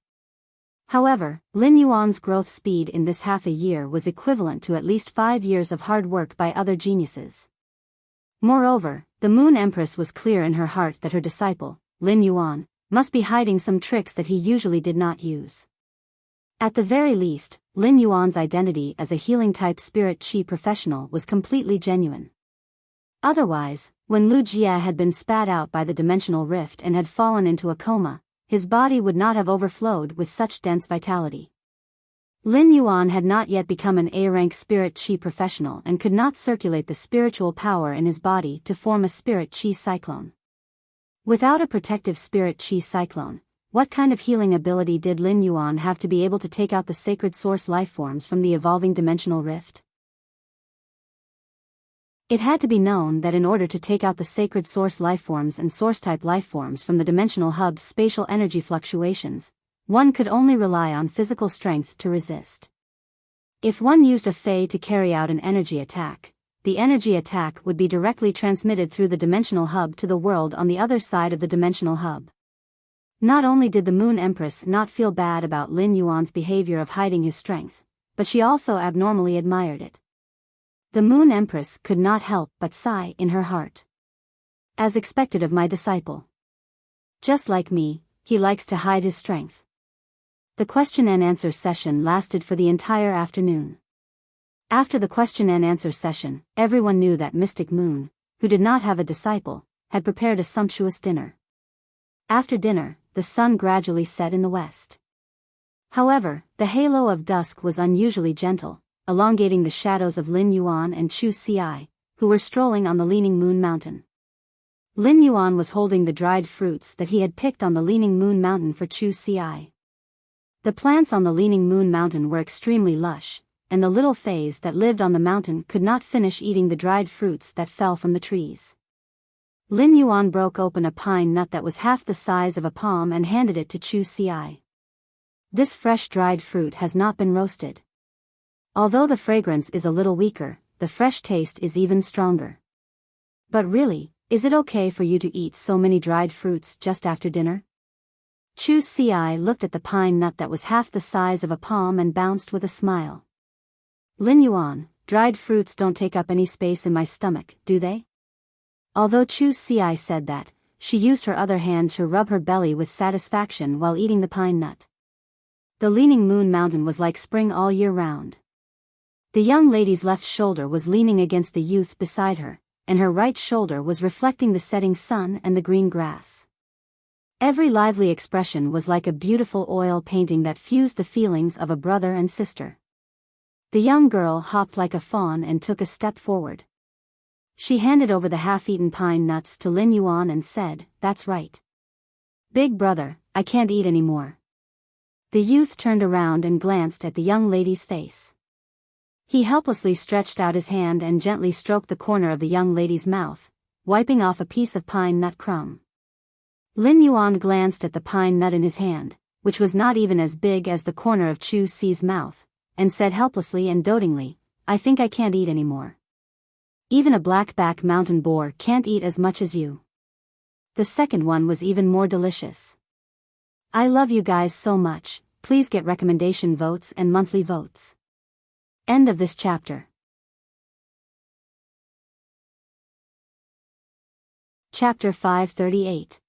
However, Lin Yuan's growth speed in this half a year was equivalent to at least 5 years of hard work by other geniuses. Moreover, the Moon Empress was clear in her heart that her disciple, Lin Yuan, must be hiding some tricks that he usually did not use. At the very least, Lin Yuan's identity as a healing-type spirit qi professional was completely genuine. Otherwise, when Lu Jia had been spat out by the dimensional rift and had fallen into a coma, his body would not have overflowed with such dense vitality. Lin Yuan had not yet become an A-rank spirit qi professional and could not circulate the spiritual power in his body to form a spirit qi cyclone. Without a protective spirit qi cyclone, what kind of healing ability did Lin Yuan have to be able to take out the sacred source lifeforms from the evolving dimensional rift? It had to be known that in order to take out the sacred source lifeforms and source-type lifeforms from the dimensional hub's spatial energy fluctuations, one could only rely on physical strength to resist. If one used a Fey to carry out an energy attack, the energy attack would be directly transmitted through the dimensional hub to the world on the other side of the dimensional hub. Not only did the Moon Empress not feel bad about Lin Yuan's behavior of hiding his strength, but she also abnormally admired it. The Moon Empress could not help but sigh in her heart. As expected of my disciple. Just like me, he likes to hide his strength. The question and answer session lasted for the entire afternoon. After the question and answer session, everyone knew that Mystic Moon, who did not have a disciple, had prepared a sumptuous dinner. After dinner, the sun gradually set in the west. However, the halo of dusk was unusually gentle, elongating the shadows of Lin Yuan and Chu Xi, who were strolling on the Leaning Moon Mountain. Lin Yuan was holding the dried fruits that he had picked on the Leaning Moon Mountain for Chu Xi. The plants on the Leaning Moon Mountain were extremely lush, and the little fays that lived on the mountain could not finish eating the dried fruits that fell from the trees. Lin Yuan broke open a pine nut that was half the size of a palm and handed it to Chu Xi. This fresh dried fruit has not been roasted. Although the fragrance is a little weaker, the fresh taste is even stronger. But really, is it okay for you to eat so many dried fruits just after dinner? Chu Xi looked at the pine nut that was half the size of a palm and bounced with a smile. Lin Yuan, dried fruits don't take up any space in my stomach, do they? Although Chu Xi said that, she used her other hand to rub her belly with satisfaction while eating the pine nut. The Leaning Moon Mountain was like spring all year round. The young lady's left shoulder was leaning against the youth beside her, and her right shoulder was reflecting the setting sun and the green grass. Every lively expression was like a beautiful oil painting that fused the feelings of a brother and sister. The young girl hopped like a fawn and took a step forward. She handed over the half-eaten pine nuts to Lin Yuan and said, "That's right. Big brother, I can't eat anymore." The youth turned around and glanced at the young lady's face. He helplessly stretched out his hand and gently stroked the corner of the young lady's mouth, wiping off a piece of pine nut crumb. Lin Yuan glanced at the pine nut in his hand, which was not even as big as the corner of Chu Xi's mouth, and said helplessly and dotingly, "I think I can't eat anymore. Even a blackback mountain boar can't eat as much as you." The second one was even more delicious. I love you guys so much, please get recommendation votes and monthly votes. End of this chapter. Chapter 538.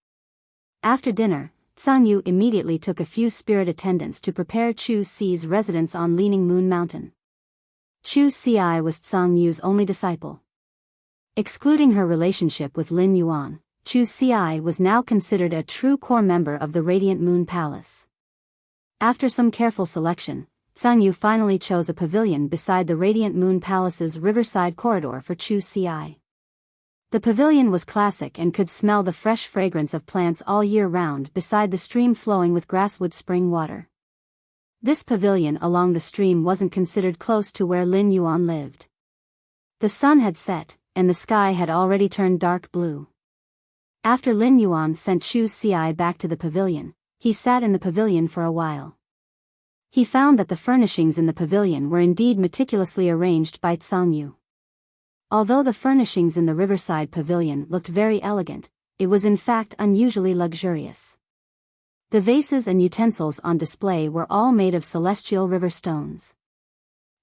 After dinner, Tsang Yu immediately took a few spirit attendants to prepare Chu Xi's residence on Leaning Moon Mountain. Chu Xi was Tsang Yu's only disciple. Excluding her relationship with Lin Yuan, Chu Xi was now considered a true core member of the Radiant Moon Palace. After some careful selection, Tsang Yu finally chose a pavilion beside the Radiant Moon Palace's riverside corridor for Chu Xi. The pavilion was classic and could smell the fresh fragrance of plants all year round beside the stream flowing with grasswood spring water. This pavilion along the stream wasn't considered close to where Lin Yuan lived. The sun had set, and the sky had already turned dark blue. After Lin Yuan sent Chu Xi back to the pavilion, he sat in the pavilion for a while. He found that the furnishings in the pavilion were indeed meticulously arranged by Tsang Yu. Although the furnishings in the riverside pavilion looked very elegant, it was in fact unusually luxurious. The vases and utensils on display were all made of celestial river stones.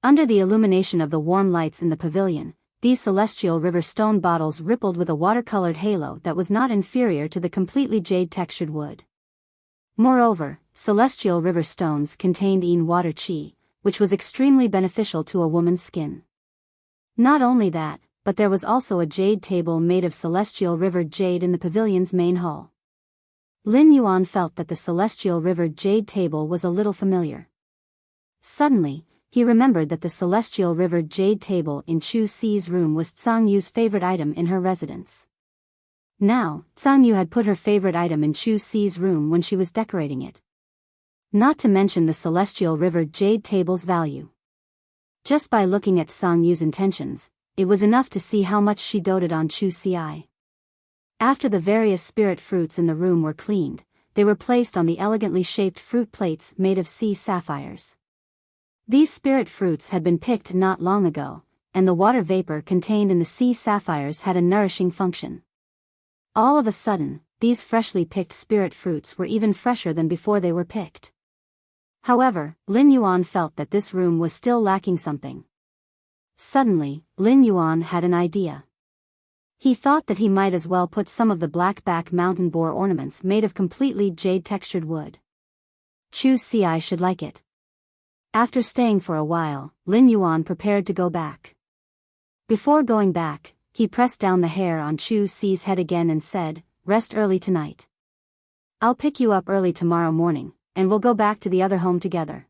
Under the illumination of the warm lights in the pavilion, these celestial river stone bottles rippled with a watercolored halo that was not inferior to the completely jade-textured wood. Moreover, celestial river stones contained water chi, which was extremely beneficial to a woman's skin. Not only that, but there was also a jade table made of celestial river jade in the pavilion's main hall. Lin Yuan felt that the celestial river jade table was a little familiar. Suddenly, he remembered that the celestial river jade table in Chu Si's room was Tsang Yu's favorite item in her residence. Now, Tsang Yu had put her favorite item in Chu Si's room when she was decorating it. Not to mention the celestial river jade table's value. Just by looking at Tsang Yu's intentions, it was enough to see how much she doted on Chu Si. After the various spirit fruits in the room were cleaned, they were placed on the elegantly shaped fruit plates made of sea sapphires. These spirit fruits had been picked not long ago, and the water vapor contained in the sea sapphires had a nourishing function. All of a sudden, these freshly picked spirit fruits were even fresher than before they were picked. However, Lin Yuan felt that this room was still lacking something. Suddenly, Lin Yuan had an idea. He thought that he might as well put some of the black-back mountain boar ornaments made of completely jade-textured wood. Chu Si should like it. After staying for a while, Lin Yuan prepared to go back. Before going back, he pressed down the hair on Chu Si's head again and said, "Rest early tonight. I'll pick you up early tomorrow morning, and we'll go back to the other home together."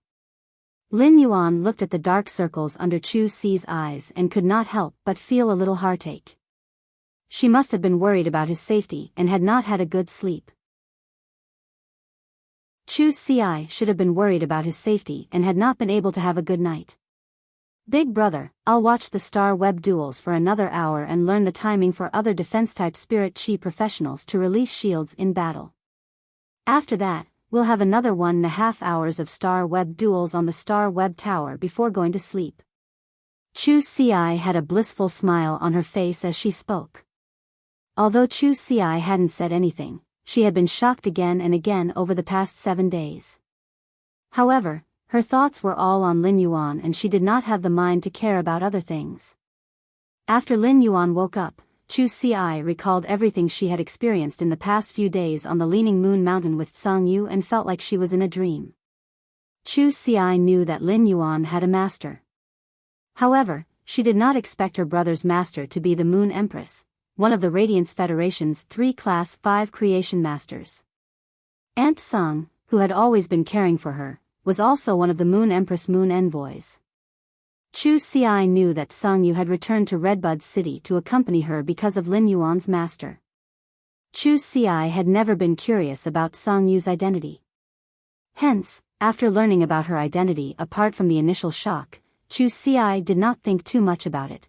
Lin Yuan looked at the dark circles under Chu Si's eyes and could not help but feel a little heartache. She must have been worried about his safety and had not had a good sleep. Chu Si should have been worried about his safety and had not been able to have a good night. "Big brother, I'll watch the Star Web duels for another hour and learn the timing for other defense-type spirit chi professionals to release shields in battle. After that, we'll have another 1.5 hours of Star Web duels on the Star Web Tower before going to sleep." Chu Si had a blissful smile on her face as she spoke. Although Chu Si hadn't said anything, she had been shocked again and again over the past 7 days. However, her thoughts were all on Lin Yuan and she did not have the mind to care about other things. After Lin Yuan woke up, Chu Si recalled everything she had experienced in the past few days on the Leaning Moon Mountain with Tsang Yu and felt like she was in a dream. Chu Si knew that Lin Yuan had a master. However, she did not expect her brother's master to be the Moon Empress, one of the Radiance Federation's 3 Class 5 creation masters. Aunt Sung, who had always been caring for her, was also one of the Moon Empress Moon Envoys. Chu Si knew that Tsang Yu had returned to Redbud City to accompany her because of Lin Yuan's master. Chu Si had never been curious about Tsang Yu's identity. Hence, after learning about her identity apart from the initial shock, Chu Si did not think too much about it.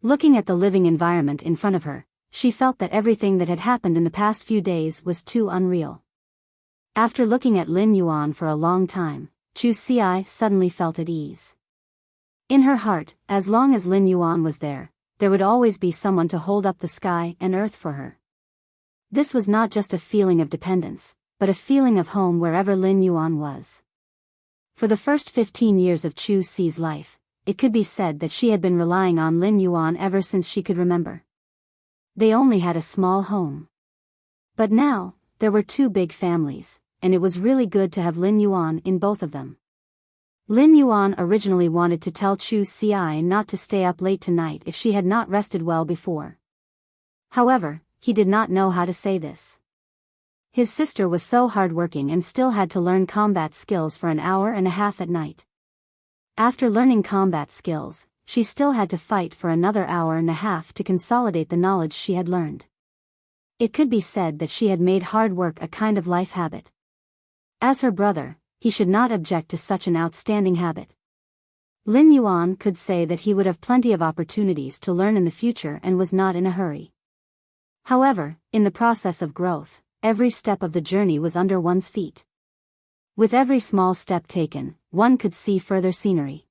Looking at the living environment in front of her, she felt that everything that had happened in the past few days was too unreal. After looking at Lin Yuan for a long time, Chu Si suddenly felt at ease. In her heart, as long as Lin Yuan was there would always be someone to hold up the sky and earth for her. This was not just a feeling of dependence, but a feeling of home wherever Lin Yuan was. For the first 15 years of Chu Si's life, it could be said that she had been relying on Lin Yuan ever since she could remember. They only had a small home. But now, there were 2 big families, and it was really good to have Lin Yuan in both of them. Lin Yuan originally wanted to tell Chu Si not to stay up late tonight if she had not rested well before. However, he did not know how to say this. His sister was so hardworking and still had to learn combat skills for an hour and a half at night. After learning combat skills, she still had to fight for another hour and a half to consolidate the knowledge she had learned. It could be said that she had made hard work a kind of life habit. As her brother, he should not object to such an outstanding habit. Lin Yuan could say that he would have plenty of opportunities to learn in the future and was not in a hurry. However, in the process of growth, every step of the journey was under one's feet. With every small step taken, one could see further scenery.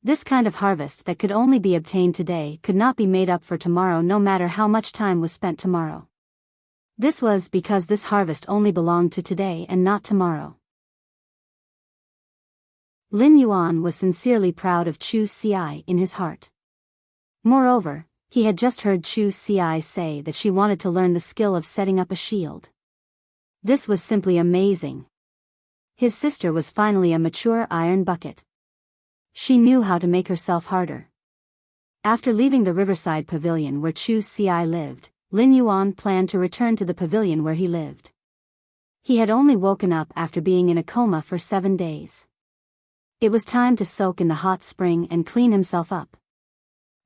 This kind of harvest that could only be obtained today could not be made up for tomorrow no matter how much time was spent tomorrow. This was because this harvest only belonged to today and not tomorrow. Lin Yuan was sincerely proud of Chu Ci in his heart. Moreover, he had just heard Chu Ci say that she wanted to learn the skill of setting up a shield. This was simply amazing. His sister was finally a mature iron bucket. She knew how to make herself harder. After leaving the riverside pavilion where Chu Ci lived, Lin Yuan planned to return to the pavilion where he lived. He had only woken up after being in a coma for 7 days. It was time to soak in the hot spring and clean himself up.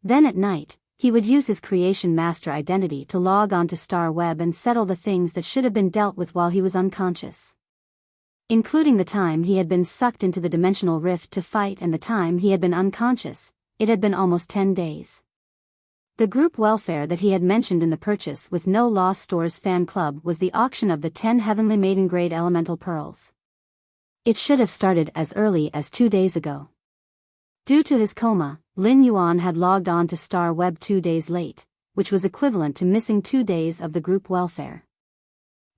Then at night, he would use his creation master identity to log onto Star Web and settle the things that should have been dealt with while he was unconscious. Including the time he had been sucked into the dimensional rift to fight and the time he had been unconscious, it had been almost 10 days. The group welfare that he had mentioned in the Purchase with No Loss Stores fan club was the auction of the 10 heavenly maiden grade elemental pearls. It should have started as early as 2 days ago. Due to his coma, Lin Yuan had logged on to Star Web 2 days late, which was equivalent to missing 2 days of the group welfare.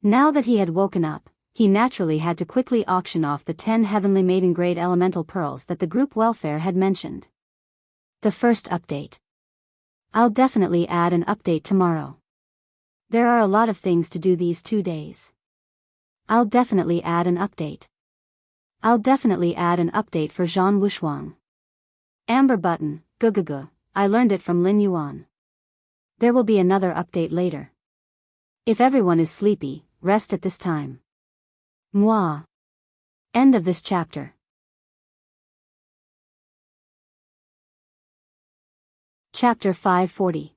Now that he had woken up, he naturally had to quickly auction off the 10 heavenly maiden grade elemental pearls that the group welfare had mentioned. The first update. I'll definitely add an update tomorrow. There are a lot of things to do these 2 days. I'll definitely add an update. I'll definitely add an update for Zhan Wushuang. Amber button, gugugu, I learned it from Lin Yuan. There will be another update later. If everyone is sleepy, rest at this time. Mwah. End of this chapter. Chapter 540.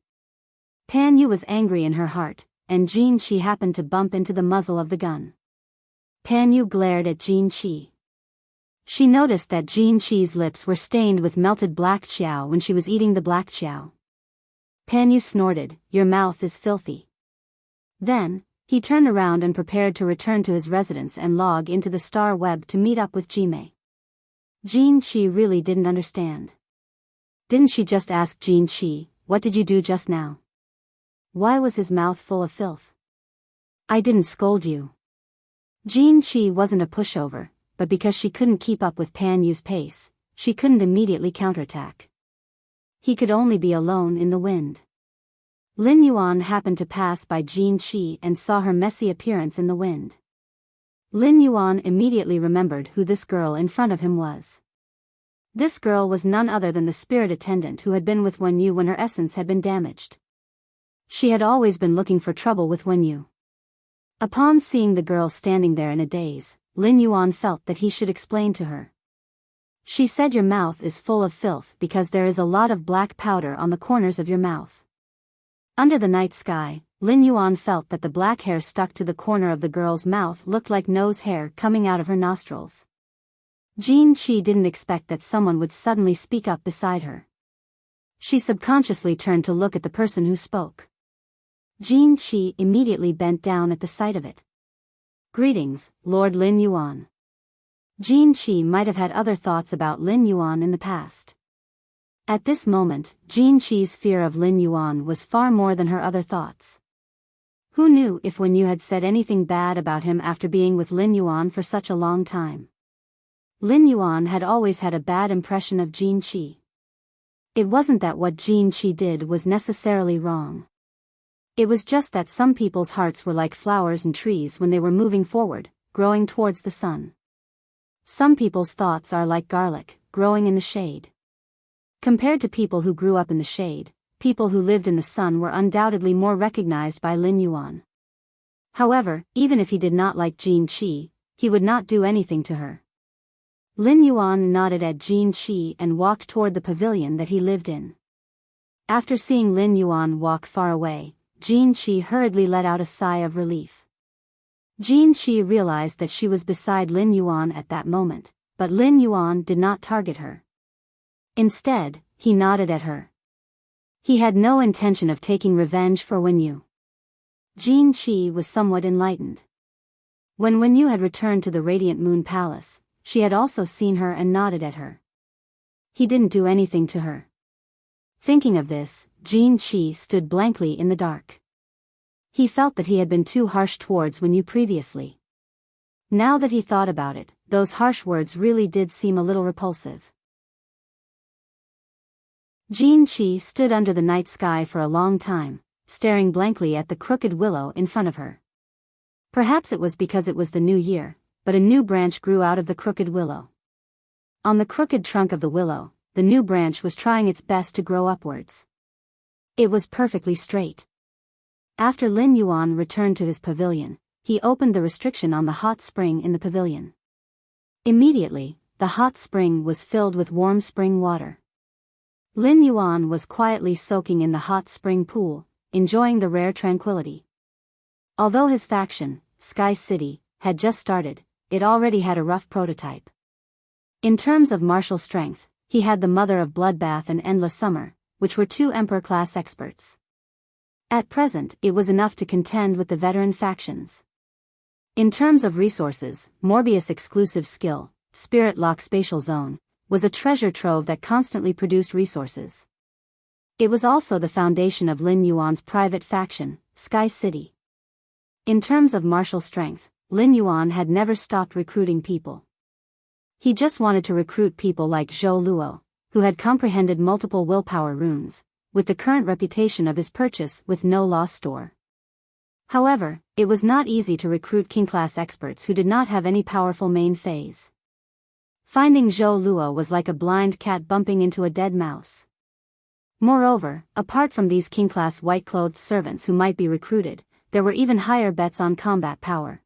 Pan Yu was angry in her heart, and Jin Qi happened to bump into the muzzle of the gun. Pan Yu glared at Jin Qi. She noticed that Jin Qi's lips were stained with melted black qiao when she was eating the black qiao. Pan Yu snorted, "Your mouth is filthy." Then, he turned around and prepared to return to his residence and log into the Star Web to meet up with Jimei. Jin Qi really didn't understand. Didn't she just ask Jin Qi, "What did you do just now?" Why was his mouth full of filth? "I didn't scold you." Jin Qi wasn't a pushover, but because she couldn't keep up with Pan Yu's pace, she couldn't immediately counterattack. He could only be alone in the wind. Lin Yuan happened to pass by Jin Qi and saw her messy appearance in the wind. Lin Yuan immediately remembered who this girl in front of him was. This girl was none other than the spirit attendant who had been with Wen Yu when her essence had been damaged. She had always been looking for trouble with Wen Yu. Upon seeing the girl standing there in a daze, Lin Yuan felt that he should explain to her. She said, "Your mouth is full of filth because there is a lot of black powder on the corners of your mouth." Under the night sky, Lin Yuan felt that the black hair stuck to the corner of the girl's mouth looked like nose hair coming out of her nostrils. Jin Qi didn't expect that someone would suddenly speak up beside her. She subconsciously turned to look at the person who spoke. Jin Qi immediately bent down at the sight of it. "Greetings, Lord Lin Yuan." Jin Qi might have had other thoughts about Lin Yuan in the past. At this moment, Jin Qi's fear of Lin Yuan was far more than her other thoughts. Who knew if Wen Yu had said anything bad about him after being with Lin Yuan for such a long time? Lin Yuan had always had a bad impression of Jin Qi. It wasn't that what Jin Qi did was necessarily wrong. It was just that some people's hearts were like flowers and trees when they were moving forward, growing towards the sun. Some people's thoughts are like garlic, growing in the shade. Compared to people who grew up in the shade, people who lived in the sun were undoubtedly more recognized by Lin Yuan. However, even if he did not like Jin Qi, he would not do anything to her. Lin Yuan nodded at Jin Qi and walked toward the pavilion that he lived in. After seeing Lin Yuan walk far away, Jin Qi hurriedly let out a sigh of relief. Jin Qi realized that she was beside Lin Yuan at that moment, but Lin Yuan did not target her. Instead, he nodded at her. He had no intention of taking revenge for Wen Yu. Jin Qi was somewhat enlightened. When Wen Yu had returned to the Radiant Moon Palace, she had also seen her and nodded at her. He didn't do anything to her. Thinking of this, Jin Qi stood blankly in the dark. He felt that he had been too harsh towards Wenyu previously. Now that he thought about it, those harsh words really did seem a little repulsive. Jean Qi stood under the night sky for a long time, staring blankly at the crooked willow in front of her. Perhaps it was because it was the new year, but a new branch grew out of the crooked willow. On the crooked trunk of the willow, the new branch was trying its best to grow upwards. It was perfectly straight. After Lin Yuan returned to his pavilion, he opened the restriction on the hot spring in the pavilion. Immediately, the hot spring was filled with warm spring water. Lin Yuan was quietly soaking in the hot spring pool, enjoying the rare tranquility. Although his faction, Sky City, had just started, it already had a rough prototype. In terms of martial strength, he had the Mother of Bloodbath and Endless Summer, which were two Emperor-class experts. At present, it was enough to contend with the veteran factions. In terms of resources, Morbius' exclusive skill, Spirit Lock Spatial Zone, was a treasure trove that constantly produced resources. It was also the foundation of Lin Yuan's private faction, Sky City. In terms of martial strength, Lin Yuan had never stopped recruiting people. He just wanted to recruit people like Zhou Luo, who had comprehended multiple willpower runes, with the current reputation of his purchase with no loss store. However, it was not easy to recruit king-class experts who did not have any powerful main phase. Finding Zhou Luo was like a blind cat bumping into a dead mouse. Moreover, apart from these king-class white-clothed servants who might be recruited, there were even higher bets on combat power.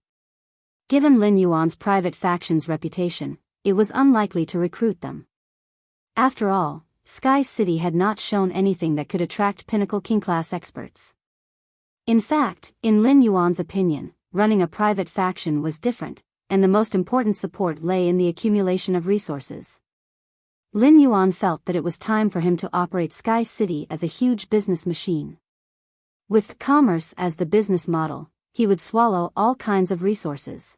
Given Lin Yuan's private faction's reputation, it was unlikely to recruit them. After all, Sky City had not shown anything that could attract pinnacle king-class experts. In fact, in Lin Yuan's opinion, running a private faction was different, and the most important support lay in the accumulation of resources. Lin Yuan felt that it was time for him to operate Sky City as a huge business machine. With commerce as the business model, he would swallow all kinds of resources.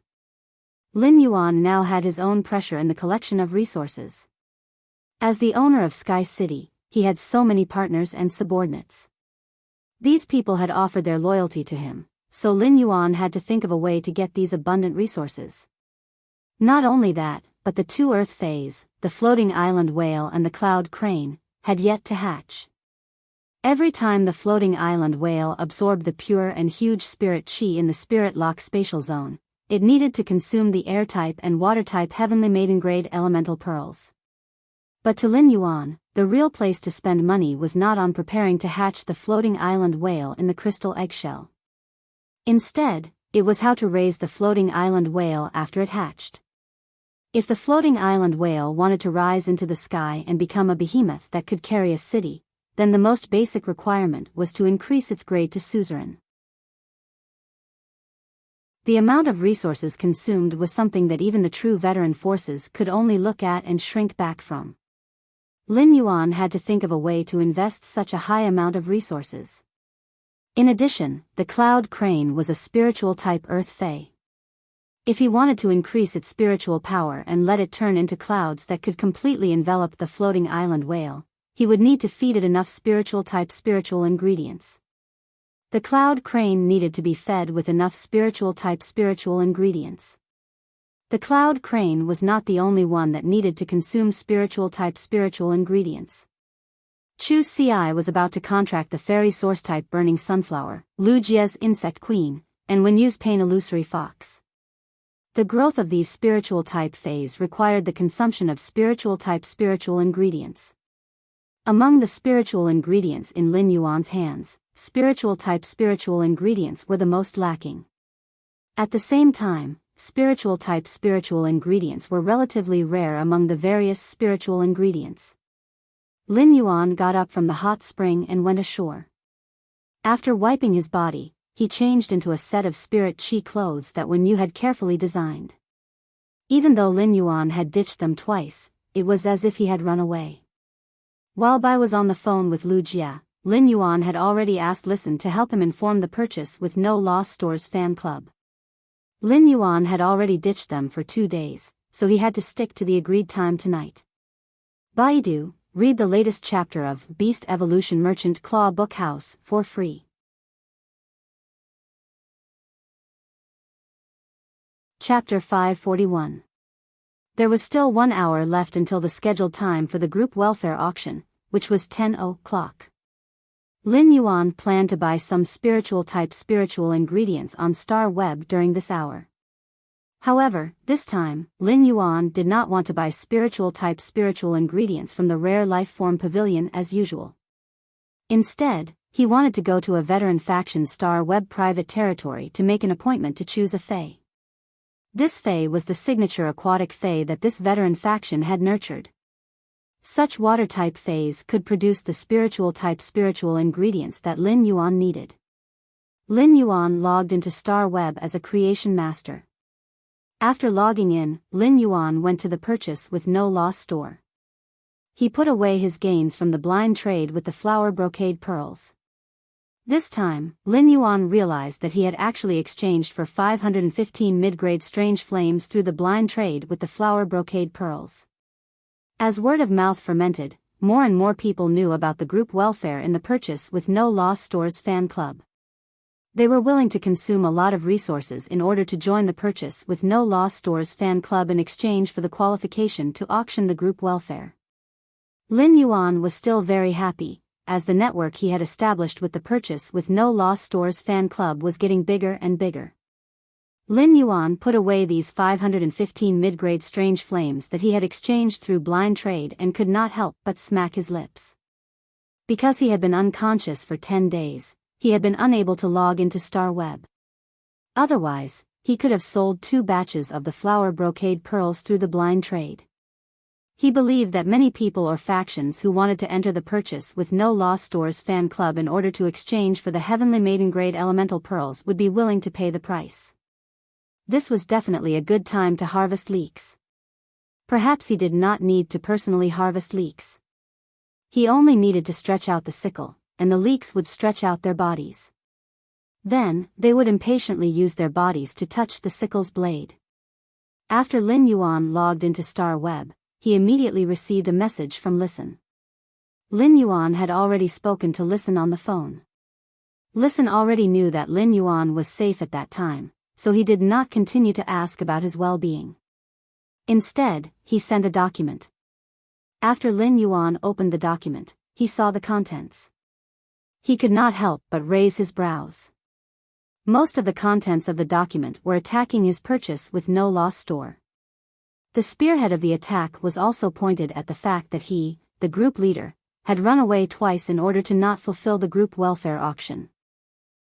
Lin Yuan now had his own pressure in the collection of resources. As the owner of Sky City, he had so many partners and subordinates. These people had offered their loyalty to him, so Lin Yuan had to think of a way to get these abundant resources. Not only that, but the two Earth phase, the floating island whale and the cloud crane, had yet to hatch. Every time the floating island whale absorbed the pure and huge spirit chi in the spirit lock spatial zone, it needed to consume the air-type and water-type heavenly maiden-grade elemental pearls. But to Lin Yuan, the real place to spend money was not on preparing to hatch the floating island whale in the crystal eggshell. Instead, it was how to raise the floating island whale after it hatched. If the floating island whale wanted to rise into the sky and become a behemoth that could carry a city, then the most basic requirement was to increase its grade to suzerain. The amount of resources consumed was something that even the true veteran forces could only look at and shrink back from. Lin Yuan had to think of a way to invest such a high amount of resources. In addition, the cloud crane was a spiritual type earth fae. If he wanted to increase its spiritual power and let it turn into clouds that could completely envelop the floating island whale, he would need to feed it enough spiritual type spiritual ingredients. The cloud crane needed to be fed with enough spiritual type spiritual ingredients. The cloud crane was not the only one that needed to consume spiritual type spiritual ingredients. Chu Ci was about to contract the fairy source type burning sunflower, Lu Jie's insect queen, and Wenyu's pain illusory fox. The growth of these spiritual type phase required the consumption of spiritual type spiritual ingredients. Among the spiritual ingredients in Lin Yuan's hands, spiritual type spiritual ingredients were the most lacking. At the same time, spiritual type spiritual ingredients were relatively rare among the various spiritual ingredients. Lin Yuan got up from the hot spring and went ashore. After wiping his body, he changed into a set of spirit chi clothes that Wenyu had carefully designed. Even though Lin Yuan had ditched them twice, it was as if he had run away. While Bai was on the phone with Lu Jia, Lin Yuan had already asked Listen to help him inform the purchase with No Loss Stores fan club. Lin Yuan had already ditched them for 2 days, so he had to stick to the agreed time tonight. Baidu, read the latest chapter of Beast Evolution Merchant Claw Book House for free. Chapter 541. There was still 1 hour left until the scheduled time for the group welfare auction, which was 10 o'clock. Lin Yuan planned to buy some spiritual ingredients on Star Web during this hour. However, this time, Lin Yuan did not want to buy spiritual ingredients from the Rare Life Form Pavilion as usual. Instead, he wanted to go to a veteran faction Star Web private territory to make an appointment to choose a Fae. This Fae was the signature aquatic Fae that this veteran faction had nurtured. Such water-type Faes could produce the spiritual ingredients that Lin Yuan needed. Lin Yuan logged into Star Web as a creation master. After logging in, Lin Yuan went to the purchase with no loss store. He put away his gains from the blind trade with the flower brocade pearls. This time, Lin Yuan realized that he had actually exchanged for 515 mid-grade strange flames through the blind trade with the flower brocade pearls. As word of mouth fermented, more and more people knew about the group welfare in the purchase with no loss stores fan club. They were willing to consume a lot of resources in order to join the purchase with no loss stores fan club in exchange for the qualification to auction the group welfare. Lin Yuan was still very happy, as the network he had established with the purchase with no loss stores fan club was getting bigger and bigger. Lin Yuan put away these 515 mid-grade strange flames that he had exchanged through blind trade and could not help but smack his lips. Because he had been unconscious for 10 days, he had been unable to log into Star Web. Otherwise, he could have sold 2 batches of the flower brocade pearls through the blind trade. He believed that many people or factions who wanted to enter the purchase with no loss stores fan club in order to exchange for the heavenly maiden grade elemental pearls would be willing to pay the price. This was definitely a good time to harvest leeks. Perhaps he did not need to personally harvest leeks. He only needed to stretch out the sickle, and the leeks would stretch out their bodies. Then, they would impatiently use their bodies to touch the sickle's blade. After Lin Yuan logged into Star Web, he immediately received a message from Listen. Lin Yuan had already spoken to Listen on the phone. Listen already knew that Lin Yuan was safe at that time, so he did not continue to ask about his well-being. Instead, he sent a document. After Lin Yuan opened the document, he saw the contents. He could not help but raise his brows. Most of the contents of the document were attacking his purchase with no loss store. The spearhead of the attack was also pointed at the fact that he, the group leader, had run away twice in order to not fulfill the group welfare auction.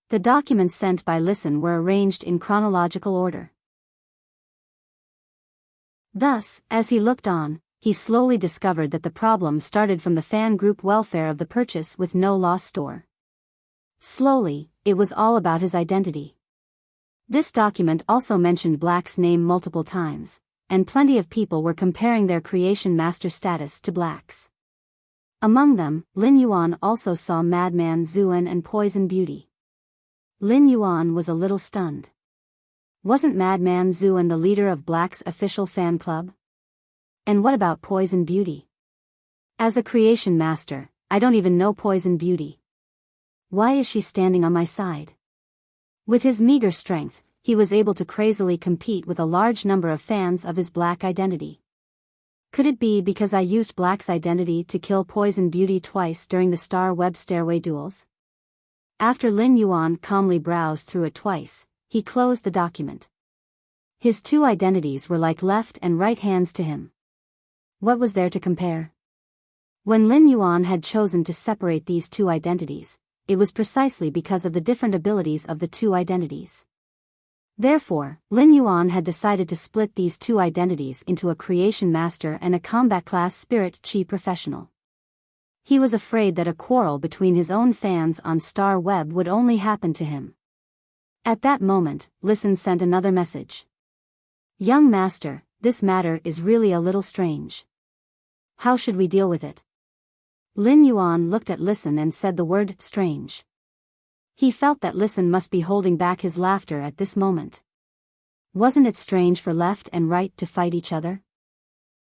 The documents sent by Listen were arranged in chronological order. Thus, as he looked on, he slowly discovered that the problem started from the fan group welfare of the purchase with no loss store. Slowly, it was all about his identity. This document also mentioned Black's name multiple times, and plenty of people were comparing their creation master status to Black's. Among them, Lin Yuan also saw Madman Zuan and Poison Beauty. Lin Yuan was a little stunned. Wasn't Madman Zuan the leader of Black's official fan club? And what about Poison Beauty? As a creation master, I don't even know Poison Beauty. Why is she standing on my side? With his meager strength, he was able to crazily compete with a large number of fans of his Black identity. Could it be because I used Black's identity to kill Poison Beauty twice during the Star Web stairway duels? After Lin Yuan calmly browsed through it twice, he closed the document. His 2 identities were like left and right hands to him. What was there to compare? When Lin Yuan had chosen to separate these 2 identities, it was precisely because of the different abilities of the 2 identities. Therefore, Lin Yuan had decided to split these 2 identities into a creation master and a combat class spirit chi professional. He was afraid that a quarrel between his own fans on Star Web would only happen to him. At that moment, Listen sent another message. Young master, this matter is really a little strange. How should we deal with it? Lin Yuan looked at Listen and said the word strange. He felt that Listen must be holding back his laughter at this moment. Wasn't it strange for left and right to fight each other?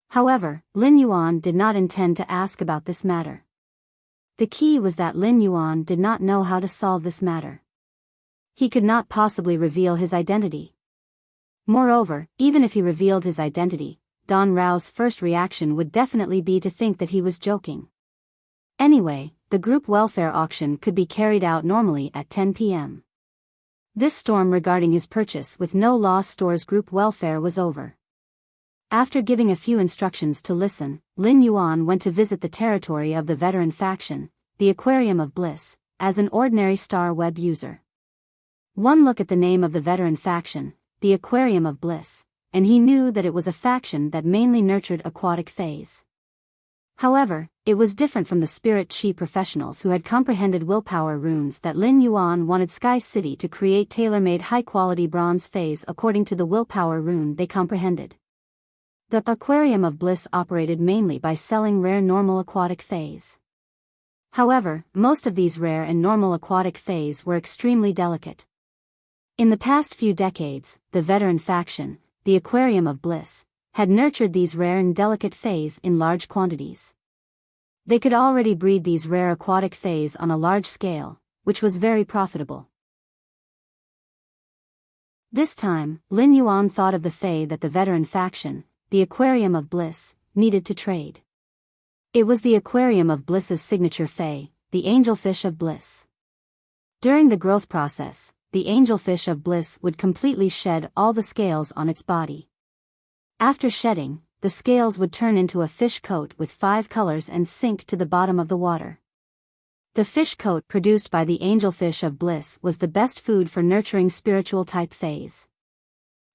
However, Lin Yuan did not intend to ask about this matter. The key was that Lin Yuan did not know how to solve this matter. He could not possibly reveal his identity. Moreover, even if he revealed his identity, Don Rao's first reaction would definitely be to think that he was joking. Anyway, the group welfare auction could be carried out normally at 10 p.m. This storm regarding his purchase with No Loss Stores group welfare was over. After giving a few instructions to listen, Lin Yuan went to visit the territory of the veteran faction, the Aquarium of Bliss, as an ordinary Star Web user. One look at the name of the veteran faction, the Aquarium of Bliss, and he knew that it was a faction that mainly nurtured aquatic fays. However, it was different from the Spirit Chi professionals who had comprehended willpower runes that Lin Yuan wanted Sky City to create tailor-made high-quality bronze fays according to the willpower rune they comprehended. The Aquarium of Bliss operated mainly by selling rare normal aquatic fays. However, most of these rare and normal aquatic fays were extremely delicate. In the past few decades, the veteran faction, the Aquarium of Bliss, had nurtured these rare and delicate fays in large quantities. They could already breed these rare aquatic fays on a large scale, which was very profitable. This time, Lin Yuan thought of the fay that the veteran faction, the Aquarium of Bliss, needed to trade. It was the Aquarium of Bliss's signature fay, the Angelfish of Bliss. During the growth process, the Angelfish of Bliss would completely shed all the scales on its body. After shedding, the scales would turn into a fish coat with 5 colors and sink to the bottom of the water. The fish coat produced by the Angelfish of Bliss was the best food for nurturing spiritual type fays.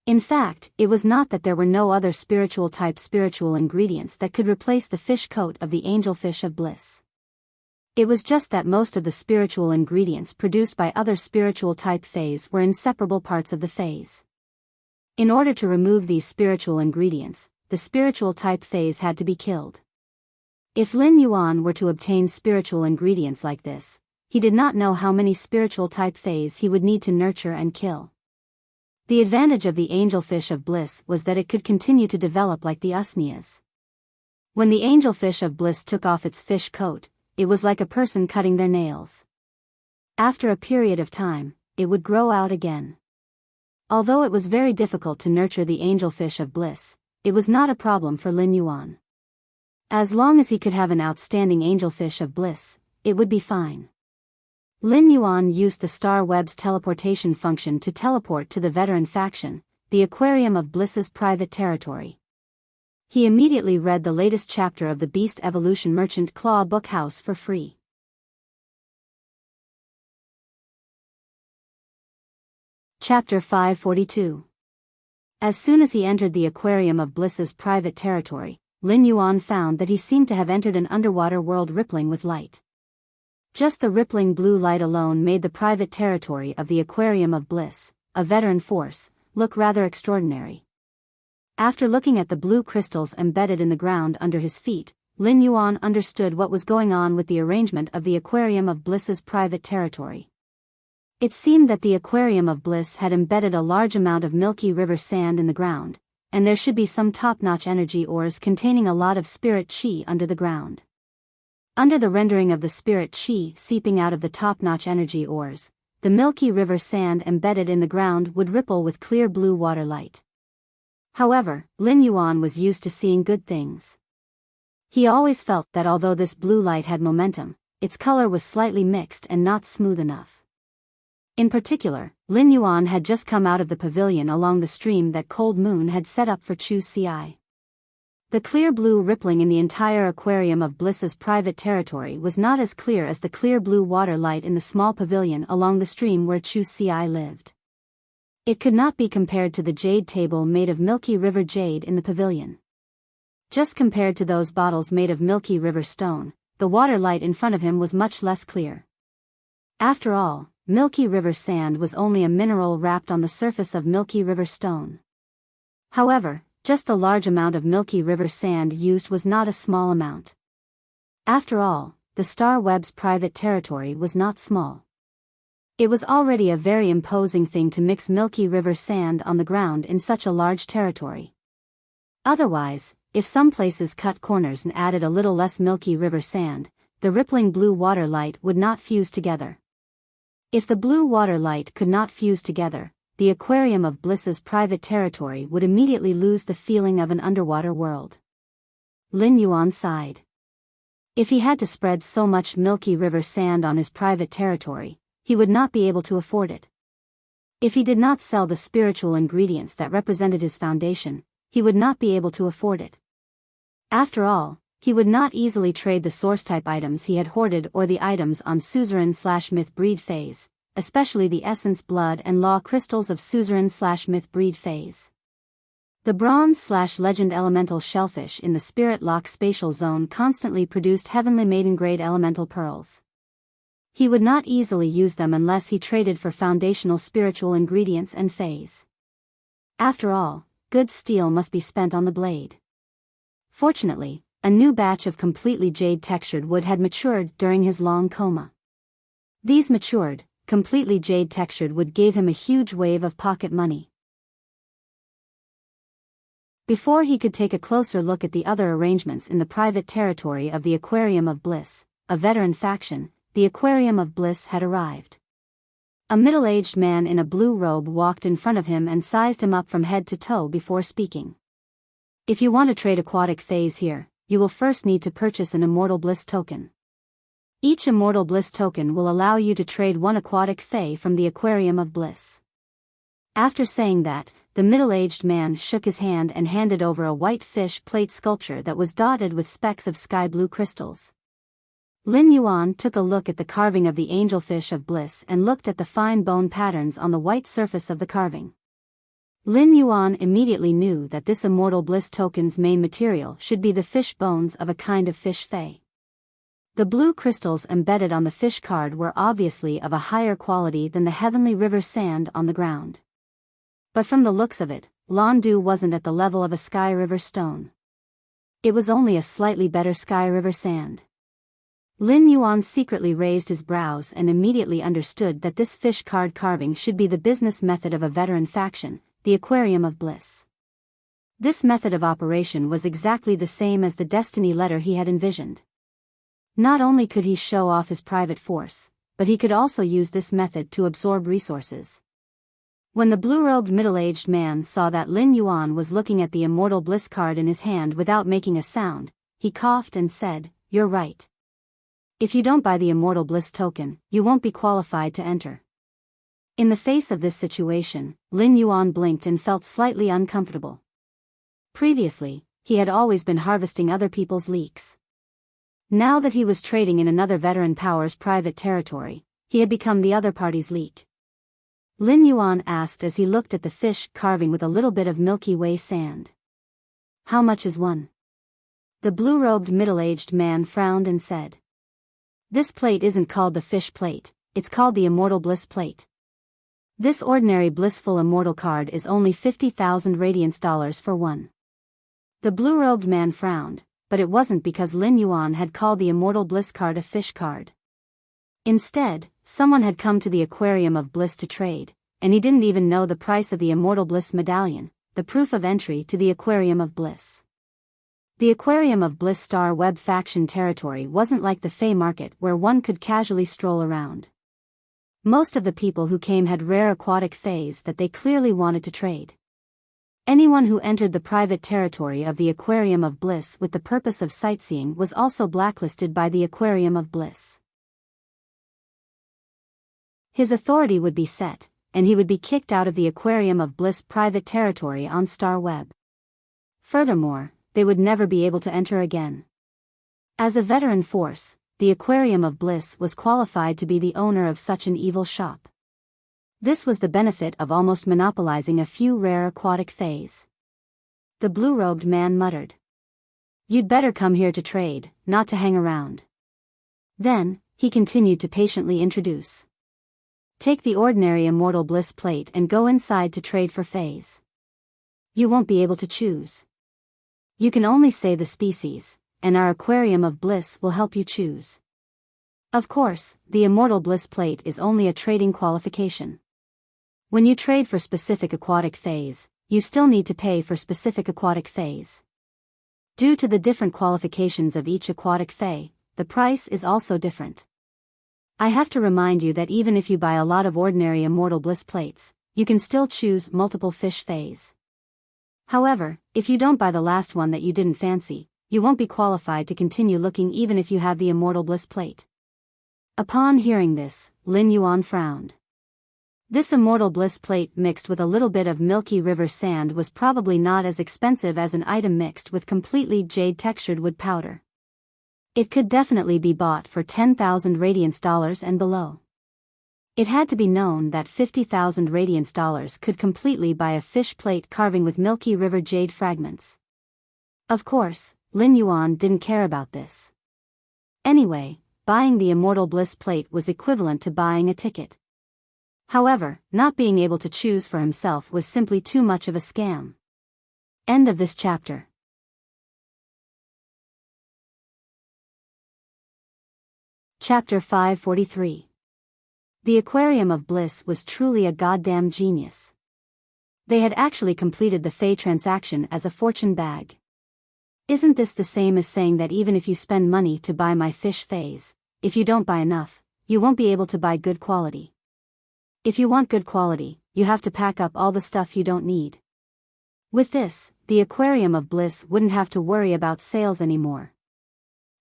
In fact, it was not that there were no other spiritual ingredients that could replace the fish coat of the Angelfish of Bliss. It was just that most of the spiritual ingredients produced by other spiritual type fays were inseparable parts of the fays. In order to remove these spiritual ingredients, the spiritual type fays had to be killed. If Lin Yuan were to obtain spiritual ingredients like this, he did not know how many spiritual type fays he would need to nurture and kill. The advantage of the Angelfish of Bliss was that it could continue to develop like the Usnias. When the Angelfish of Bliss took off its fish coat, it was like a person cutting their nails. After a period of time, it would grow out again. Although it was very difficult to nurture the Angelfish of Bliss, it was not a problem for Lin Yuan. As long as he could have an outstanding Angelfish of Bliss, it would be fine. Lin Yuan used the Star Web's teleportation function to teleport to the veteran faction, the Aquarium of Bliss's private territory. He immediately read the latest chapter of the Beast Evolution Merchant Claw Bookhouse for free. Chapter 542. As soon as he entered the Aquarium of Bliss's private territory, Lin Yuan found that he seemed to have entered an underwater world rippling with light. Just the rippling blue light alone made the private territory of the Aquarium of Bliss, a veteran force, look rather extraordinary. After looking at the blue crystals embedded in the ground under his feet, Lin Yuan understood what was going on with the arrangement of the Aquarium of Bliss's private territory. It seemed that the Aquarium of Bliss had embedded a large amount of milky river sand in the ground, and there should be some top-notch energy ores containing a lot of spirit chi under the ground. Under the rendering of the spirit chi seeping out of the top-notch energy ores, the milky river sand embedded in the ground would ripple with clear blue water light. However, Lin Yuan was used to seeing good things. He always felt that although this blue light had momentum, its color was slightly mixed and not smooth enough. In particular, Lin Yuan had just come out of the pavilion along the stream that Cold Moon had set up for Chu Ci. The clear blue rippling in the entire Aquarium of Bliss's private territory was not as clear as the clear blue water light in the small pavilion along the stream where Chu Ci lived. It could not be compared to the jade table made of milky river jade in the pavilion. Just compared to those bottles made of milky river stone, the water light in front of him was much less clear. After all, milky river sand was only a mineral wrapped on the surface of milky river stone. However, just the large amount of milky river sand used was not a small amount. After all, the Star Web's private territory was not small. It was already a very imposing thing to mix milky river sand on the ground in such a large territory. Otherwise, if some places cut corners and added a little less milky river sand, the rippling blue water light would not fuse together. If the blue water light could not fuse together, the Aquarium of Bliss's private territory would immediately lose the feeling of an underwater world. Lin Yuan sighed. If he had to spread so much milky river sand on his private territory, he would not be able to afford it. If he did not sell the spiritual ingredients that represented his foundation, he would not be able to afford it. After all, he would not easily trade the source-type items he had hoarded or the items on suzerain/myth breed phase, especially the essence blood and law crystals of suzerain/myth breed phase. The bronze/legend elemental shellfish in the Spirit Lock spatial zone constantly produced heavenly maiden-grade elemental pearls. He would not easily use them unless he traded for foundational spiritual ingredients and phase. After all, good steel must be spent on the blade. Fortunately, a new batch of completely jade-textured wood had matured during his long coma. These matured, completely jade-textured wood gave him a huge wave of pocket money. Before he could take a closer look at the other arrangements in the private territory of the Aquarium of Bliss, a veteran faction, the Aquarium of Bliss had arrived. A middle-aged man in a blue robe walked in front of him and sized him up from head to toe before speaking. If you want to trade aquatic phase here, you will first need to purchase an Immortal Bliss token. Each Immortal Bliss token will allow you to trade one aquatic fae from the Aquarium of Bliss. After saying that, the middle-aged man shook his hand and handed over a white fish plate sculpture that was dotted with specks of sky blue crystals. Lin Yuan took a look at the carving of the angelfish of bliss and looked at the fine bone patterns on the white surface of the carving. Lin Yuan immediately knew that this Immortal Bliss token's main material should be the fish bones of a kind of fish fae. The blue crystals embedded on the fish card were obviously of a higher quality than the heavenly river sand on the ground. But from the looks of it, Landu wasn't at the level of a sky river stone. It was only a slightly better sky river sand. Lin Yuan secretly raised his brows and immediately understood that this fish card carving should be the business method of a veteran faction, the Aquarium of Bliss. This method of operation was exactly the same as the destiny letter he had envisioned. Not only could he show off his private force, but he could also use this method to absorb resources. When the blue-robed middle-aged man saw that Lin Yuan was looking at the Immortal Bliss card in his hand without making a sound, he coughed and said, "You're right. If you don't buy the Immortal Bliss token, you won't be qualified to enter." In the face of this situation, Lin Yuan blinked and felt slightly uncomfortable. Previously, he had always been harvesting other people's leaks. Now that he was trading in another veteran power's private territory, he had become the other party's leak. Lin Yuan asked as he looked at the fish carving with a little bit of Milky Way sand. "How much is one?" The blue-robed middle-aged man frowned and said, "This plate isn't called the fish plate, it's called the Immortal Bliss plate. This ordinary blissful immortal card is only 50,000 radiance dollars for one." The blue-robed man frowned, but it wasn't because Lin Yuan had called the Immortal Bliss card a fish card. Instead, someone had come to the Aquarium of Bliss to trade, and he didn't even know the price of the Immortal Bliss medallion, the proof of entry to the Aquarium of Bliss. The Aquarium of Bliss Star Web faction territory wasn't like the Fey market where one could casually stroll around. Most of the people who came had rare aquatic fays that they clearly wanted to trade. Anyone who entered the private territory of the Aquarium of Bliss with the purpose of sightseeing was also blacklisted by the Aquarium of Bliss. His authority would be set, and he would be kicked out of the Aquarium of Bliss private territory on Star Web. Furthermore, they would never be able to enter again. As a veteran force, the Aquarium of Bliss was qualified to be the owner of such an evil shop. This was the benefit of almost monopolizing a few rare aquatic fays. The blue-robed man muttered, "You'd better come here to trade, not to hang around." Then, he continued to patiently introduce. "Take the ordinary Immortal Bliss plate and go inside to trade for fays. You won't be able to choose. You can only say the species, and our Aquarium of Bliss will help you choose. Of course, the Immortal Bliss plate is only a trading qualification. When you trade for specific aquatic fays, you still need to pay for specific aquatic fays. Due to the different qualifications of each aquatic fay, the price is also different. I have to remind you that even if you buy a lot of ordinary Immortal Bliss plates, you can still choose multiple fish phase. However, if you don't buy the last one that you didn't fancy, you won't be qualified to continue looking even if you have the Immortal Bliss plate. Upon hearing this, Lin Yuan frowned. This Immortal Bliss plate mixed with a little bit of milky river sand was probably not as expensive as an item mixed with completely jade-textured wood powder. It could definitely be bought for 10,000 radiance dollars and below. It had to be known that 50,000 radiance dollars could completely buy a fish plate carving with milky river jade fragments. Of course, Lin Yuan didn't care about this. Anyway, buying the Immortal Bliss plate was equivalent to buying a ticket. However, not being able to choose for himself was simply too much of a scam. End of this chapter. Chapter 543. The Aquarium of Bliss was truly a goddamn genius. They had actually completed the Fey transaction as a fortune bag. Isn't this the same as saying that even if you spend money to buy my fish phase, if you don't buy enough, you won't be able to buy good quality? If you want good quality, you have to pack up all the stuff you don't need. With this, the Aquarium of Bliss wouldn't have to worry about sales anymore.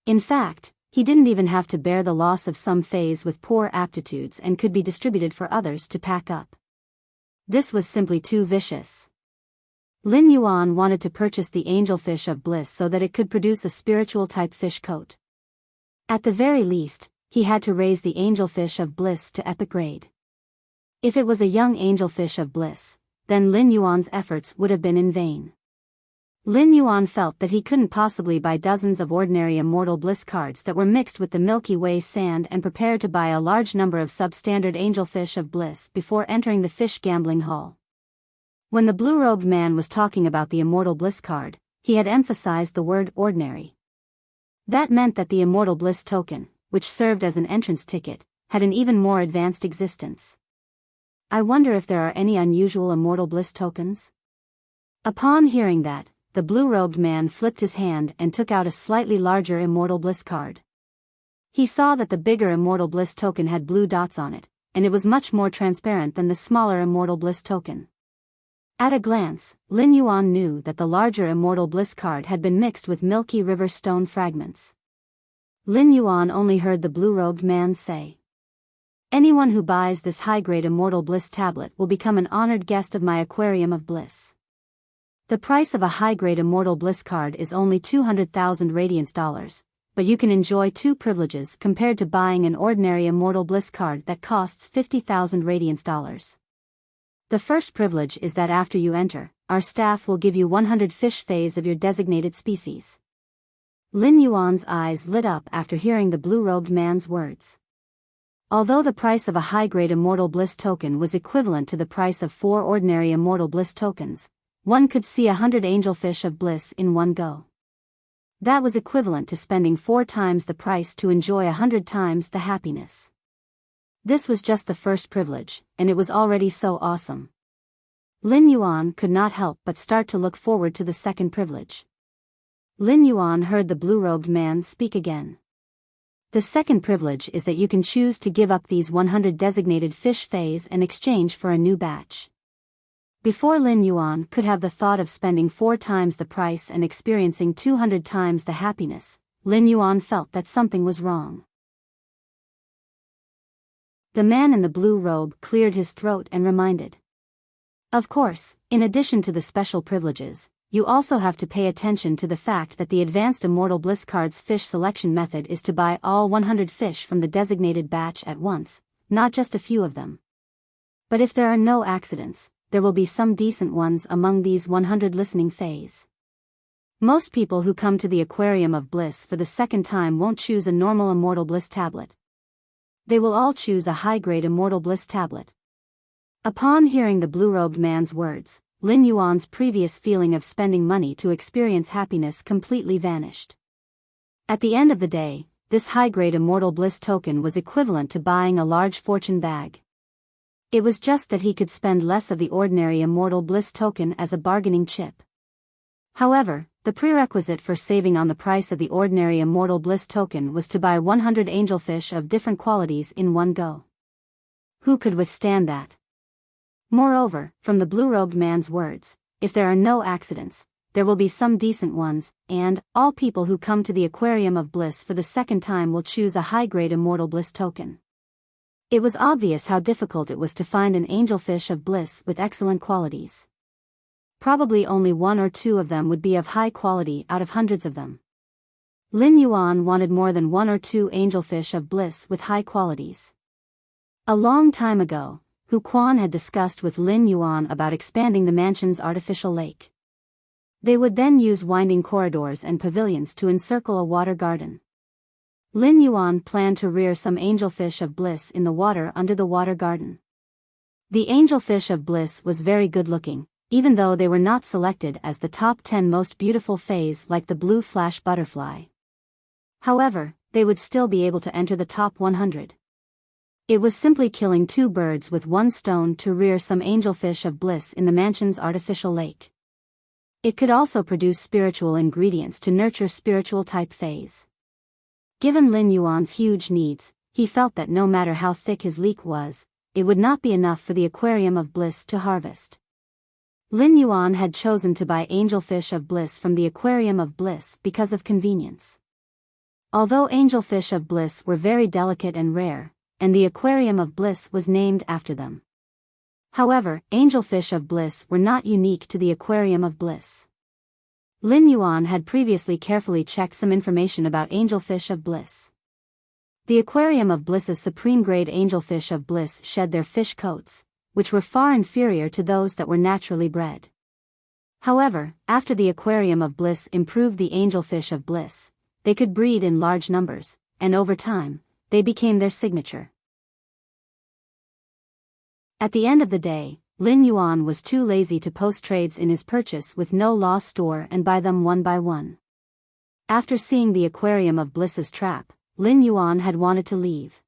In fact, he didn't even have to bear the loss of some fays with poor aptitudes and could be distributed for others to pack up. This was simply too vicious. Lin Yuan wanted to purchase the Angelfish of Bliss so that it could produce a spiritual-type fish coat. At the very least, he had to raise the Angelfish of Bliss to epic grade. If it was a young Angelfish of Bliss, then Lin Yuan's efforts would have been in vain. Lin Yuan felt that he couldn't possibly buy dozens of ordinary Immortal Bliss cards that were mixed with the Milky Way sand and prepared to buy a large number of substandard Angelfish of Bliss before entering the fish gambling hall. When the blue-robed man was talking about the Immortal Bliss card, he had emphasized the word ordinary. That meant that the Immortal Bliss token, which served as an entrance ticket, had an even more advanced existence. I wonder if there are any unusual Immortal Bliss tokens? Upon hearing that, the blue-robed man flipped his hand and took out a slightly larger Immortal Bliss card. He saw that the bigger Immortal Bliss token had blue dots on it, and it was much more transparent than the smaller Immortal Bliss token. At a glance, Lin Yuan knew that the larger Immortal Bliss card had been mixed with Milky River stone fragments. Lin Yuan only heard the blue-robed man say, "Anyone who buys this high-grade Immortal Bliss tablet will become an honored guest of my Aquarium of Bliss. The price of a high-grade Immortal Bliss card is only 200,000 radiance dollars, but you can enjoy two privileges compared to buying an ordinary Immortal Bliss card that costs 50,000 radiance dollars. The first privilege is that after you enter, our staff will give you 100 fish fays of your designated species." Lin Yuan's eyes lit up after hearing the blue-robed man's words. Although the price of a high-grade Immortal Bliss token was equivalent to the price of 4 ordinary Immortal Bliss tokens, one could see 100 Angelfish of Bliss in one go. That was equivalent to spending 4 times the price to enjoy 100 times the happiness. This was just the first privilege, and it was already so awesome. Lin Yuan could not help but start to look forward to the second privilege. Lin Yuan heard the blue-robed man speak again. The second privilege is that you can choose to give up these 100 designated fish fays in exchange for a new batch. Before Lin Yuan could have the thought of spending 4 times the price and experiencing 200 times the happiness, Lin Yuan felt that something was wrong. The man in the blue robe cleared his throat and reminded. Of course, in addition to the special privileges, you also have to pay attention to the fact that the Advanced Immortal Bliss Card's fish selection method is to buy all 100 fish from the designated batch at once, not just a few of them. But if there are no accidents, there will be some decent ones among these 100 listening fays. Most people who come to the Aquarium of Bliss for the second time won't choose a normal Immortal Bliss tablet. They will all choose a high-grade Immortal Bliss tablet. Upon hearing the blue-robed man's words, Lin Yuan's previous feeling of spending money to experience happiness completely vanished. At the end of the day, this high-grade Immortal Bliss token was equivalent to buying a large fortune bag. It was just that he could spend less of the ordinary Immortal Bliss token as a bargaining chip. However, the prerequisite for saving on the price of the ordinary Immortal Bliss token was to buy 100 angelfish of different qualities in one go. Who could withstand that? Moreover, from the blue-robed man's words, if there are no accidents, there will be some decent ones, and all people who come to the Aquarium of Bliss for the second time will choose a high-grade Immortal Bliss token. It was obvious how difficult it was to find an angelfish of bliss with excellent qualities. Probably only one or two of them would be of high quality out of hundreds of them. Lin Yuan wanted more than one or two angelfish of bliss with high qualities. A long time ago, Hu Quan had discussed with Lin Yuan about expanding the mansion's artificial lake. They would then use winding corridors and pavilions to encircle a water garden. Lin Yuan planned to rear some angelfish of bliss in the water under the water garden. The angelfish of bliss was very good-looking, even though they were not selected as the top 10 most beautiful fays like the blue flash butterfly. However, they would still be able to enter the top 100. It was simply killing two birds with one stone to rear some angelfish of bliss in the mansion's artificial lake. It could also produce spiritual ingredients to nurture spiritual-type fays. Given Lin Yuan's huge needs, he felt that no matter how thick his leek was, it would not be enough for the Aquarium of Bliss to harvest. Lin Yuan had chosen to buy angelfish of bliss from the Aquarium of Bliss because of convenience. Although angelfish of bliss were very delicate and rare, and the Aquarium of Bliss was named after them. However, angelfish of bliss were not unique to the Aquarium of Bliss. Lin Yuan had previously carefully checked some information about angelfish of bliss. The Aquarium of Bliss's supreme-grade angelfish of bliss shed their fish coats, which were far inferior to those that were naturally bred. However, after the Aquarium of Bliss improved the angelfish of bliss, they could breed in large numbers, and over time, they became their signature. At the end of the day, Lin Yuan was too lazy to post trades in his purchase with no loss store and buy them one by one. After seeing the Aquarium of Bliss's trap, Lin Yuan had wanted to leave.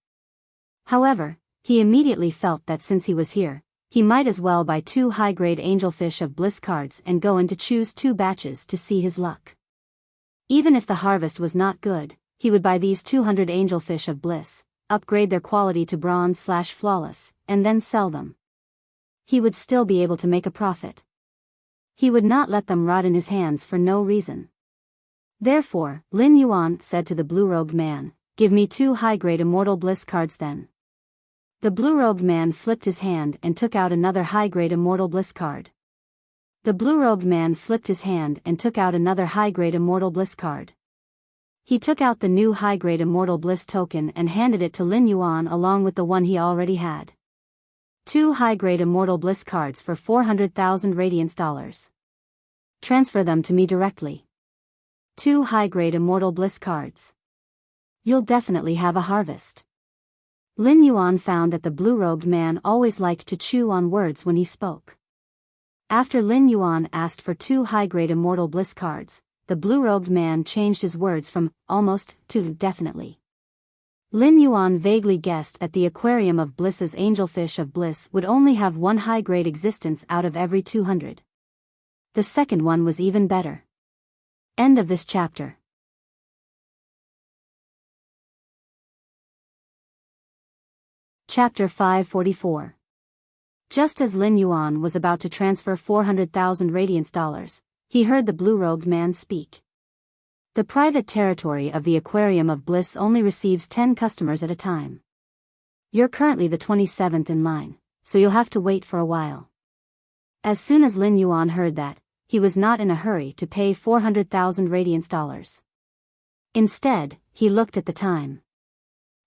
However, he immediately felt that since he was here, he might as well buy 2 high-grade angelfish of bliss cards and go in to choose 2 batches to see his luck. Even if the harvest was not good, he would buy these 200 angelfish of bliss, upgrade their quality to bronze/flawless, and then sell them. He would still be able to make a profit. He would not let them rot in his hands for no reason. Therefore, Lin Yuan said to the blue-robed man, "Give me 2 high-grade Immortal Bliss cards then." The blue-robed man flipped his hand and took out another high-grade Immortal Bliss card. The blue-robed man flipped his hand and took out another high-grade Immortal Bliss card. He took out the new high-grade Immortal Bliss token and handed it to Lin Yuan along with the one he already had. 2 high-grade Immortal Bliss cards for 400,000 Radiance dollars. Transfer them to me directly. 2 high-grade Immortal Bliss cards. You'll definitely have a harvest. Lin Yuan found that the blue-robed man always liked to chew on words when he spoke. After Lin Yuan asked for 2 high-grade Immortal Bliss cards, the blue-robed man changed his words from almost to definitely. Lin Yuan vaguely guessed that the Aquarium of Bliss's angelfish of bliss would only have 1 high-grade existence out of every 200. The second one was even better. End of this chapter. Chapter 544. Just as Lin Yuan was about to transfer 400,000 Radiance dollars, he heard the blue-robed man speak. The private territory of the Aquarium of Bliss only receives 10 customers at a time. You're currently the 27th in line, so you'll have to wait for a while. As soon as Lin Yuan heard that, he was not in a hurry to pay 400,000 Radiance dollars. Instead, he looked at the time.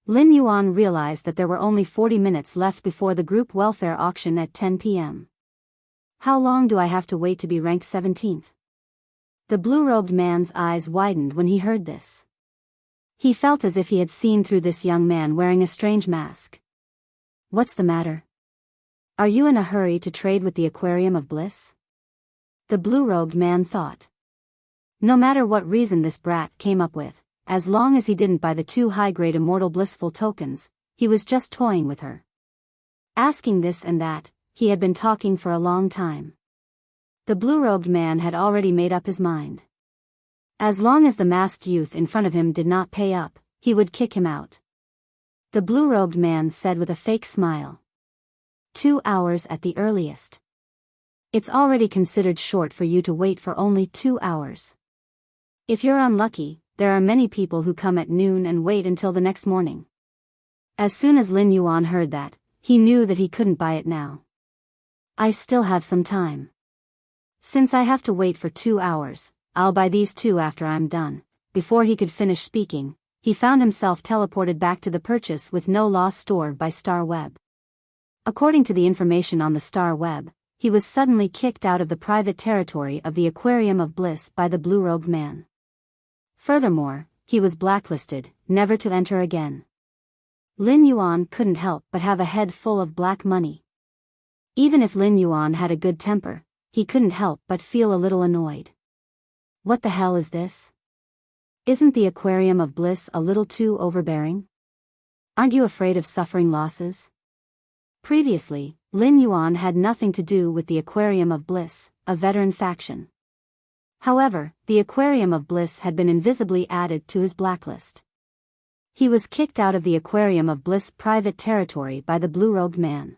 Lin Yuan realized that there were only 40 minutes left before the group welfare auction at 10 p.m. How long do I have to wait to be ranked 17th? The blue-robed man's eyes widened when he heard this. He felt as if he had seen through this young man wearing a strange mask. What's the matter? Are you in a hurry to trade with the Aquarium of Bliss? The blue-robed man thought. No matter what reason this brat came up with, as long as he didn't buy the 2 high-grade Immortal Blissful tokens, he was just toying with her. Asking this and that, he had been talking for a long time. The blue-robed man had already made up his mind. As long as the masked youth in front of him did not pay up, he would kick him out. The blue-robed man said with a fake smile. 2 hours at the earliest. It's already considered short for you to wait for only 2 hours. If you're unlucky, there are many people who come at noon and wait until the next morning. As soon as Lin Yuan heard that, he knew that he couldn't buy it now. I still have some time. Since I have to wait for 2 hours, I'll buy these two after I'm done. Before he could finish speaking, he found himself teleported back to the purchase with no loss store by Star Web. According to the information on the Star Web, he was suddenly kicked out of the private territory of the Aquarium of Bliss by the blue-robed man. Furthermore, he was blacklisted, never to enter again. Lin Yuan couldn't help but have a head full of black money. Even if Lin Yuan had a good temper, he couldn't help but feel a little annoyed. What the hell is this? Isn't the Aquarium of Bliss a little too overbearing? Aren't you afraid of suffering losses? Previously, Lin Yuan had nothing to do with the Aquarium of Bliss, a veteran faction. However, the Aquarium of Bliss had been invisibly added to his blacklist. He was kicked out of the Aquarium of Bliss private territory by the blue-robed man.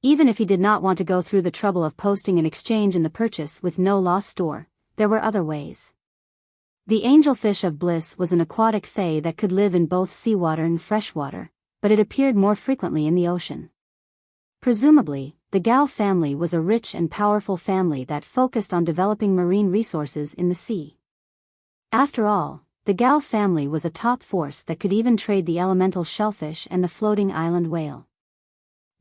Even if he did not want to go through the trouble of posting an exchange in the purchase with no loss store, there were other ways. The angelfish of bliss was an aquatic fae that could live in both seawater and freshwater, but it appeared more frequently in the ocean. Presumably, the Gao family was a rich and powerful family that focused on developing marine resources in the sea. After all, the Gao family was a top force that could even trade the elemental shellfish and the floating island whale.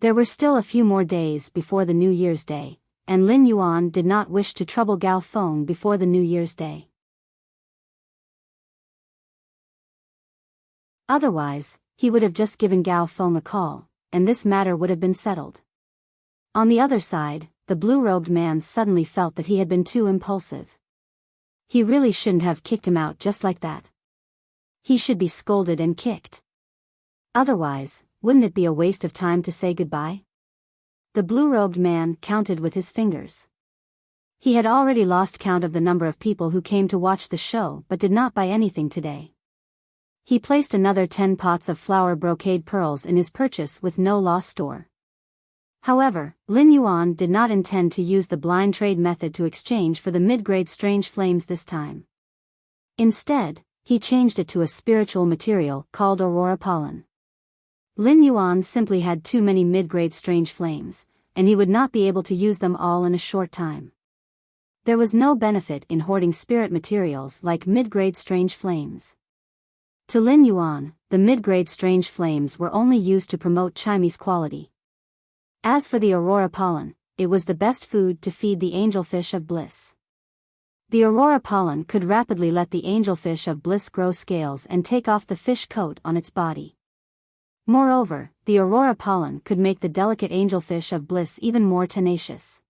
There were still a few more days before the New Year's Day, and Lin Yuan did not wish to trouble Gao Feng before the New Year's Day. Otherwise, he would have just given Gao Feng a call, and this matter would have been settled. On the other side, the blue-robed man suddenly felt that he had been too impulsive. He really shouldn't have kicked him out just like that. He should be scolded and kicked. Otherwise, wouldn't it be a waste of time to say goodbye? The blue-robed man counted with his fingers. He had already lost count of the number of people who came to watch the show but did not buy anything today. He placed another 10 pots of flower brocade pearls in his purchase with no loss store. However, Lin Yuan did not intend to use the blind trade method to exchange for the mid-grade strange flames this time. Instead, he changed it to a spiritual material called aurora pollen. Lin Yuan simply had too many mid-grade strange flames, and he would not be able to use them all in a short time. There was no benefit in hoarding spirit materials like mid-grade strange flames. To Lin Yuan, the mid-grade strange flames were only used to promote Chinese quality. As for the aurora pollen, it was the best food to feed the angelfish of bliss. The aurora pollen could rapidly let the angelfish of bliss grow scales and take off the fish coat on its body. Moreover, the aurora pollen could make the delicate angelfish of bliss even more tenacious.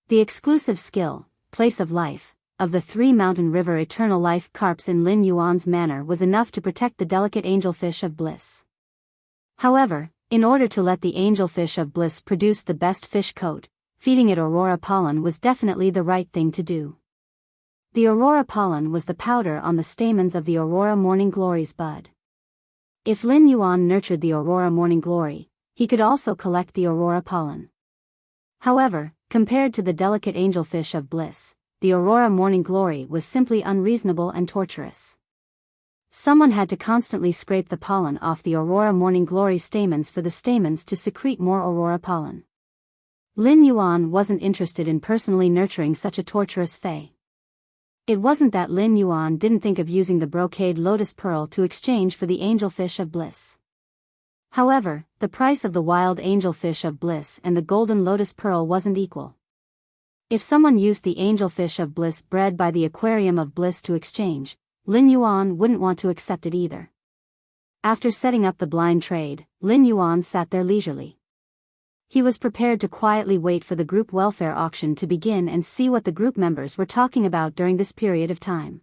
The exclusive skill, place of life, of the Three Mountain River eternal life carps in Lin Yuan's manor was enough to protect the delicate angelfish of bliss. However, in order to let the angelfish of bliss produce the best fish coat, feeding it aurora pollen was definitely the right thing to do. The aurora pollen was the powder on the stamens of the aurora morning glory's bud. If Lin Yuan nurtured the aurora morning glory, he could also collect the aurora pollen. However, compared to the delicate angelfish of bliss, the aurora morning glory was simply unreasonable and torturous. Someone had to constantly scrape the pollen off the aurora morning glory stamens for the stamens to secrete more aurora pollen. Lin Yuan wasn't interested in personally nurturing such a torturous fae. It wasn't that Lin Yuan didn't think of using the brocade lotus pearl to exchange for the angelfish of bliss. However, the price of the wild angelfish of bliss and the golden lotus pearl wasn't equal. If someone used the angelfish of bliss bred by the aquarium of bliss to exchange, Lin Yuan wouldn't want to accept it either. After setting up the blind trade, Lin Yuan sat there leisurely. He was prepared to quietly wait for the group welfare auction to begin and see what the group members were talking about during this period of time.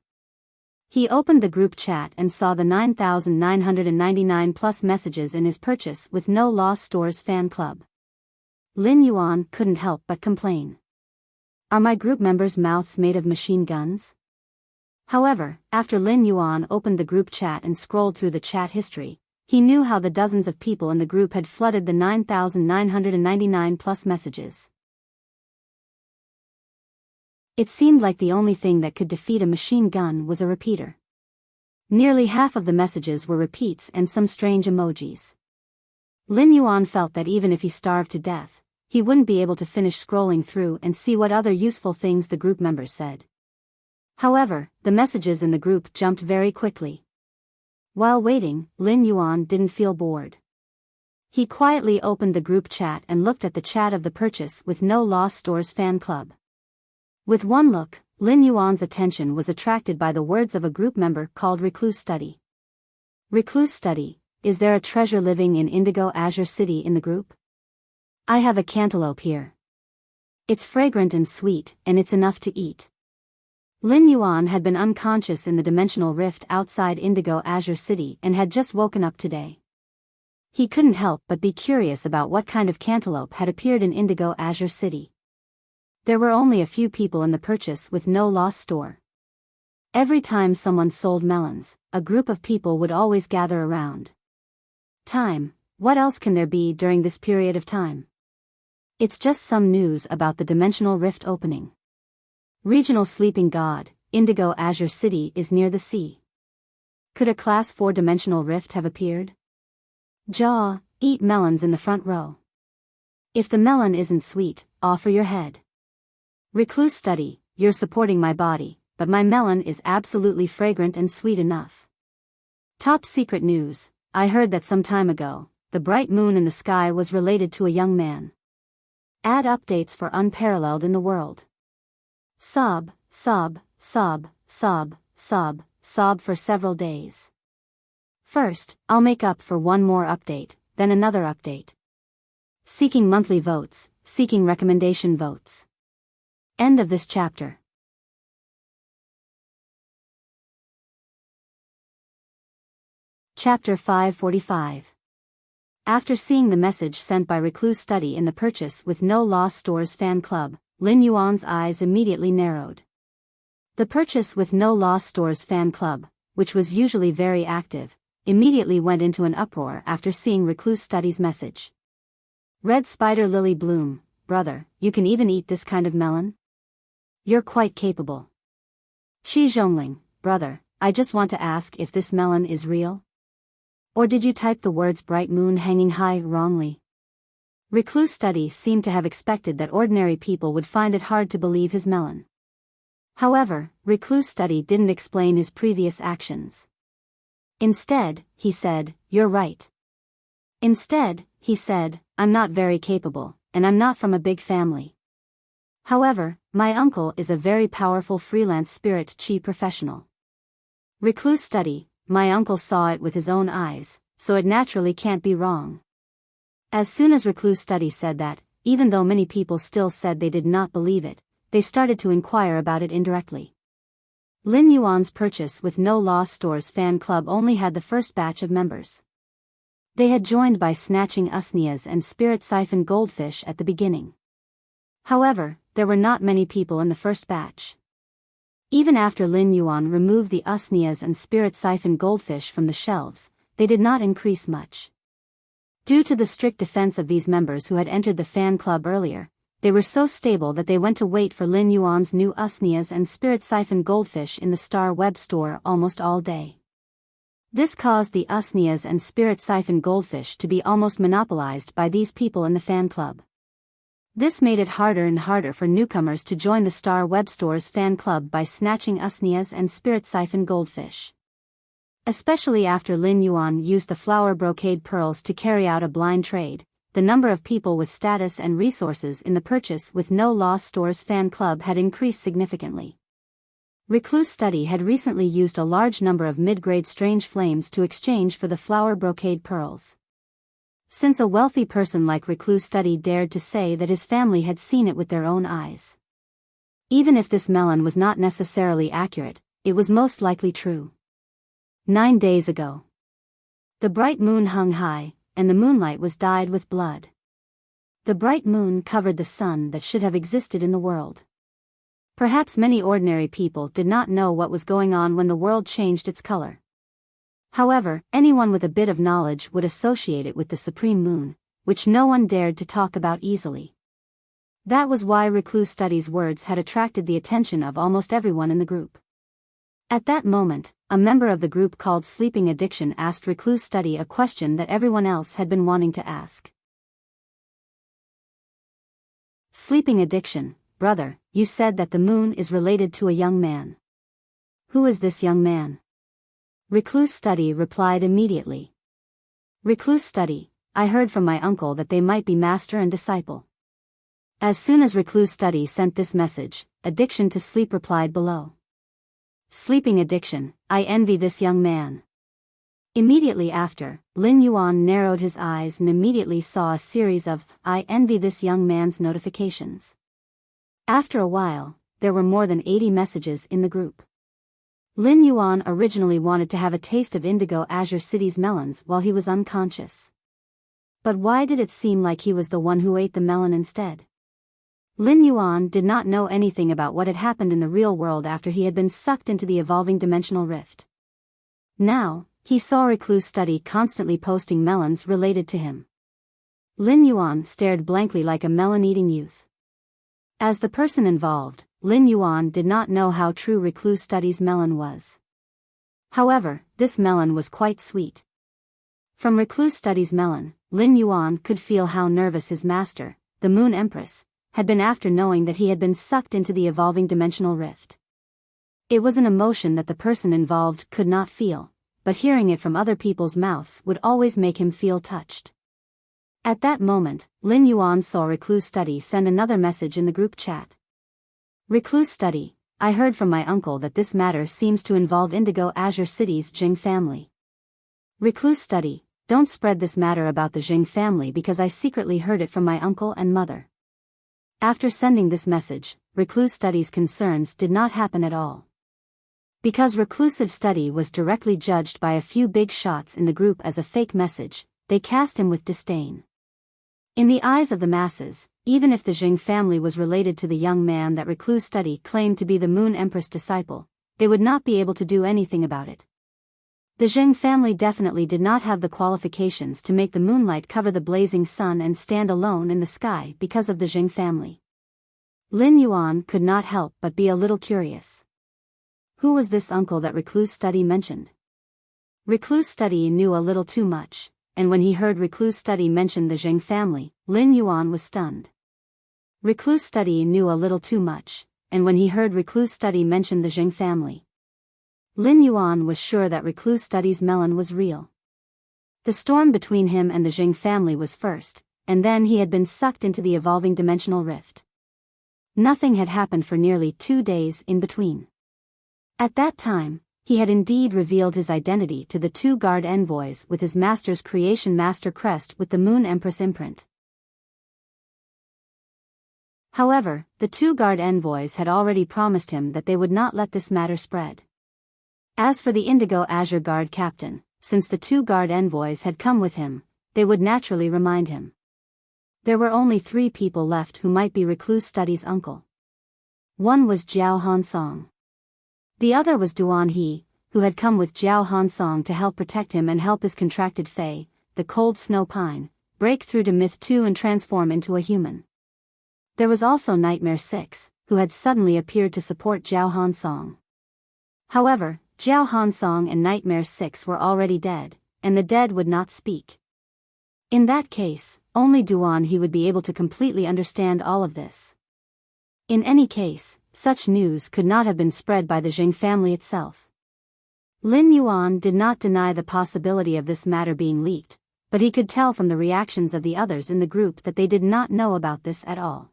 He opened the group chat and saw the 9,999 plus messages in his purchase with no loss stores fan club. Lin Yuan couldn't help but complain. Are my group members' mouths made of machine guns? However, after Lin Yuan opened the group chat and scrolled through the chat history, He knew how the dozens of people in the group had flooded the 9,999 plus messages. It seemed like the only thing that could defeat a machine gun was a repeater. Nearly half of the messages were repeats and some strange emojis. Lin Yuan felt that even if he starved to death, he wouldn't be able to finish scrolling through and see what other useful things the group members said. However, the messages in the group jumped very quickly. While waiting, Lin Yuan didn't feel bored. He quietly opened the group chat and looked at the chat of the Purchase with No Loss Stores fan club. With one look, Lin Yuan's attention was attracted by the words of a group member called Recluse Study. Recluse Study, is there a treasure living in Indigo Azure City in the group? I have a cantaloupe here. It's fragrant and sweet, and it's enough to eat. Lin Yuan had been unconscious in the dimensional rift outside Indigo Azure City and had just woken up today. He couldn't help but be curious about what kind of cantaloupe had appeared in Indigo Azure City. There were only a few people in the Purchase with No Loss store. Every time someone sold melons, a group of people would always gather around. Time, what else can there be during this period of time? It's just some news about the dimensional rift opening. Regional sleeping god, Indigo Azure City is near the sea. Could a Class 4 dimensional rift have appeared? Jaw, eat melons in the front row. If the melon isn't sweet, offer your head. Recluse Study, you're supporting my body, but my melon is absolutely fragrant and sweet enough. Top secret news, I heard that some time ago, the bright moon in the sky was related to a young man. Add updates for unparalleled in the world. Sob, sob, sob, sob, sob, sob for several days. First, I'll make up for one more update, then another update. Seeking monthly votes, seeking recommendation votes. End of this chapter. Chapter 545. After seeing the message sent by Recluse Study in the Purchase with No Loss Stores fan club, Lin Yuan's eyes immediately narrowed. The Purchase with No Loss Stores fan club, which was usually very active, immediately went into an uproar after seeing Recluse Study's message. Red Spider Lily Bloom, brother, you can even eat this kind of melon? You're quite capable. Qi Zhongling, brother, I just want to ask if this melon is real? Or did you type the words bright moon hanging high wrongly? Recluse Study seemed to have expected that ordinary people would find it hard to believe his melon. However, Recluse Study didn't explain his previous actions. Instead, he said, you're right. Instead, he said, I'm not very capable, and I'm not from a big family. However, my uncle is a very powerful freelance spirit chi professional. Recluse Study, my uncle saw it with his own eyes, so it naturally can't be wrong. As soon as Recluse Study said that, even though many people still said they did not believe it, they started to inquire about it indirectly. Lin Yuan's Purchase with No Loss Stores fan club only had the first batch of members. They had joined by snatching usnias and spirit siphon goldfish at the beginning. However, there were not many people in the first batch. Even after Lin Yuan removed the usnias and spirit siphon goldfish from the shelves, they did not increase much. Due to the strict defense of these members who had entered the fan club earlier, they were so stable that they went to wait for Lin Yuan's new usnias and spirit siphon goldfish in the Star Web store almost all day. This caused the usnias and spirit siphon goldfish to be almost monopolized by these people in the fan club. This made it harder and harder for newcomers to join the Star Web Store's fan club by snatching usnias and spirit siphon goldfish. Especially after Lin Yuan used the flower brocade pearls to carry out a blind trade, the number of people with status and resources in the Purchase with No Loss Stores fan club had increased significantly. Recluse Study had recently used a large number of mid-grade strange flames to exchange for the flower brocade pearls. Since a wealthy person like Recluse Study dared to say that his family had seen it with their own eyes. Even if this melon was not necessarily accurate, it was most likely true. 9 days ago. The bright moon hung high, and the moonlight was dyed with blood. The bright moon covered the sun that should have existed in the world. Perhaps many ordinary people did not know what was going on when the world changed its color. However, anyone with a bit of knowledge would associate it with the supreme moon, which no one dared to talk about easily. That was why Recluse Study's words had attracted the attention of almost everyone in the group. At that moment, a member of the group called Sleeping Addiction asked Recluse Study a question that everyone else had been wanting to ask. Sleeping Addiction, brother, you said that the moon is related to a young man. Who is this young man? Recluse Study replied immediately. Recluse Study, I heard from my uncle that they might be master and disciple. As soon as Recluse Study sent this message, Addiction to Sleep replied below. Sleeping Addiction, I envy this young man. Immediately after, Lin Yuan narrowed his eyes and immediately saw a series of, I envy this young man's notifications. After a while, there were more than 80 messages in the group. Lin Yuan originally wanted to have a taste of Indigo Azure City's melons while he was unconscious. But why did it seem like he was the one who ate the melon instead? Lin Yuan did not know anything about what had happened in the real world after he had been sucked into the evolving dimensional rift. Now, he saw Recluse Study constantly posting melons related to him. Lin Yuan stared blankly like a melon-eating youth. As the person involved, Lin Yuan did not know how true Recluse Study's melon was. However, this melon was quite sweet. From Recluse Study's melon, Lin Yuan could feel how nervous his master, the Moon Empress, had been after knowing that he had been sucked into the evolving dimensional rift. It was an emotion that the person involved could not feel, but hearing it from other people's mouths would always make him feel touched. At that moment, Lin Yuan saw Recluse Study send another message in the group chat. Recluse Study, I heard from my uncle that this matter seems to involve Indigo Azure City's Jing family. Recluse Study, don't spread this matter about the Jing family because I secretly heard it from my uncle and mother. After sending this message, Recluse Study's concerns did not happen at all. Because Reclusive Study was directly judged by a few big shots in the group as a fake message, they cast him with disdain. In the eyes of the masses, even if the Jing family was related to the young man that Recluse Study claimed to be the Moon Empress disciple, they would not be able to do anything about it. The Jing family definitely did not have the qualifications to make the moonlight cover the blazing sun and stand alone in the sky because of the Jing family. Lin Yuan could not help but be a little curious. Who was this uncle that Recluse Study mentioned? Recluse Study knew a little too much, and when he heard Recluse Study mention the Jing family, Lin Yuan was stunned. Recluse Study knew a little too much, and when he heard Recluse Study mention the Jing family, Lin Yuan was sure that Recluse Study's melon was real. The storm between him and the Jing family was first, and then he had been sucked into the evolving dimensional rift. Nothing had happened for nearly 2 days in between. At that time, he had indeed revealed his identity to the 2 guard envoys with his master's creation master crest with the Moon Empress imprint. However, the 2 guard envoys had already promised him that they would not let this matter spread. As for the Indigo Azure Guard captain, since the 2 guard envoys had come with him, they would naturally remind him. There were only 3 people left who might be Recluse Study's uncle. One was Jiao Hansong. The other was Duan He, who had come with Jiao Hansong to help protect him and help his contracted fae, the cold snow pine, break through to Myth 2 and transform into a human. There was also Nightmare 6, who had suddenly appeared to support Jiao Hansong. However, Jiao Hansong and Nightmare 6 were already dead, and the dead would not speak. In that case, only Duan He would be able to completely understand all of this. In any case, such news could not have been spread by the Jing family itself. Lin Yuan did not deny the possibility of this matter being leaked, but he could tell from the reactions of the others in the group that they did not know about this at all.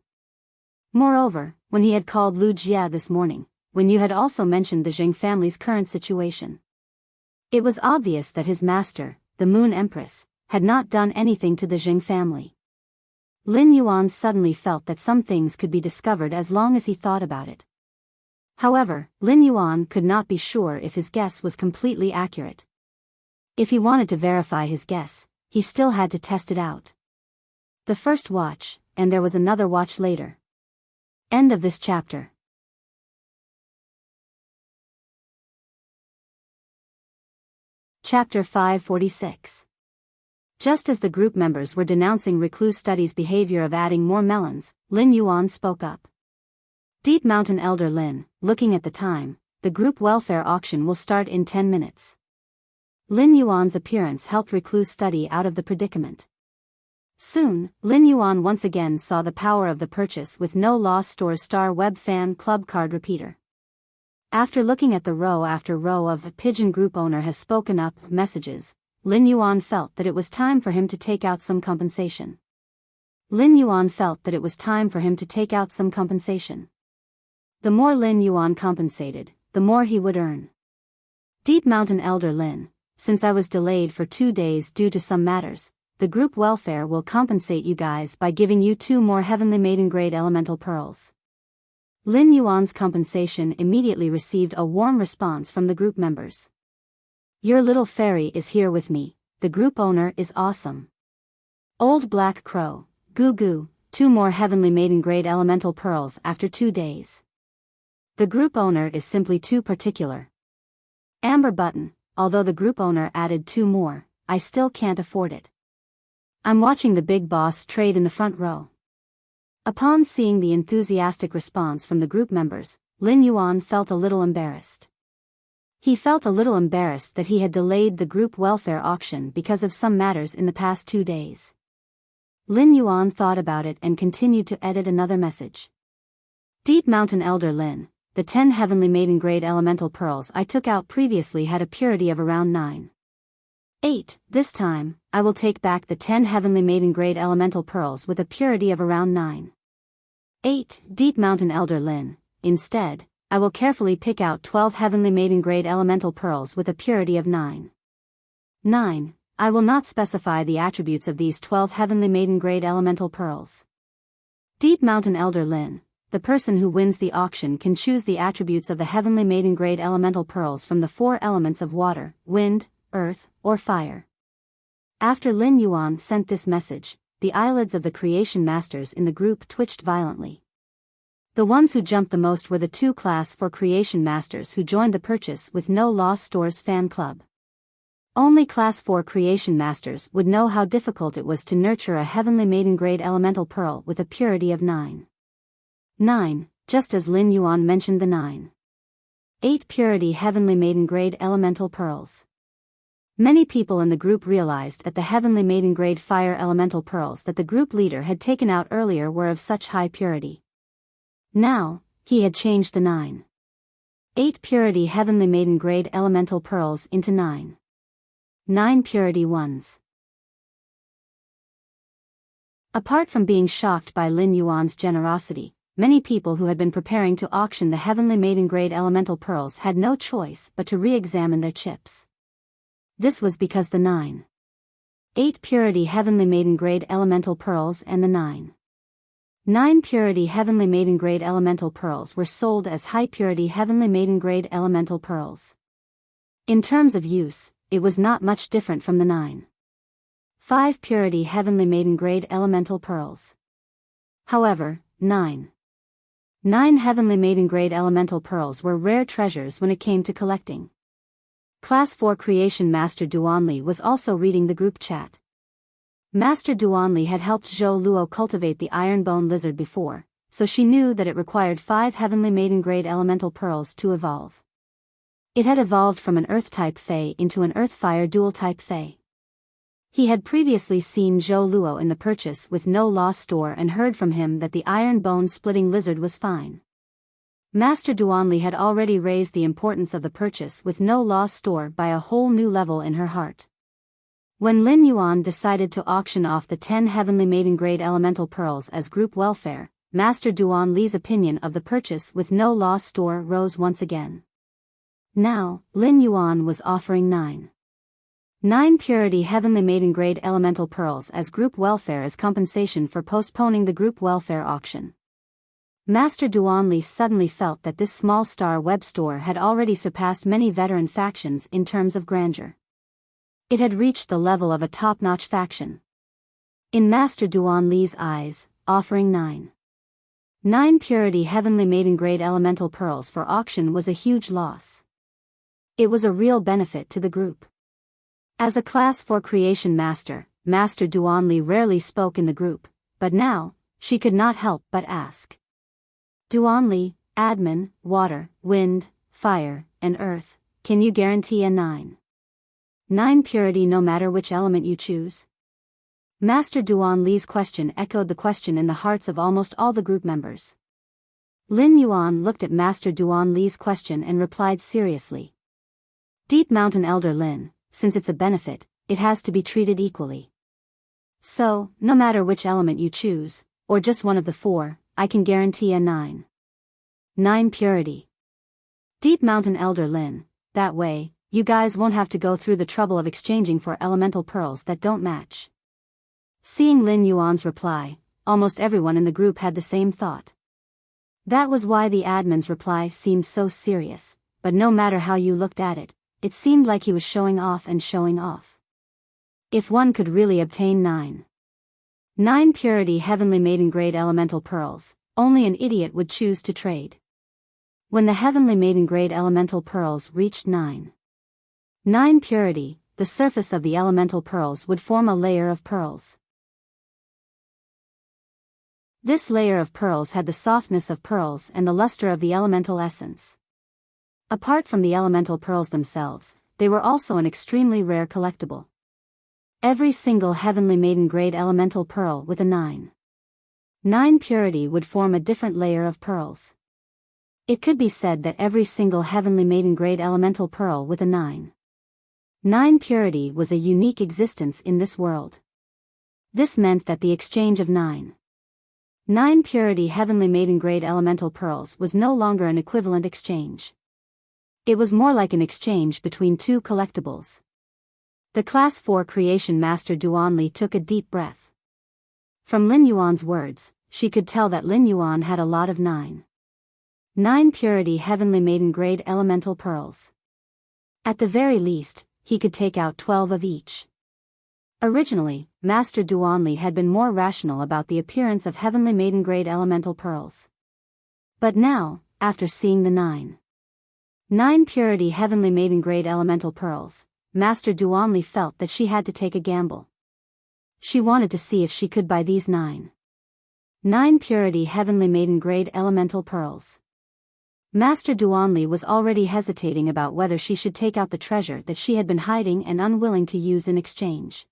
Moreover, when he had called Lu Jia this morning, when you had also mentioned the Jing family's current situation, it was obvious that his master, the Moon Empress, had not done anything to the Jing family. Lin Yuan suddenly felt that some things could be discovered as long as he thought about it. However, Lin Yuan could not be sure if his guess was completely accurate. If he wanted to verify his guess, he still had to test it out. The first watch, and there was another watch later. End of this chapter. Chapter 546. Just as the group members were denouncing Recluse Study's behavior of adding more melons, Lin Yuan spoke up. Deep Mountain Elder Lin, looking at the time, the group welfare auction will start in 10 minutes. Lin Yuan's appearance helped Recluse Study out of the predicament. Soon, Lin Yuan once again saw the power of the purchase with no loss store's Star Web Fan Club card repeater. After looking at the row after row of Pigeon Group owner has spoken up messages, Lin Yuan felt that it was time for him to take out some compensation. The more Lin Yuan compensated, the more he would earn. Deep Mountain Elder Lin, since I was delayed for 2 days due to some matters, the group welfare will compensate you guys by giving you 2 more Heavenly Maiden Grade Elemental Pearls. Lin Yuan's compensation immediately received a warm response from the group members. Your little fairy is here with me, the group owner is awesome. Old Black Crow, goo goo, 2 more Heavenly Maiden Grade Elemental Pearls after 2 days. The group owner is simply too particular. Amber Button, although the group owner added 2 more, I still can't afford it. I'm watching the big boss trade in the front row. Upon seeing the enthusiastic response from the group members, Lin Yuan felt a little embarrassed. He felt a little embarrassed that he had delayed the group welfare auction because of some matters in the past 2 days. Lin Yuan thought about it and continued to edit another message. Deep Mountain Elder Lin, the 10 Heavenly Maiden Grade Elemental Pearls I took out previously had a purity of around 9. 8. This time, I will take back the 10 Heavenly Maiden Grade Elemental Pearls with a purity of around 9. 8. Deep Mountain Elder Lin, instead, I will carefully pick out 12 Heavenly Maiden Grade Elemental Pearls with a purity of 9. 9. I will not specify the attributes of these 12 Heavenly Maiden Grade Elemental Pearls. Deep Mountain Elder Lin, the person who wins the auction can choose the attributes of the Heavenly Maiden Grade Elemental Pearls from the 4 elements of water, wind, earth, or fire. After Lin Yuan sent this message, the eyelids of the creation masters in the group twitched violently. The ones who jumped the most were the 2 Class 4 creation masters who joined the purchase with no loss store's fan club. Only Class 4 creation masters would know how difficult it was to nurture a Heavenly Maiden Grade Elemental Pearl with a purity of 9. 9, just as Lin Yuan mentioned the 9. 8 purity Heavenly Maiden Grade Elemental Pearls. Many people in the group realized that the Heavenly Maiden Grade Fire Elemental Pearls that the group leader had taken out earlier were of such high purity. Now, he had changed the 9. 8 purity Heavenly Maiden Grade Elemental Pearls into 9. 9 purity ones. Apart from being shocked by Lin Yuan's generosity, many people who had been preparing to auction the Heavenly Maiden Grade Elemental Pearls had no choice but to re-examine their chips. This was because the 9. 8 purity Heavenly Maiden Grade Elemental Pearls and the 9. 9 purity Heavenly Maiden Grade Elemental Pearls were sold as high purity Heavenly Maiden Grade Elemental Pearls. In terms of use, it was not much different from the 9. 5 purity Heavenly Maiden Grade Elemental Pearls. However, 9. 9 Heavenly Maiden Grade Elemental Pearls were rare treasures when it came to collecting. Class 4 Creation Master Duanli was also reading the group chat. Master Duanli had helped Zhou Luo cultivate the Ironbone Lizard before, so she knew that it required 5 Heavenly Maiden Grade Elemental Pearls to evolve. It had evolved from an Earth-type Fae into an Earth-Fire dual-type Fae. He had previously seen Zhou Luo in the purchase with no loss store and heard from him that the Iron Bone Splitting Lizard was fine. Master Duanli had already raised the importance of the purchase with no loss store by a whole new level in her heart. When Lin Yuan decided to auction off the 10 Heavenly Maiden Grade Elemental Pearls as group welfare, Master Duanli's opinion of the purchase with no loss store rose once again. Now, Lin Yuan was offering 9. 9 purity Heavenly Maiden Grade Elemental Pearls as group welfare as compensation for postponing the group welfare auction. Master Duanli suddenly felt that this small Star Web store had already surpassed many veteran factions in terms of grandeur. It had reached the level of a top-notch faction. In Master Duanli's eyes, offering 9. 9 purity Heavenly Maiden Grade Elemental Pearls for auction was a huge loss. It was a real benefit to the group. As a Class 4 creation master, Master Duanli rarely spoke in the group, but now, she could not help but ask. Duanli, admin, water, wind, fire, and earth, can you guarantee a 9 purity no matter which element you choose? Master Duanli's question echoed the question in the hearts of almost all the group members. Lin Yuan looked at Master Duanli's question and replied seriously. Deep Mountain Elder Lin, since it's a benefit, it has to be treated equally. So, no matter which element you choose, or just one of the 4, I can guarantee a 9 purity. Deep Mountain Elder Lin, that way, you guys won't have to go through the trouble of exchanging for elemental pearls that don't match. Seeing Lin Yuan's reply, almost everyone in the group had the same thought. That was why the admin's reply seemed so serious, but no matter how you looked at it, it seemed like he was showing off and showing off. If one could really obtain 9 purity heavenly maiden grade elemental pearls, only an idiot would choose to trade. When the heavenly maiden grade elemental pearls reached 9 purity, the surface of the elemental pearls would form a layer of pearls. This layer of pearls had the softness of pearls and the luster of the elemental essence. Apart from the elemental pearls themselves, they were also an extremely rare collectible. Every single heavenly maiden grade elemental pearl with a 9 purity would form a different layer of pearls. It could be said that every single heavenly maiden grade elemental pearl with a 9 purity was a unique existence in this world. This meant that the exchange of 9 purity heavenly maiden grade elemental pearls was no longer an equivalent exchange. It was more like an exchange between 2 collectibles. The Class 4 creation master Duanli took a deep breath. From Lin Yuan's words, she could tell that Lin Yuan had a lot of 9 purity heavenly maiden grade elemental pearls. At the very least, he could take out 12 of each. Originally, Master Duanli had been more rational about the appearance of heavenly maiden grade elemental pearls. But now, after seeing the 9 purity heavenly maiden grade elemental pearls, Master Duanli felt that she had to take a gamble. She wanted to see if she could buy these 9 purity heavenly maiden grade elemental pearls. Master Duanli was already hesitating about whether she should take out the treasure that she had been hiding and unwilling to use in exchange.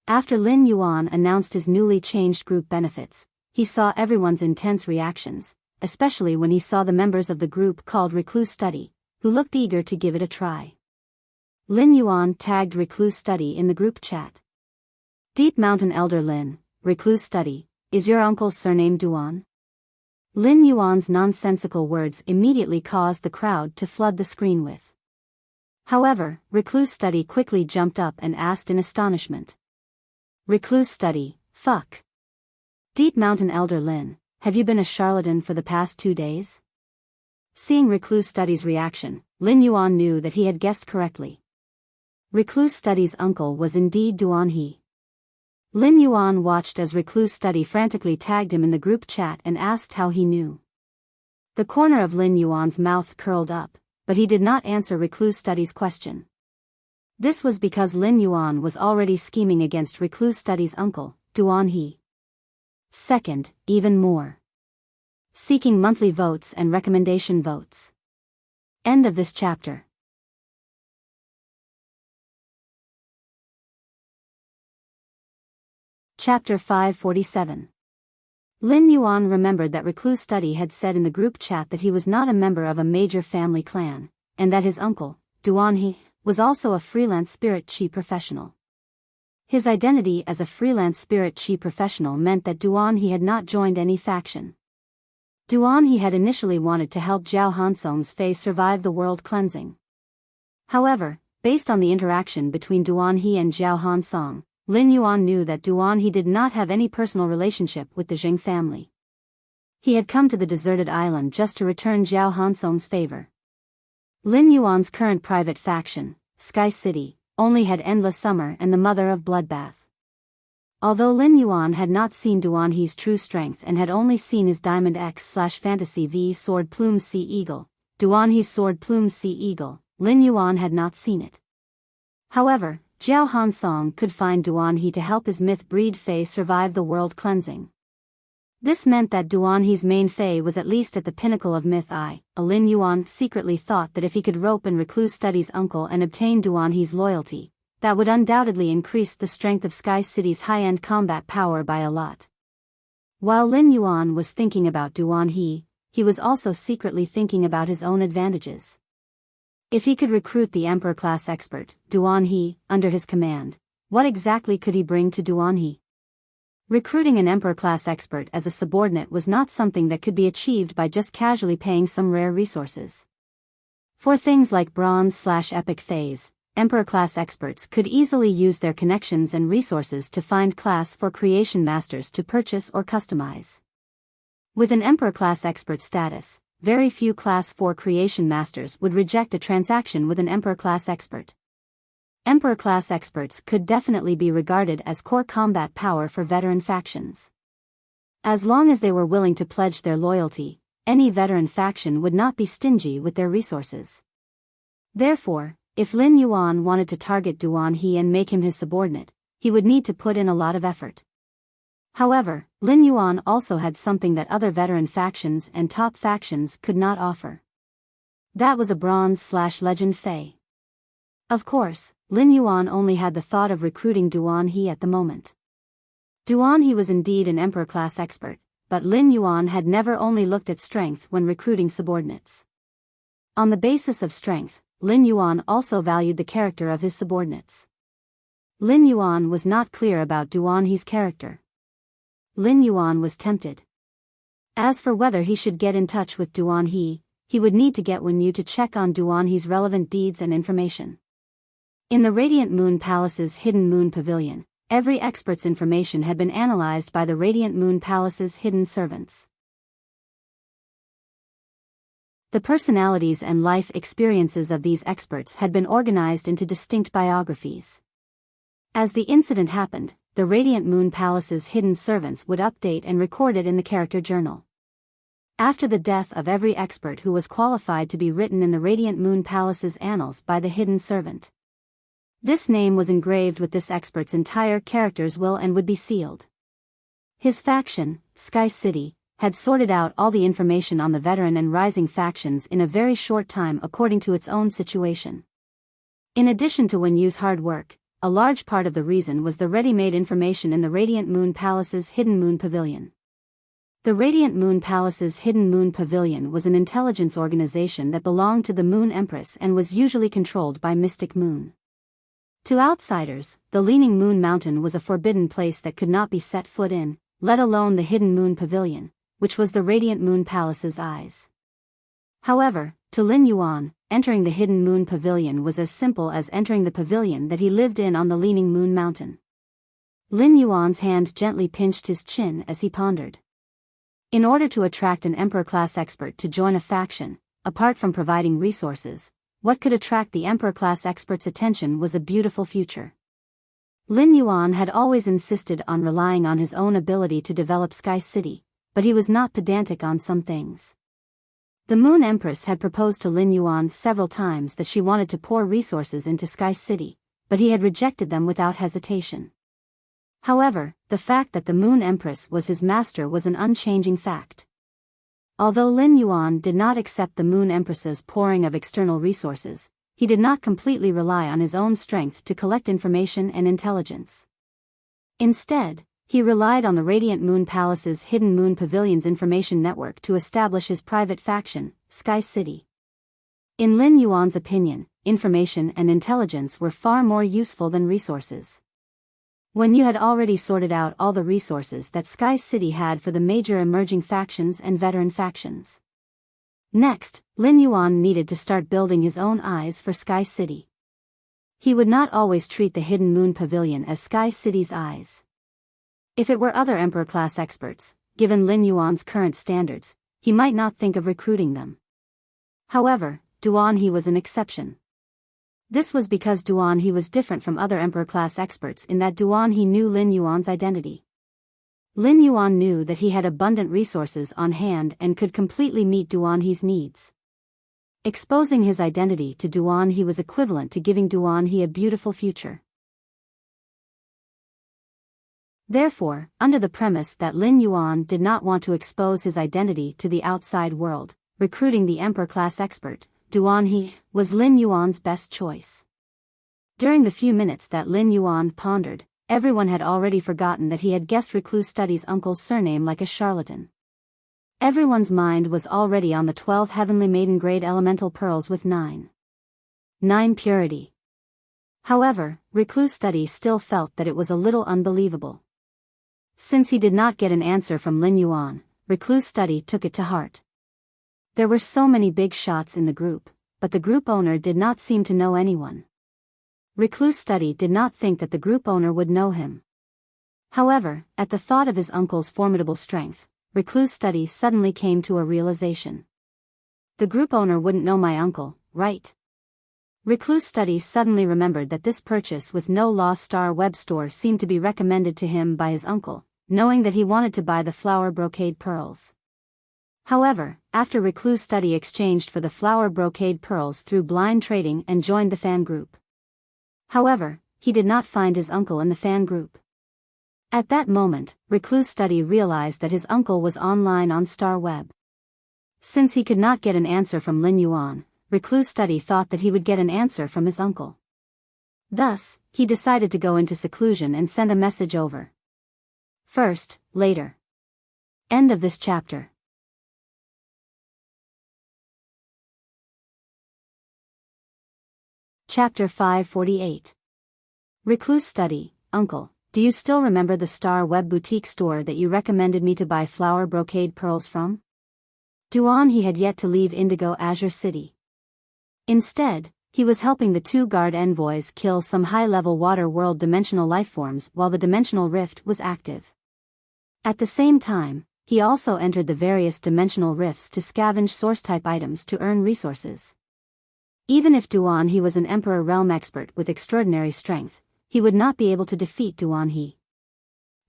After Lin Yuan announced his newly changed group benefits, he saw everyone's intense reactions, especially when he saw the members of the group called Recluse Study, who looked eager to give it a try. Lin Yuan tagged Recluse Study in the group chat. Deep Mountain Elder Lin, Recluse Study, is your uncle's surname Duan? Lin Yuan's nonsensical words immediately caused the crowd to flood the screen with. However, Recluse Study quickly jumped up and asked in astonishment. Recluse Study, fuck. Deep Mountain Elder Lin, have you been a charlatan for the past 2 days? Seeing Recluse Study's reaction, Lin Yuan knew that he had guessed correctly. Recluse Study's uncle was indeed Duan He. Lin Yuan watched as Recluse Study frantically tagged him in the group chat and asked how he knew. The corner of Lin Yuan's mouth curled up, but he did not answer Recluse Study's question. This was because Lin Yuan was already scheming against Recluse Study's uncle, Duan He. Second, even more. Seeking monthly votes and recommendation votes. End of this chapter. Chapter 547. Lin Yuan remembered that Recluse Study had said in the group chat that he was not a member of a major family clan, and that his uncle, Duan He, was also a freelance spirit chi professional. His identity as a freelance spirit chi professional meant that Duan He had not joined any faction. Duan He had initially wanted to help Zhao Hansong's Fae survive the world cleansing. However, based on the interaction between Duan He and Zhao Hansong, Lin Yuan knew that Duan He did not have any personal relationship with the Jing family. He had come to the deserted island just to return Zhao Hansong's favor. Lin Yuan's current private faction, Sky City, only had Endless Summer and the Mother of Bloodbath. Although Lin Yuan had not seen Duan He's true strength and had only seen his Diamond X/Fantasy V Sword Plume Sea Eagle, Duan He's Sword Plume Sea Eagle, Lin Yuan had not seen it. However, Jiao Hansong could find Duan He to help his myth breed Fae survive the world cleansing. This meant that Duan He's main Fae was at least at the pinnacle of myth I. Lin Yuan secretly thought that if he could rope and recluse Study's uncle and obtain Duan He's loyalty, that would undoubtedly increase the strength of Sky City's high-end combat power by a lot. While Lin Yuan was thinking about Duan He was also secretly thinking about his own advantages. If he could recruit the Emperor-class expert, Duan He, under his command, what exactly could he bring to Duan He? Recruiting an Emperor-class expert as a subordinate was not something that could be achieved by just casually paying some rare resources. For things like Bronze/Epic phase, Emperor-class experts could easily use their connections and resources to find Class 4 creation masters to purchase or customize. With an Emperor-class expert status, very few Class 4 creation masters would reject a transaction with an Emperor-class expert. Emperor-class experts could definitely be regarded as core combat power for veteran factions. As long as they were willing to pledge their loyalty, any veteran faction would not be stingy with their resources. Therefore, if Lin Yuan wanted to target Duan He and make him his subordinate, he would need to put in a lot of effort. However, Lin Yuan also had something that other veteran factions and top factions could not offer. That was a Bronze/Legend Fae. Of course, Lin Yuan only had the thought of recruiting Duan He at the moment. Duan He was indeed an Emperor-class expert, but Lin Yuan had never only looked at strength when recruiting subordinates. On the basis of strength, Lin Yuan also valued the character of his subordinates. Lin Yuan was not clear about Duan He's character. Lin Yuan was tempted. As for whether he should get in touch with Duan He would need to get Wen Yu to check on Duan He's relevant deeds and information. In the Radiant Moon Palace's Hidden Moon Pavilion, every expert's information had been analyzed by the Radiant Moon Palace's hidden servants. The personalities and life experiences of these experts had been organized into distinct biographies. As the incident happened, the Radiant Moon Palace's hidden servants would update and record it in the character journal. After the death of every expert who was qualified to be written in the Radiant Moon Palace's annals by the hidden servant, this name was engraved with this expert's entire character's will and would be sealed. His faction, Sky City, had sorted out all the information on the veteran and rising factions in a very short time according to its own situation. In addition to Wen Yu's hard work, a large part of the reason was the ready-made information in the Radiant Moon Palace's Hidden Moon Pavilion. The Radiant Moon Palace's Hidden Moon Pavilion was an intelligence organization that belonged to the Moon Empress and was usually controlled by Mystic Moon. To outsiders, the Leaning Moon Mountain was a forbidden place that could not be set foot in, let alone the Hidden Moon Pavilion, which was the Radiant Moon Palace's eyes. However, to Lin Yuan, entering the Hidden Moon Pavilion was as simple as entering the pavilion that he lived in on the Leaning Moon Mountain. Lin Yuan's hand gently pinched his chin as he pondered. In order to attract an Emperor-class expert to join a faction, apart from providing resources, what could attract the Emperor-class expert's attention was a beautiful future. Lin Yuan had always insisted on relying on his own ability to develop Sky City, but he was not pedantic on some things. The Moon Empress had proposed to Lin Yuan several times that she wanted to pour resources into Sky City, but he had rejected them without hesitation. However, the fact that the Moon Empress was his master was an unchanging fact. Although Lin Yuan did not accept the Moon Empress's pouring of external resources, he did not completely rely on his own strength to collect information and intelligence. Instead, he relied on the Radiant Moon Palace's Hidden Moon Pavilion's information network to establish his private faction, Sky City. In Lin Yuan's opinion, information and intelligence were far more useful than resources. Wen Yu had already sorted out all the resources that Sky City had for the major emerging factions and veteran factions. Next, Lin Yuan needed to start building his own eyes for Sky City. He would not always treat the Hidden Moon Pavilion as Sky City's eyes. If it were other Emperor-class experts, given Lin Yuan's current standards, he might not think of recruiting them. However, Duan He was an exception. This was because Duan He was different from other Emperor-class experts in that Duan He knew Lin Yuan's identity. Lin Yuan knew that he had abundant resources on hand and could completely meet Duan He's needs. Exposing his identity to Duan He was equivalent to giving Duan He a beautiful future. Therefore, under the premise that Lin Yuan did not want to expose his identity to the outside world, recruiting the Emperor-class expert, Duan He, was Lin Yuan's best choice. During the few minutes that Lin Yuan pondered, everyone had already forgotten that he had guessed Recluse Study's uncle's surname like a charlatan. Everyone's mind was already on the 12 heavenly maiden-grade elemental pearls with 9 purity. However, Recluse Study still felt that it was a little unbelievable. Since he did not get an answer from Lin Yuan, Recluse Study took it to heart. There were so many big shots in the group, but the group owner did not seem to know anyone. Recluse Study did not think that the group owner would know him. However, at the thought of his uncle's formidable strength, Recluse Study suddenly came to a realization. The group owner wouldn't know my uncle, right? Recluse Study suddenly remembered that this purchase with no Lost Star web store seemed to be recommended to him by his uncle, knowing that he wanted to buy the flower brocade pearls. However, after Recluse Study exchanged for the flower brocade pearls through blind trading and joined the fan group. However, he did not find his uncle in the fan group. At that moment, Recluse Study realized that his uncle was online on Star Web. Since he could not get an answer from Lin Yuan, Recluse Study thought that he would get an answer from his uncle. Thus, he decided to go into seclusion and send a message over. First, later. End of this chapter. Chapter 548. Recluse Study, Uncle, do you still remember the Star Web boutique store that you recommended me to buy flower brocade pearls from? Duan He had yet to leave Indigo Azure City. Instead, he was helping the 2 guard envoys kill some high-level water world dimensional lifeforms while the dimensional rift was active. At the same time, he also entered the various dimensional rifts to scavenge source-type items to earn resources. Even if Duan He was an Emperor Realm expert with extraordinary strength, he would not be able to defeat Duan He.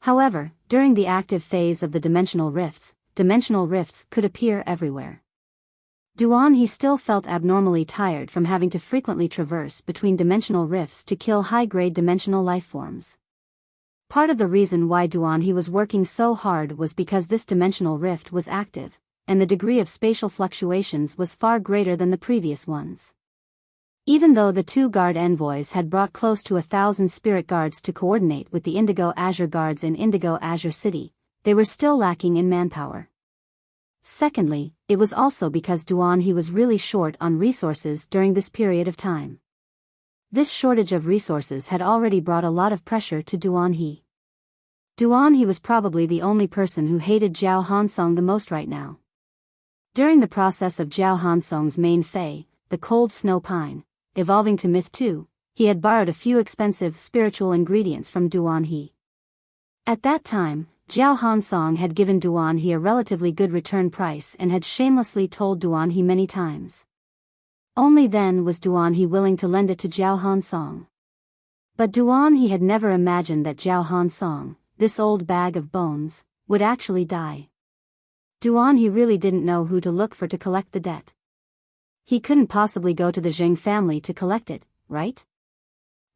However, during the active phase of the dimensional rifts could appear everywhere. Duan He still felt abnormally tired from having to frequently traverse between dimensional rifts to kill high-grade dimensional lifeforms. Part of the reason why Duan He was working so hard was because this dimensional rift was active, and the degree of spatial fluctuations was far greater than the previous ones. Even though the 2 guard envoys had brought close to 1,000 spirit guards to coordinate with the Indigo Azure guards in Indigo Azure City, they were still lacking in manpower. Secondly, it was also because Duan He was really short on resources during this period of time. This shortage of resources had already brought a lot of pressure to Duan He. Duan He was probably the only person who hated Zhao Hansong the most right now. During the process of Zhao Hansong's main Fey, the Cold Snow Pine, evolving to Myth 2, he had borrowed a few expensive spiritual ingredients from Duan He. At that time, Zhao Hansong had given Duan He a relatively good return price and had shamelessly told Duan He many times. Only then was Duan He willing to lend it to Zhao Hansong. But Duan He had never imagined that Zhao Hansong, this old bag of bones, would actually die. Duan He really didn't know who to look for to collect the debt. He couldn't possibly go to the Zheng family to collect it, right?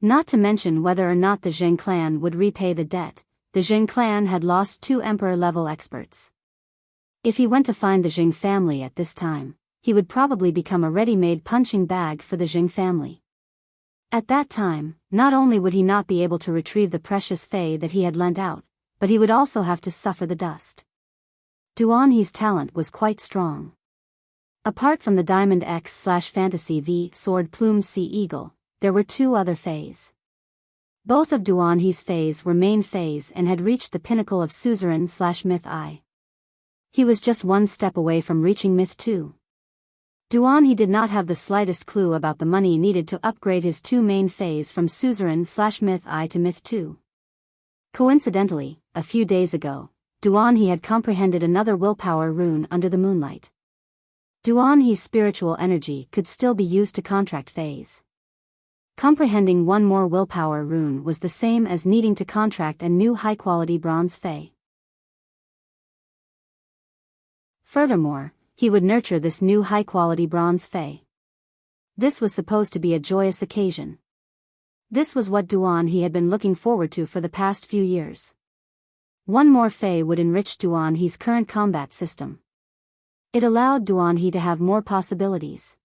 Not to mention whether or not the Zheng clan would repay the debt. The Zheng clan had lost 2 emperor-level experts. If he went to find the Zheng family at this time, he would probably become a ready-made punching bag for the Zheng family. At that time, not only would he not be able to retrieve the precious Fey that he had lent out, but he would also have to suffer the dust. Duan He's talent was quite strong. Apart from the Diamond X/Fantasy V Sword Plume Sea Eagle, there were 2 other Feys. Both of Duan He's Feys were main Feys and had reached the pinnacle of Suzerain/Myth I. He was just 1 step away from reaching Myth 2. Duan He did not have the slightest clue about the money needed to upgrade his 2 main Feys from Suzerain/Myth I to Myth 2. Coincidentally, a few days ago, Duan He had comprehended another willpower rune under the moonlight. Duan He's spiritual energy could still be used to contract Feys. Comprehending 1 more willpower rune was the same as needing to contract a new high-quality bronze Fey. Furthermore, he would nurture this new high-quality bronze Fey. This was supposed to be a joyous occasion. This was what Duan He had been looking forward to for the past few years. One more Fey would enrich Duanhe's current combat system. It allowed Duanhe to have more possibilities.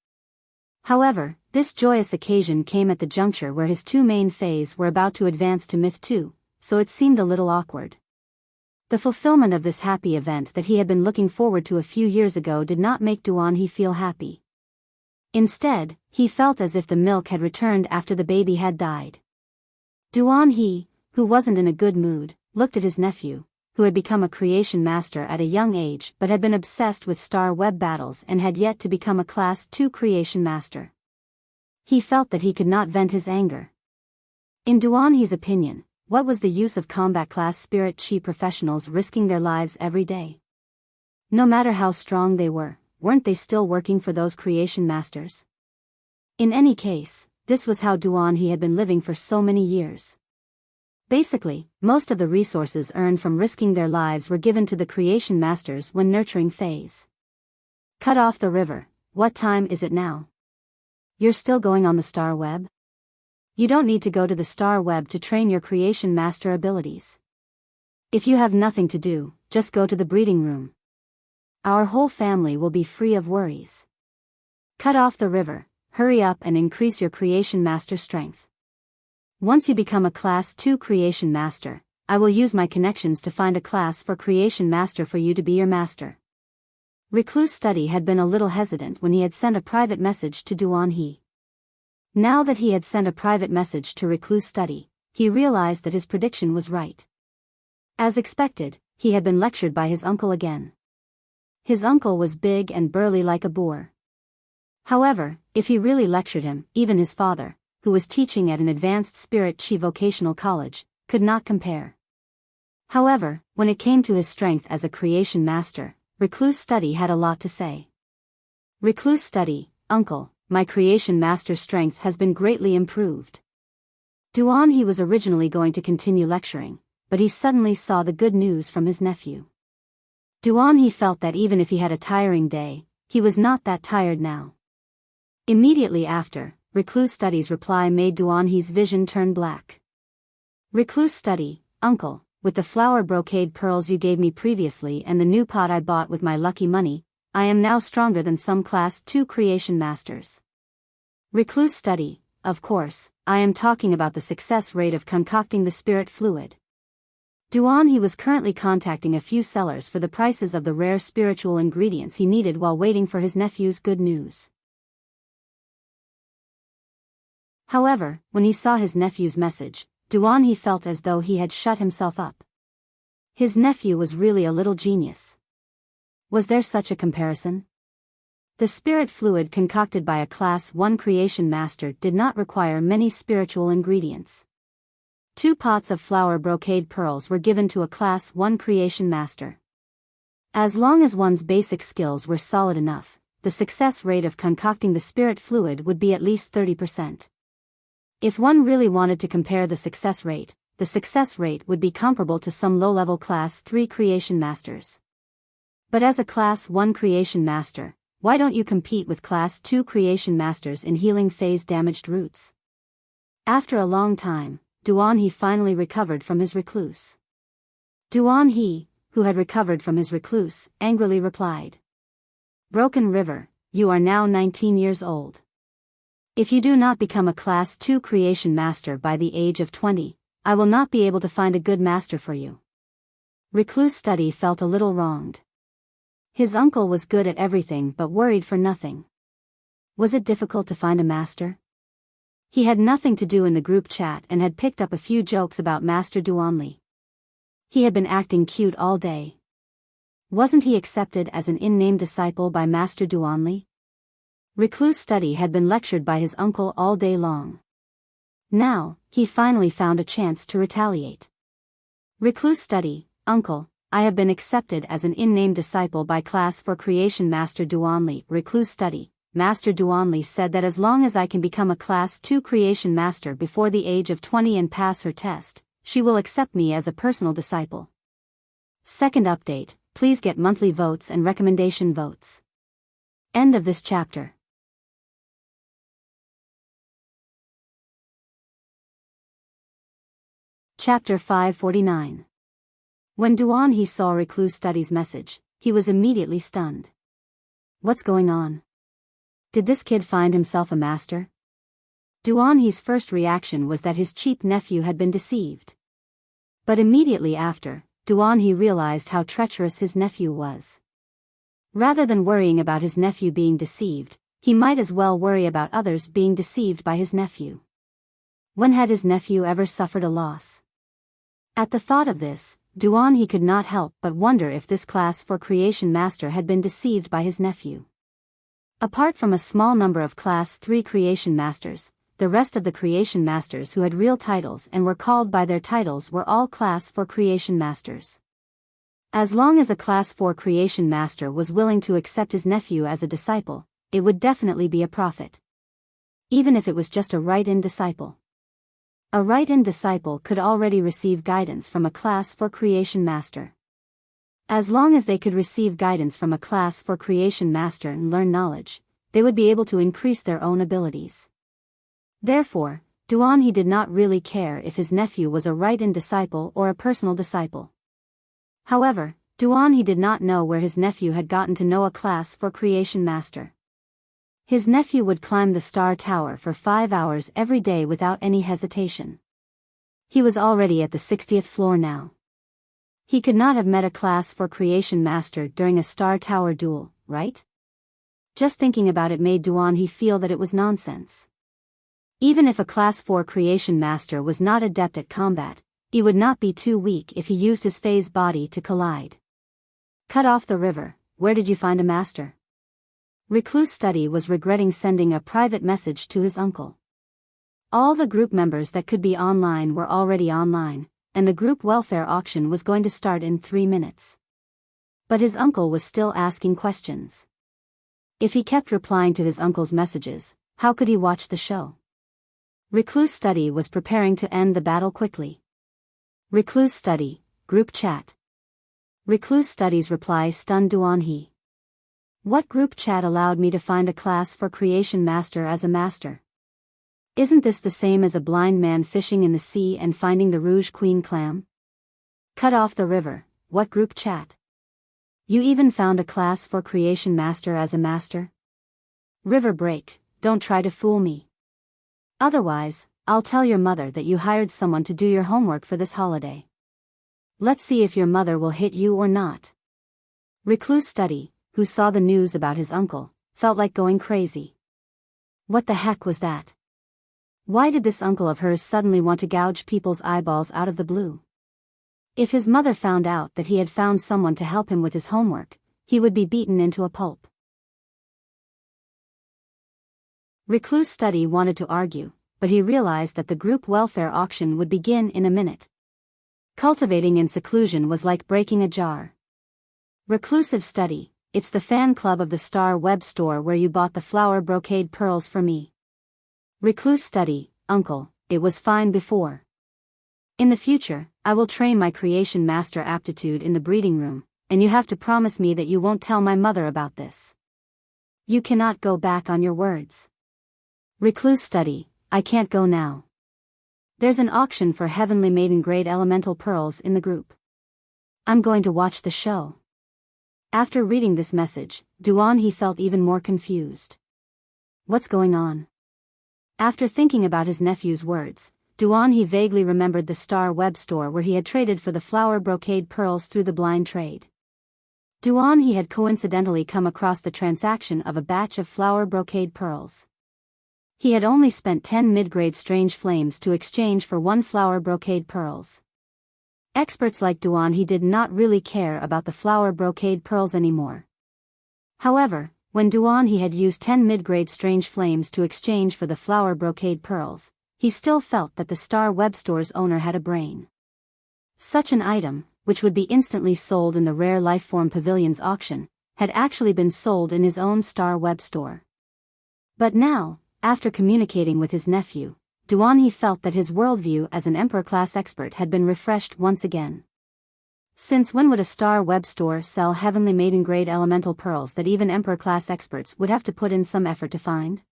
However, this joyous occasion came at the juncture where his two main Fays were about to advance to Myth 2, so it seemed a little awkward. The fulfillment of this happy event that he had been looking forward to a few years ago did not make Duanhe feel happy. Instead, he felt as if the milk had returned after the baby had died. Duanhe, who wasn't in a good mood, looked at his nephew, who had become a creation master at a young age but had been obsessed with star web battles and had yet to become a Class 2 creation master. He felt that he could not vent his anger. In Duanhe's opinion, what was the use of combat class spirit chi professionals risking their lives every day? No matter how strong they were, weren't they still working for those creation masters? In any case, this was how Duanhe had been living for so many years. Basically, most of the resources earned from risking their lives were given to the creation masters when nurturing Fays. Cut off the river. What time is it now? You're still going on the star web? You don't need to go to the star web to train your creation master abilities. If you have nothing to do, just go to the breeding room. Our whole family will be free of worries. Cut off the river, hurry up and increase your creation master strength. Once you become a Class 2 creation master, I will use my connections to find a class for creation master for you to be your master. Recluse Study had been a little hesitant when he had sent a private message to Duanhe. Now that he had sent a private message to Recluse Study, he realized that his prediction was right. As expected, he had been lectured by his uncle again. His uncle was big and burly like a boar. However, if he really lectured him, even his father, who was teaching at an advanced spirit chi vocational college, could not compare. However, when it came to his strength as a creation master, Recluse Study had a lot to say. Recluse Study, Uncle, my creation master strength has been greatly improved. Duanhe was originally going to continue lecturing, but he suddenly saw the good news from his nephew. Duanhe felt that even if he had a tiring day, he was not that tired now. Immediately after, Recluse Study's reply made Duanhe's vision turn black. Recluse Study, Uncle, with the flower brocade pearls you gave me previously and the new pot I bought with my lucky money, I am now stronger than some Class 2 creation masters. Recluse Study, of course, I am talking about the success rate of concocting the spirit fluid. Duanhe was currently contacting a few sellers for the prices of the rare spiritual ingredients he needed while waiting for his nephew's good news. However, when he saw his nephew's message, Duanhe felt as though he had shut himself up. His nephew was really a little genius. Was there such a comparison? The spirit fluid concocted by a Class 1 creation master did not require many spiritual ingredients. 2 pots of flower brocade pearls were given to a Class 1 creation master. As long as one's basic skills were solid enough, the success rate of concocting the spirit fluid would be at least 30%. If one really wanted to compare the success rate would be comparable to some low-level Class 3 creation masters. But as a Class 1 creation master, why don't you compete with Class 2 creation masters in healing phase damaged roots? After a long time, Duanhe finally recovered from his recluse. Duanhe, who had recovered from his recluse, angrily replied. Broken River, you are now 19 years old. If you do not become a Class 2 creation master by the age of 20, I will not be able to find a good master for you. Recluse Study felt a little wronged. His uncle was good at everything but worried for nothing. Was it difficult to find a master? He had nothing to do in the group chat and had picked up a few jokes about Master Duanhe. He had been acting cute all day. Wasn't he accepted as an in-name disciple by Master Duanhe? Recluse Study had been lectured by his uncle all day long. Now, he finally found a chance to retaliate. Recluse Study, Uncle, I have been accepted as an in-name disciple by Class 4 Creation Master Duanhe. Recluse Study, Master Duanhe said that as long as I can become a Class 2 Creation Master before the age of 20 and pass her test, she will accept me as a personal disciple. Second update, please get monthly votes and recommendation votes. End of this chapter. Chapter 549. When Duan He saw Recluse Study's message, he was immediately stunned. What's going on? Did this kid find himself a master? Duan He's first reaction was that his cheap nephew had been deceived. But immediately after, Duan He realized how treacherous his nephew was. Rather than worrying about his nephew being deceived, he might as well worry about others being deceived by his nephew. When had his nephew ever suffered a loss? At the thought of this, Duan He could not help but wonder if this class 4 creation master had been deceived by his nephew. Apart from a small number of class 3 creation masters, the rest of the creation masters who had real titles and were called by their titles were all class 4 creation masters. As long as a class 4 creation master was willing to accept his nephew as a disciple, it would definitely be a profit. Even if it was just a right-in disciple. A right-in disciple could already receive guidance from a class 4 creation master. As long as they could receive guidance from a class 4 creation master and learn knowledge, they would be able to increase their own abilities. Therefore, Duan He did not really care if his nephew was a right-in disciple or a personal disciple. However, Duan He did not know where his nephew had gotten to know a class 4 creation master. His nephew would climb the Star Tower for 5 hours every day without any hesitation. He was already at the 60th floor now. He could not have met a class 4 creation master during a Star Tower duel, right? Just thinking about it made Duan He feel that it was nonsense. Even if a class 4 creation master was not adept at combat, he would not be too weak if he used his phase body to collide. Cut off the river, where did you find a master? Recluse Study was regretting sending a private message to his uncle. All the group members that could be online were already online, and the group welfare auction was going to start in 3 minutes. But his uncle was still asking questions. If he kept replying to his uncle's messages, how could he watch the show? Recluse Study was preparing to end the battle quickly. Recluse Study, group chat. Recluse Study's reply stunned Duan He. What group chat allowed me to find a class 4 creation master as a master? Isn't this the same as a blind man fishing in the sea and finding the Rouge Queen clam? Cut off the river, what group chat? You even found a class 4 creation master as a master? River break, don't try to fool me. Otherwise, I'll tell your mother that you hired someone to do your homework for this holiday. Let's see if your mother will hit you or not. Recluse Study, who saw the news about his uncle, felt like going crazy. What the heck was that? Why did this uncle of hers suddenly want to gouge people's eyeballs out of the blue? If his mother found out that he had found someone to help him with his homework, he would be beaten into a pulp. Recluse Study wanted to argue, but he realized that the group welfare auction would begin in a minute. Cultivating in seclusion was like breaking a jar. Reclusive Study, it's the fan club of the Star Web store where you bought the flower brocade pearls for me. Recluse Study, uncle, it was fine before. In the future, I will train my creation master aptitude in the breeding room, and you have to promise me that you won't tell my mother about this. You cannot go back on your words. Recluse Study, I can't go now. There's an auction for heavenly maiden grade elemental pearls in the group. I'm going to watch the show. After reading this message, Duan He felt even more confused. What's going on? After thinking about his nephew's words, Duan He vaguely remembered the Star Web store where he had traded for the flower brocade pearls through the blind trade. Duan He had coincidentally come across the transaction of a batch of flower brocade pearls. He had only spent 10 mid-grade strange flames to exchange for 1 flower brocade pearls. Experts like Duan He did not really care about the flower brocade pearls anymore. However, when Duan He had used 10 mid-grade strange flames to exchange for the flower brocade pearls, he still felt that the Star Web store's owner had a brain. Such an item, which would be instantly sold in the Rare Lifeform Pavilion's auction, had actually been sold in his own Star Web store. But now, after communicating with his nephew, Duan He felt that his worldview as an Emperor-class expert had been refreshed once again. Since when would a Star Web store sell heavenly maiden-grade elemental pearls that even Emperor-class experts would have to put in some effort to find?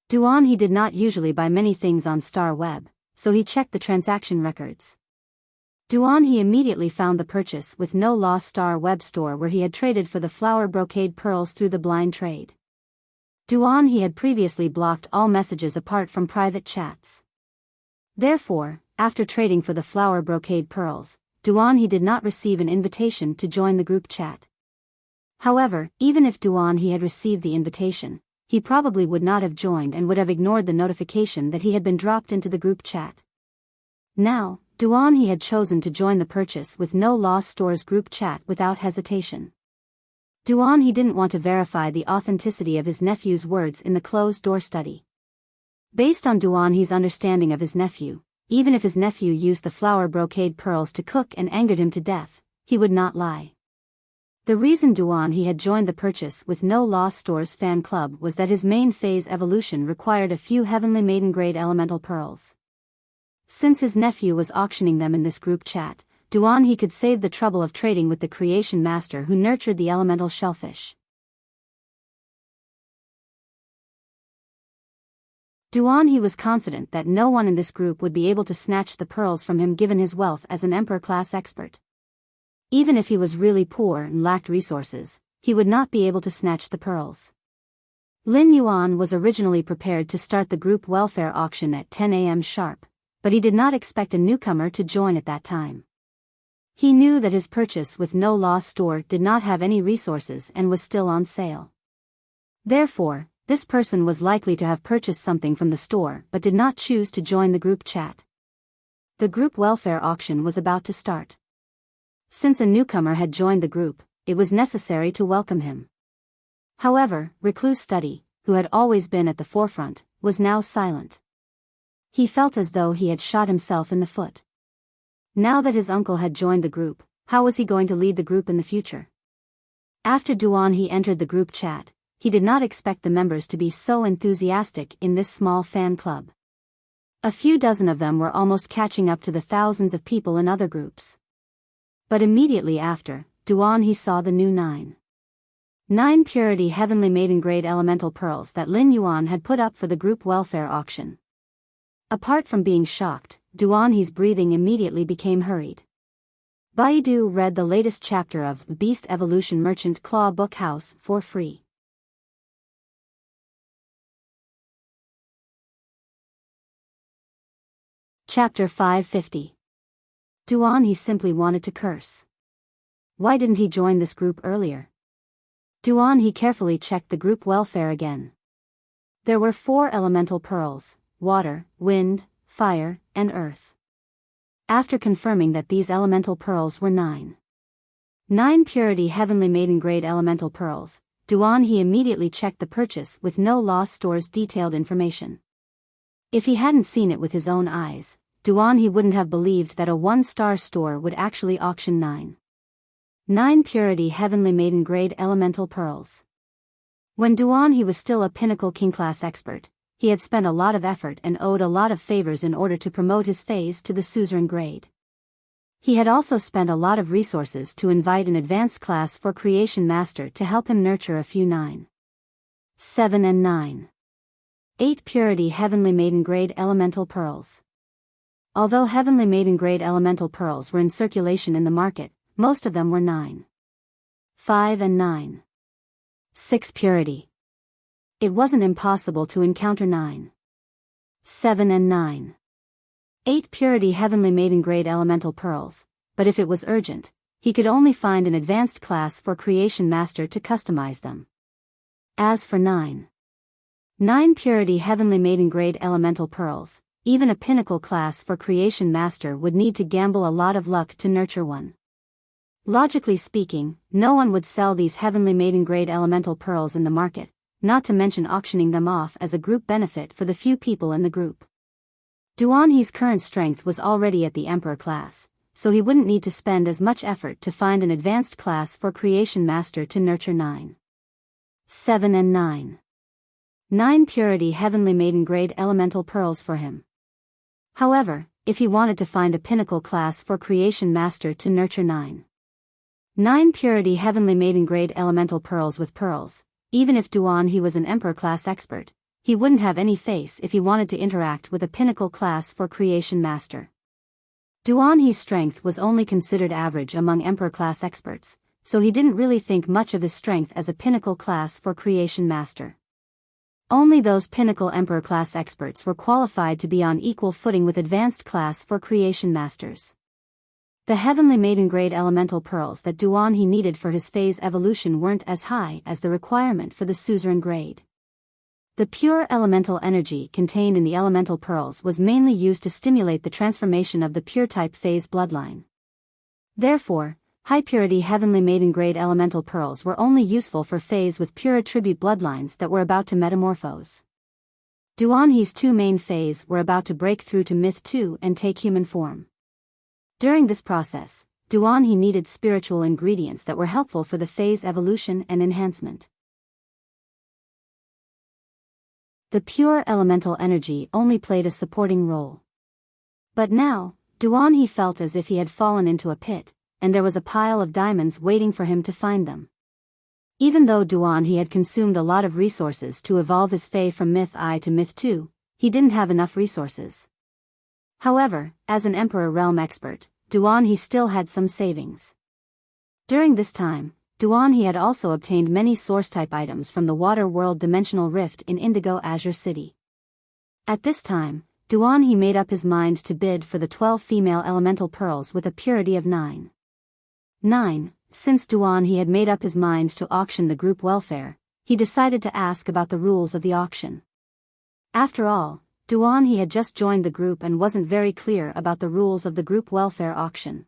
Duan He did not usually buy many things on Star Web, so he checked the transaction records. He immediately found the purchase with no loss star web store where he had traded for the flower brocade pearls through the blind trade. He had previously blocked all messages apart from private chats. Therefore, after trading for the flower brocade pearls, he did not receive an invitation to join the group chat. However, even if he had received the invitation, he probably would not have joined and would have ignored the notification that he had been dropped into the group chat. Now, he had chosen to join the purchase with no loss stores group chat without hesitation. He didn't want to verify the authenticity of his nephew's words in the closed-door study. Based on He's understanding of his nephew, even if his nephew used the flower brocade pearls to cook and angered him to death, he would not lie. The reason he had joined the purchase with no loss stores fan club was that his main phase evolution required a few heavenly maiden grade elemental pearls. Since his nephew was auctioning them in this group chat, he could save the trouble of trading with the creation master who nurtured the elemental shellfish. He was confident that no one in this group would be able to snatch the pearls from him given his wealth as an emperor-class expert. Even if he was really poor and lacked resources, he would not be able to snatch the pearls. Lin Yuan was originally prepared to start the group welfare auction at 10 a.m. sharp, but he did not expect a newcomer to join at that time. He knew that his purchase with no loss store did not have any resources and was still on sale. Therefore, this person was likely to have purchased something from the store but did not choose to join the group chat. The group welfare auction was about to start. Since a newcomer had joined the group, it was necessary to welcome him. However, Recluse Study, who had always been at the forefront, was now silent. He felt as though he had shot himself in the foot. Now that his uncle had joined the group, how was he going to lead the group in the future? After he entered the group chat, he did not expect the members to be so enthusiastic in this small fan club. A few dozen of them were almost catching up to the thousands of people in other groups. But immediately after, he saw the new 9 purity heavenly maiden grade elemental pearls that Lin Yuan had put up for the group welfare auction. Apart from being shocked, He's breathing immediately became hurried. Baidu read the latest chapter of Beast Evolution Merchant Claw Book House for free. Chapter 550. He simply wanted to curse. Why didn't he join this group earlier? He carefully checked the group welfare again. There were 4 elemental pearls: water, wind, fire, and earth. After confirming that these elemental pearls were 9 purity heavenly maiden grade elemental pearls, he immediately checked the purchase with no loss store's detailed information. If he hadn't seen it with his own eyes, he wouldn't have believed that a 1-star store would actually auction 9 purity heavenly maiden grade elemental pearls. When he was still a pinnacle king-class expert, he had spent a lot of effort and owed a lot of favors in order to promote his phase to the suzerain grade. He had also spent a lot of resources to invite an advanced class for creation master to help him nurture a few 9, 7 and 9, 8 purity heavenly maiden grade elemental pearls. Although heavenly maiden grade elemental pearls were in circulation in the market, most of them were 9, 5 and 9, 6 purity. It wasn't impossible to encounter 9, 7 and 9, 8 purity heavenly maiden grade elemental pearls, but if it was urgent, he could only find an advanced class for creation master to customize them. As for 9 purity heavenly maiden grade elemental pearls, even a pinnacle class for creation master would need to gamble a lot of luck to nurture one. Logically speaking, no one would sell these heavenly maiden grade elemental pearls in the market, not to mention auctioning them off as a group benefit for the few people in the group. He's current strength was already at the Emperor class, so he wouldn't need to spend as much effort to find an advanced class for creation master to nurture 9, 7 and 9 purity heavenly maiden grade elemental pearls for him. However, if he wanted to find a pinnacle class for creation master to nurture 9 purity heavenly maiden grade elemental pearls with pearls, even if he was an Emperor class expert, he wouldn't have any face if he wanted to interact with a pinnacle class for creation master. Duanhe's strength was only considered average among Emperor-class experts, so he didn't really think much of his strength as a pinnacle class for Creation Master. Only those pinnacle Emperor-class experts were qualified to be on equal footing with advanced class for Creation Masters. The Heavenly Maiden grade elemental pearls that Duanhe needed for his phase evolution weren't as high as the requirement for the suzerain grade. The pure elemental energy contained in the elemental pearls was mainly used to stimulate the transformation of the pure-type phase bloodline. Therefore, high-purity Heavenly Maiden-grade elemental pearls were only useful for phase with pure attribute bloodlines that were about to metamorphose. Duanhe's two main phase were about to break through to Myth 2 and take human form. During this process, Duanhe needed spiritual ingredients that were helpful for the phase evolution and enhancement. The pure elemental energy only played a supporting role. But now, Duanhe felt as if he had fallen into a pit, and there was a pile of diamonds waiting for him to find them. Even though Duanhe had consumed a lot of resources to evolve his Fae from Myth I to Myth 2, he didn't have enough resources. However, as an Emperor Realm expert, Duanhe still had some savings. During this time, Duanhe had also obtained many source-type items from the Water World Dimensional Rift in Indigo Azure City. At this time, Duanhe made up his mind to bid for the 12 female elemental pearls with a purity of 9. Since Duanhe had made up his mind to auction the group welfare, he decided to ask about the rules of the auction. After all, Duanhe had just joined the group and wasn't very clear about the rules of the group welfare auction.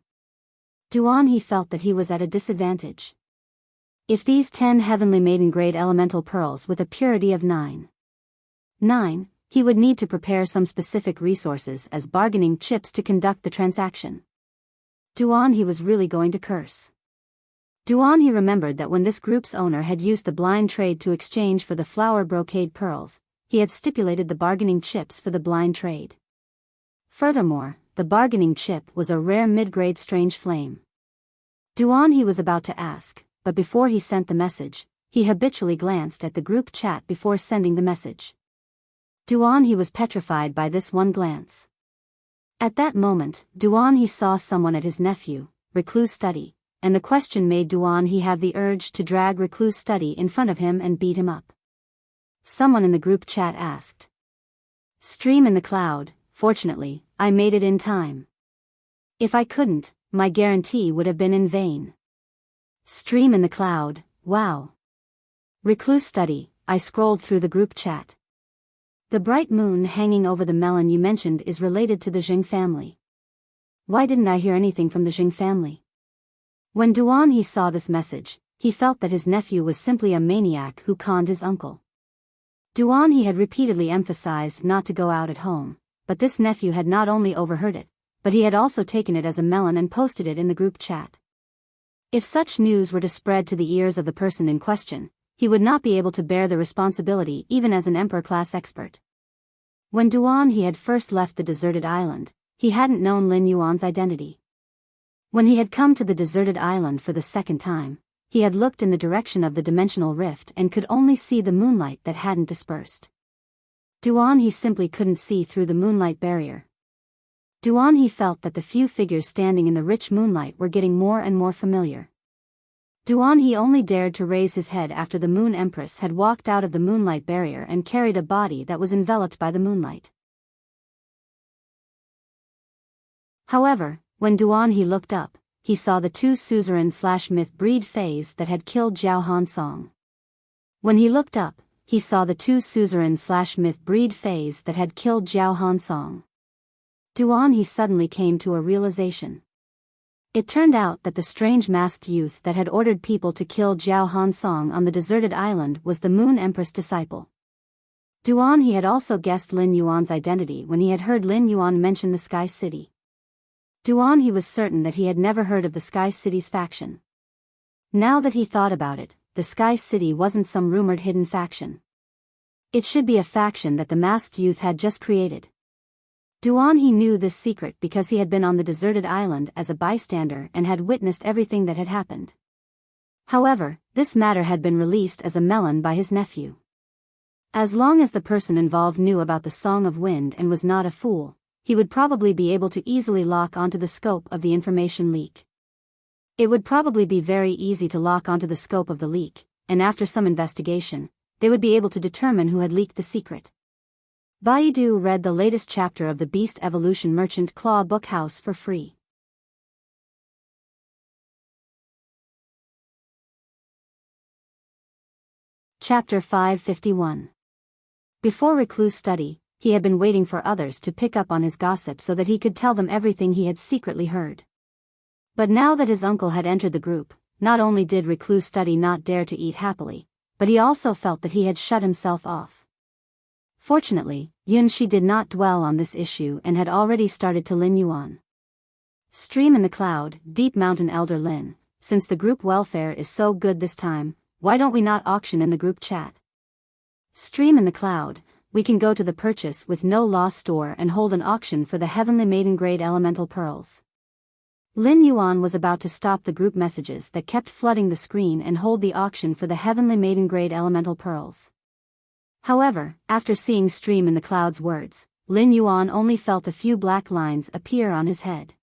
Duanhe felt that he was at a disadvantage. If these 10 Heavenly Maiden-grade elemental pearls with a purity of 9, he would need to prepare some specific resources as bargaining chips to conduct the transaction. Duanhe was really going to curse. Duanhe remembered that when this group's owner had used the blind trade to exchange for the flower brocade pearls, he had stipulated the bargaining chips for the blind trade. Furthermore, the bargaining chip was a rare mid-grade strange flame. Duanhe was about to ask, but before he sent the message, he habitually glanced at the group chat before sending the message. Duanhe was petrified by this one glance. At that moment, Duanhe saw someone at his nephew, Recluse Study, and the question made Duanhe have the urge to drag Recluse Study in front of him and beat him up. Someone in the group chat asked. Stream in the cloud, fortunately, I made it in time. If I couldn't, my guarantee would have been in vain. Stream in the cloud, wow. Recluse Study, I scrolled through the group chat. The bright moon hanging over the melon you mentioned is related to the Jing family. Why didn't I hear anything from the Jing family? When Duanhe saw this message, he felt that his nephew was simply a maniac who conned his uncle. Duanhe had repeatedly emphasized not to go out at home, but this nephew had not only overheard it, but he had also taken it as a melon and posted it in the group chat. If such news were to spread to the ears of the person in question, he would not be able to bear the responsibility even as an Emperor-class expert. When Duanhe had first left the deserted island, he hadn't known Lin Yuan's identity. When he had come to the deserted island for the second time, he had looked in the direction of the dimensional rift and could only see the moonlight that hadn't dispersed. Duanhe simply couldn't see through the moonlight barrier. Duanhe felt that the few figures standing in the rich moonlight were getting more and more familiar. Duanhe only dared to raise his head after the Moon Empress had walked out of the moonlight barrier and carried a body that was enveloped by the moonlight. However, when Duanhe looked up, he saw the two suzerain/myth breed Fays that had killed Zhao Han Song. When he looked up, he saw the two suzerain/myth breed Fays that had killed Zhao Han Song. Duanhe suddenly came to a realization. It turned out that the strange masked youth that had ordered people to kill Zhao Han Song on the deserted island was the Moon Empress disciple. Duanhe had also guessed Lin Yuan's identity when he had heard Lin Yuan mention the Sky City. Duanhe was certain that he had never heard of the Sky City's faction. Now that he thought about it, the Sky City wasn't some rumored hidden faction. It should be a faction that the masked youth had just created. Duanhe knew this secret because he had been on the deserted island as a bystander and had witnessed everything that had happened. However, this matter had been released as a melon by his nephew. As long as the person involved knew about the Song of Wind and was not a fool, he would probably be able to easily lock onto the scope of the information leak. It would probably be very easy to lock onto the scope of the leak, and after some investigation, they would be able to determine who had leaked the secret. Baidu read the latest chapter of the Beast Evolution Merchant Claw Bookhouse for free. Chapter 551. Before recluse study, he had been waiting for others to pick up on his gossip so that he could tell them everything he had secretly heard. But now that his uncle had entered the group, not only did recluse study not dare to eat happily, but he also felt that he had shut himself off. Fortunately, Yunxi did not dwell on this issue and had already started to Lin Yuan. Stream in the cloud, Deep Mountain Elder Lin, since the group welfare is so good this time, why don't we not auction in the group chat? Stream in the cloud, we can go to the purchase with no loss store and hold an auction for the heavenly maiden grade elemental pearls. Lin Yuan was about to stop the group messages that kept flooding the screen and hold the auction for the heavenly maiden grade elemental pearls. However, after seeing Stream in the Cloud's words, Lin Yuan only felt a few black lines appear on his head.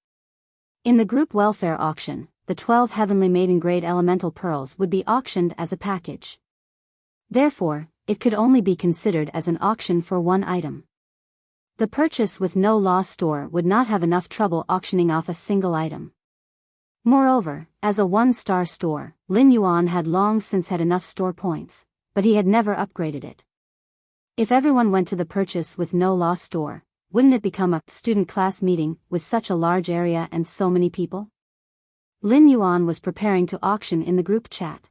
In the group welfare auction, the 12 heavenly maiden grade elemental pearls would be auctioned as a package. Therefore, it could only be considered as an auction for one item. The purchase with no loss store would not have enough trouble auctioning off a single item. Moreover, as a one-star store, Lin Yuan had long since had enough store points, but he had never upgraded it. If everyone went to the purchase with no loss store, wouldn't it become a student class meeting with such a large area and so many people? Lin Yuan was preparing to auction in the group chat.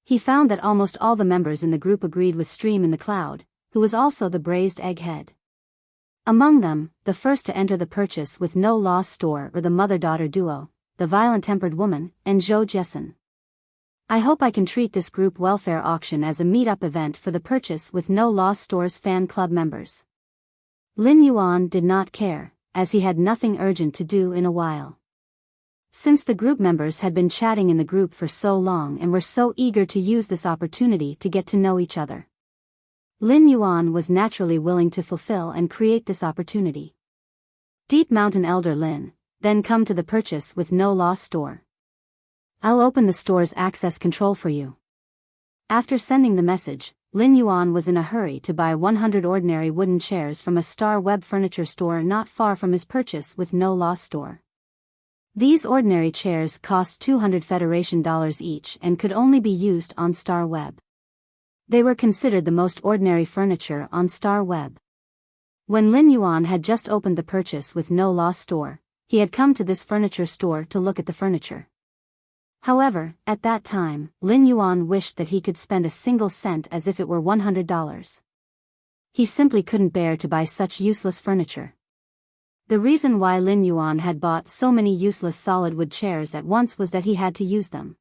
He found that almost all the members in the group agreed with Stream in the Cloud, who was also the braised egghead. Among them, the first to enter the purchase with no loss store were the mother-daughter duo, the violent-tempered woman, and Zhou Jessen. I hope I can treat this group welfare auction as a meet-up event for the purchase with no loss store's fan club members. Lin Yuan did not care, as he had nothing urgent to do in a while. Since the group members had been chatting in the group for so long and were so eager to use this opportunity to get to know each other, Lin Yuan was naturally willing to fulfill and create this opportunity. Deep Mountain Elder Lin, then come to the purchase with no loss store. I'll open the store's access control for you. After sending the message, Lin Yuan was in a hurry to buy 100 ordinary wooden chairs from a Star Web furniture store not far from his purchase with no loss store. These ordinary chairs cost 200 Federation dollars each and could only be used on Star Web. They were considered the most ordinary furniture on Star Web. When Lin Yuan had just opened the purchase with no loss store, he had come to this furniture store to look at the furniture. However, at that time, Lin Yuan wished that he could spend a single cent as if it were $100. He simply couldn't bear to buy such useless furniture. The reason why Lin Yuan had bought so many useless solid wood chairs at once was that he had to use them.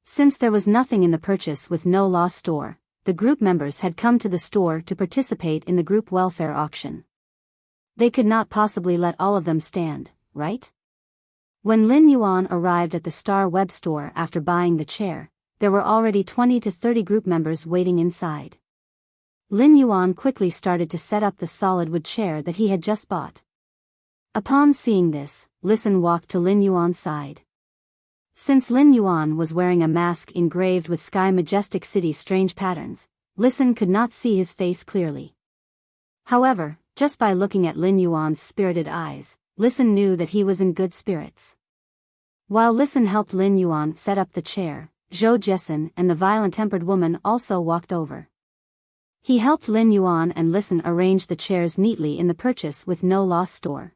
Since there was nothing in the purchase with no loss store, the group members had come to the store to participate in the group welfare auction. They could not possibly let all of them stand, right? When Lin Yuan arrived at the Star Web store after buying the chair, there were already 20 to 30 group members waiting inside. Lin Yuan quickly started to set up the solid wood chair that he had just bought. Upon seeing this, Listen walked to Lin Yuan's side. Since Lin Yuan was wearing a mask engraved with Sky Majestic City's strange patterns, Listen could not see his face clearly. However, just by looking at Lin Yuan's spirited eyes, Listen knew that he was in good spirits. While Listen helped Lin Yuan set up the chair, Zhou Jessen and the violent-tempered woman also walked over. He helped Lin Yuan and Listen arrange the chairs neatly in the purchase with no loss store.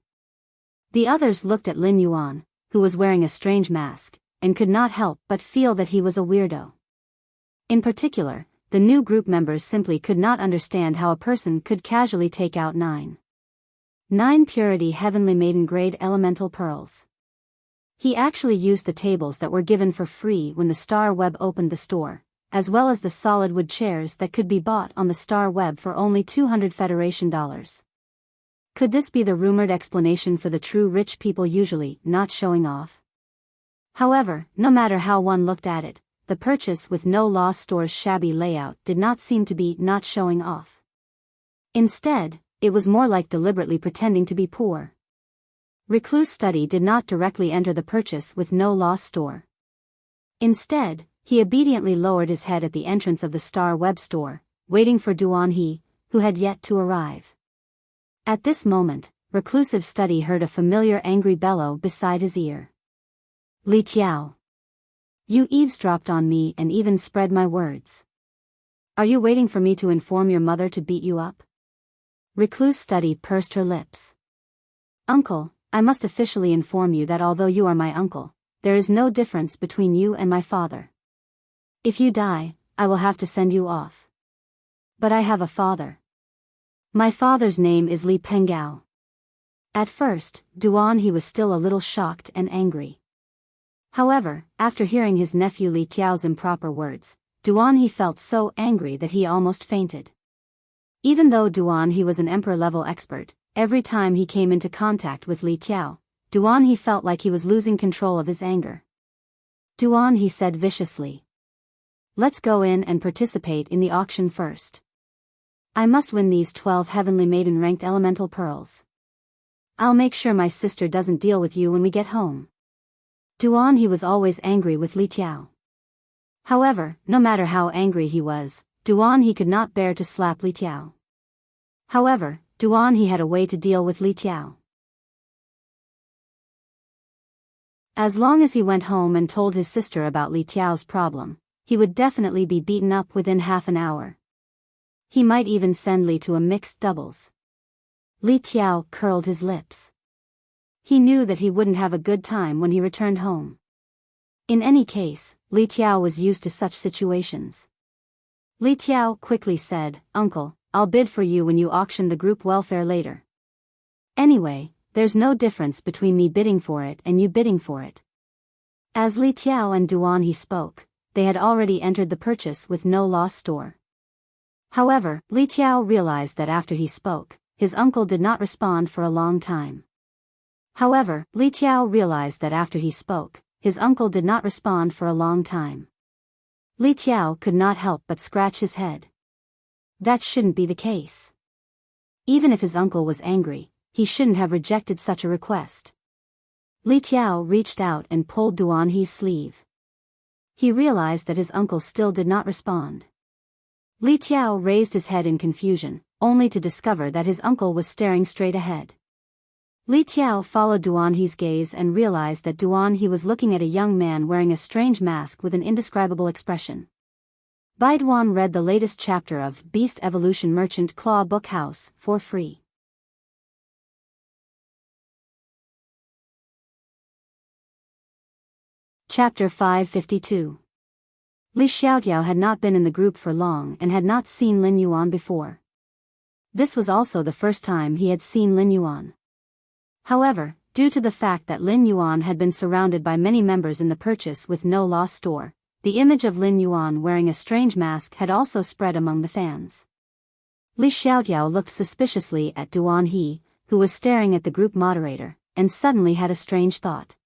The others looked at Lin Yuan, who was wearing a strange mask, and could not help but feel that he was a weirdo. In particular, the new group members simply could not understand how a person could casually take out 9 purity heavenly maiden grade elemental pearls. He actually used the tables that were given for free when the Star Web opened the store, as well as the solid wood chairs that could be bought on the Star Web for only 200 Federation dollars. Could this be the rumored explanation for the true rich people usually not showing off? However, no matter how one looked at it, the purchase with no loss store's shabby layout did not seem to be not showing off. Instead, it was more like deliberately pretending to be poor. Recluse Study did not directly enter the purchase with no loss store. Instead, he obediently lowered his head at the entrance of the Star Web store, waiting for Duan He, who had yet to arrive. At this moment, Reclusive Study heard a familiar angry bellow beside his ear. Li Tiao. You eavesdropped on me and even spread my words. Are you waiting for me to inform your mother to beat you up? Recluse Study pursed her lips. Uncle, I must officially inform you that although you are my uncle, there is no difference between you and my father. If you die, I will have to send you off. But I have a father. My father's name is Li Pengao. At first, Duan He was still a little shocked and angry. However, after hearing his nephew Li Tiao's improper words, Duan He felt so angry that he almost fainted. Even though Duan He was an emperor-level expert, every time he came into contact with Li Tiao, Duan He felt like he was losing control of his anger. Duan He said viciously. Let's go in and participate in the auction first. I must win these 12 Heavenly Maiden-ranked elemental pearls. I'll make sure my sister doesn't deal with you when we get home. Duan He was always angry with Li Tiao. However, no matter how angry he was, Duan He could not bear to slap Li Tiao. However, Duan He had a way to deal with Li Tiao. As long as he went home and told his sister about Li Tiao's problem, he would definitely be beaten up within half an hour. He might even send Li to a mixed doubles. Li Tiao curled his lips. He knew that he wouldn't have a good time when he returned home. In any case, Li Tiao was used to such situations. Li Tiao quickly said, Uncle, I'll bid for you when you auction the group welfare later. Anyway, there's no difference between me bidding for it and you bidding for it. As Li Tiao and Duan He spoke, they had already entered the purchase with no loss store. However, Li Tiao realized that after he spoke, his uncle did not respond for a long time. Li Tiao could not help but scratch his head. That shouldn't be the case. Even if his uncle was angry, he shouldn't have rejected such a request. Li Tiao reached out and pulled Duan He's sleeve. He realized that his uncle still did not respond. Li Tiao raised his head in confusion, only to discover that his uncle was staring straight ahead. Li Tiao followed Duan He's gaze and realized that Duan He was looking at a young man wearing a strange mask with an indescribable expression. Baiduan read the latest chapter of Beast Evolution Merchant Claw Book House for free. Chapter 552. Li Xiaotiao had not been in the group for long and had not seen Lin Yuan before. This was also the first time he had seen Lin Yuan. However, due to the fact that Lin Yuan had been surrounded by many members in the purchase with no loss store, the image of Lin Yuan wearing a strange mask had also spread among the fans. Li Xiaotiao looked suspiciously at Duan He, who was staring at the group moderator, and suddenly had a strange thought.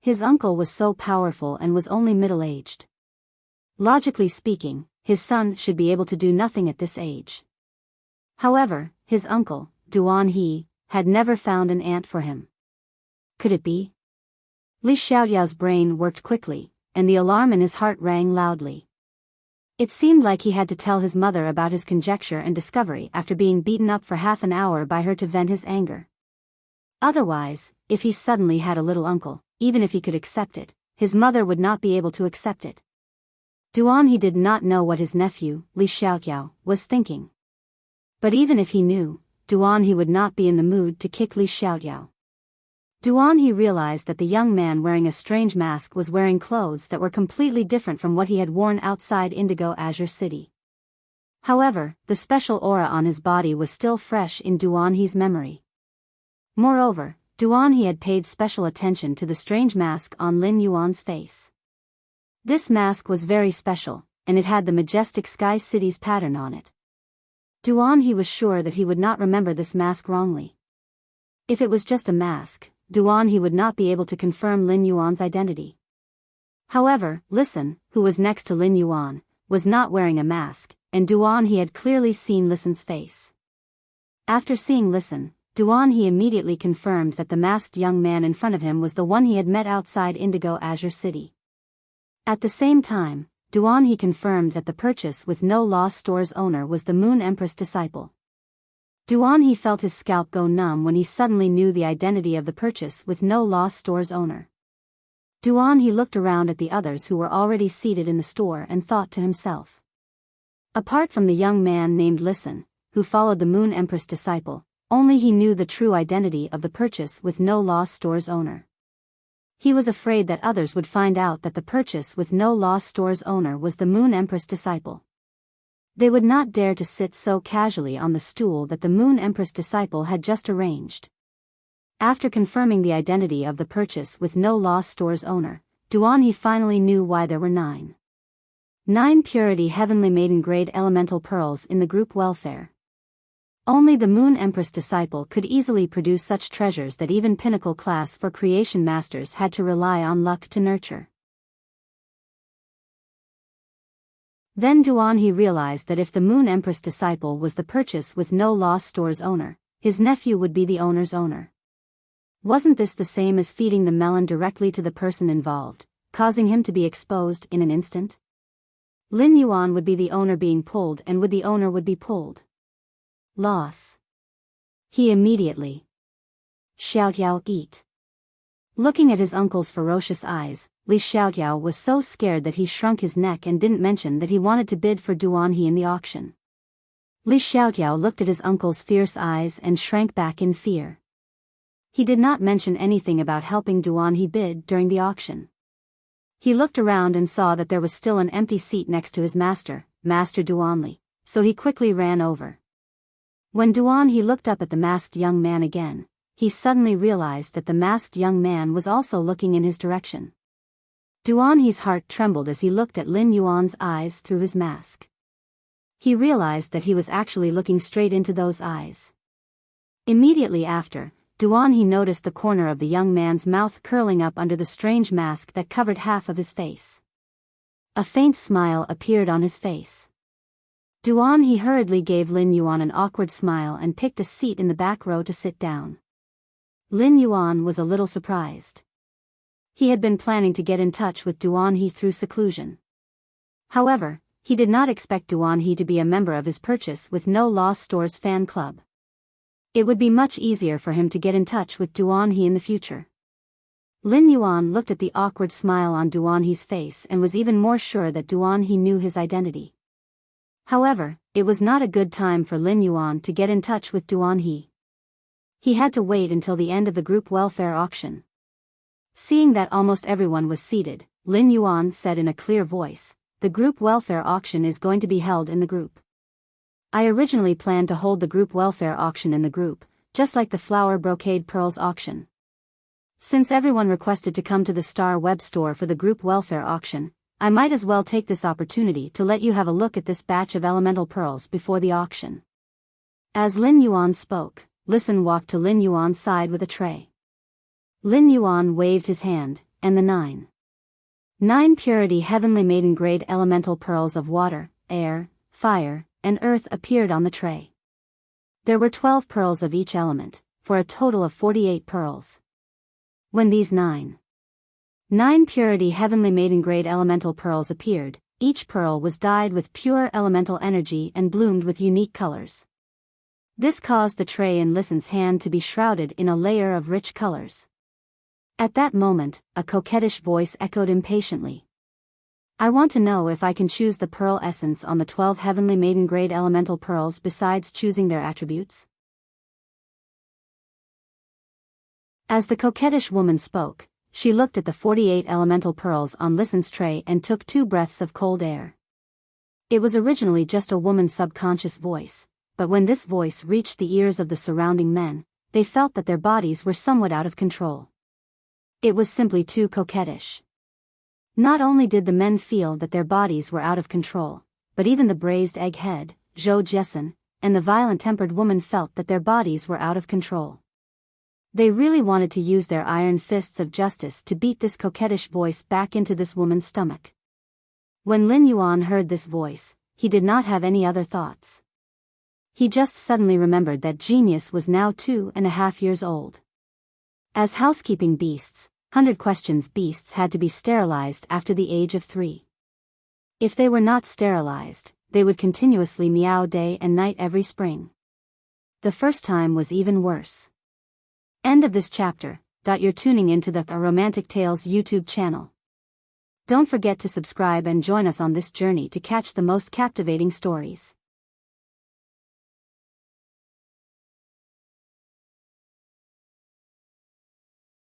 His uncle was so powerful and was only middle-aged. Logically speaking, his son should be able to do nothing at this age. However, his uncle, Duan He, had never found an aunt for him. Could it be? Li Xiaotiao's brain worked quickly, and the alarm in his heart rang loudly. It seemed like he had to tell his mother about his conjecture and discovery after being beaten up for half an hour by her to vent his anger. Otherwise, if he suddenly had a little uncle, even if he could accept it, his mother would not be able to accept it. Duan He did not know what his nephew, Li Xiaotiao, was thinking. But even if he knew, Duan He would not be in the mood to kick Li Xiaotiao. Duan He realized that the young man wearing a strange mask was wearing clothes that were completely different from what he had worn outside Indigo Azure City. However, the special aura on his body was still fresh in Duan He's memory. Moreover, Duan He had paid special attention to the strange mask on Lin Yuan's face. This mask was very special, and it had the majestic Sky City's pattern on it. Duan He was sure that he would not remember this mask wrongly. If it was just a mask, Duan He would not be able to confirm Lin Yuan's identity. However, Listen, who was next to Lin Yuan, was not wearing a mask, and Duan He had clearly seen Listen's face. After seeing Listen, Duan He immediately confirmed that the masked young man in front of him was the one he had met outside Indigo Azure City. At the same time, Duan He confirmed that the purchase with no loss store's owner was the Moon Empress disciple. Duan He felt his scalp go numb when he suddenly knew the identity of the purchase with no loss store's owner. Duan He looked around at the others who were already seated in the store and thought to himself. Apart from the young man named Listen, who followed the Moon Empress disciple, only he knew the true identity of the purchase with no loss store's owner. He was afraid that others would find out that the purchase with no loss store's owner was the Moon Empress disciple. They would not dare to sit so casually on the stool that the Moon Empress disciple had just arranged. After confirming the identity of the purchase with no loss store's owner, Duan He finally knew why there were 9 purity heavenly maiden grade elemental pearls in the group welfare. Only the Moon Empress disciple could easily produce such treasures that even pinnacle class for creation masters had to rely on luck to nurture. Then Duan He realized that if the Moon Empress disciple was the purchase with no loss store's owner, his nephew would be the owner's owner. Wasn't this the same as feeding the melon directly to the person involved, causing him to be exposed in an instant? Lin Yuan would be the owner being pulled, and the owner would be pulled. Loss. He immediately. Xiaoyao eat. Looking at his uncle's ferocious eyes, Li Xiaoyao was so scared that he shrunk his neck and didn't mention that he wanted to bid for Duan He in the auction. Li Xiaoyao looked at his uncle's fierce eyes and shrank back in fear. He did not mention anything about helping Duan He bid during the auction. He looked around and saw that there was still an empty seat next to his master, Master Duan Li, so he quickly ran over. When Duan He looked up at the masked young man again, he suddenly realized that the masked young man was also looking in his direction. Duan He's heart trembled as he looked at Lin Yuan's eyes through his mask. He realized that he was actually looking straight into those eyes. Immediately after, Duan He noticed the corner of the young man's mouth curling up under the strange mask that covered half of his face. A faint smile appeared on his face. Duan He hurriedly gave Lin Yuan an awkward smile and picked a seat in the back row to sit down. Lin Yuan was a little surprised. He had been planning to get in touch with Duan He through seclusion. However, he did not expect Duan He to be a member of his purchase with no loss store's fan club. It would be much easier for him to get in touch with Duan He in the future. Lin Yuan looked at the awkward smile on Duan He's face and was even more sure that Duan He knew his identity. However, it was not a good time for Lin Yuan to get in touch with Duan He. He had to wait until the end of the group welfare auction. Seeing that almost everyone was seated, Lin Yuan said in a clear voice, "The group welfare auction is going to be held in the group. I originally planned to hold the group welfare auction in the group, just like the flower brocade pearls auction. Since everyone requested to come to the Star Web store for the group welfare auction, I might as well take this opportunity to let you have a look at this batch of elemental pearls before the auction." As Lin Yuan spoke, Listen walked to Lin Yuan's side with a tray. Lin Yuan waved his hand, and the 9 purity heavenly maiden grade elemental pearls of water, air, fire, and earth appeared on the tray. There were 12 pearls of each element, for a total of 48 pearls. When these 9 purity heavenly maiden grade elemental pearls appeared, each pearl was dyed with pure elemental energy and bloomed with unique colors. This caused the tray in Listen's hand to be shrouded in a layer of rich colors. At that moment, a coquettish voice echoed impatiently. "I want to know if I can choose the pearl essence on the 12 heavenly maiden grade elemental pearls besides choosing their attributes?" As the coquettish woman spoke, she looked at the 48 elemental pearls on Listen's tray and took 2 breaths of cold air. It was originally just a woman's subconscious voice, but when this voice reached the ears of the surrounding men, they felt that their bodies were somewhat out of control. It was simply too coquettish. Not only did the men feel that their bodies were out of control, but even the braised egghead, Zhou Jessen, and the violent-tempered woman felt that their bodies were out of control. They really wanted to use their iron fists of justice to beat this coquettish voice back into this woman's stomach. When Lin Yuan heard this voice, he did not have any other thoughts. He just suddenly remembered that Genius was now 2.5 years old. As housekeeping beasts, 100 questions beasts had to be sterilized after the age of 3. If they were not sterilized, they would continuously meow day and night every spring. The first time was even worse. End of this chapter. You're tuning into the Romantic Tales YouTube channel. Don't forget to subscribe and join us on this journey to catch the most captivating stories.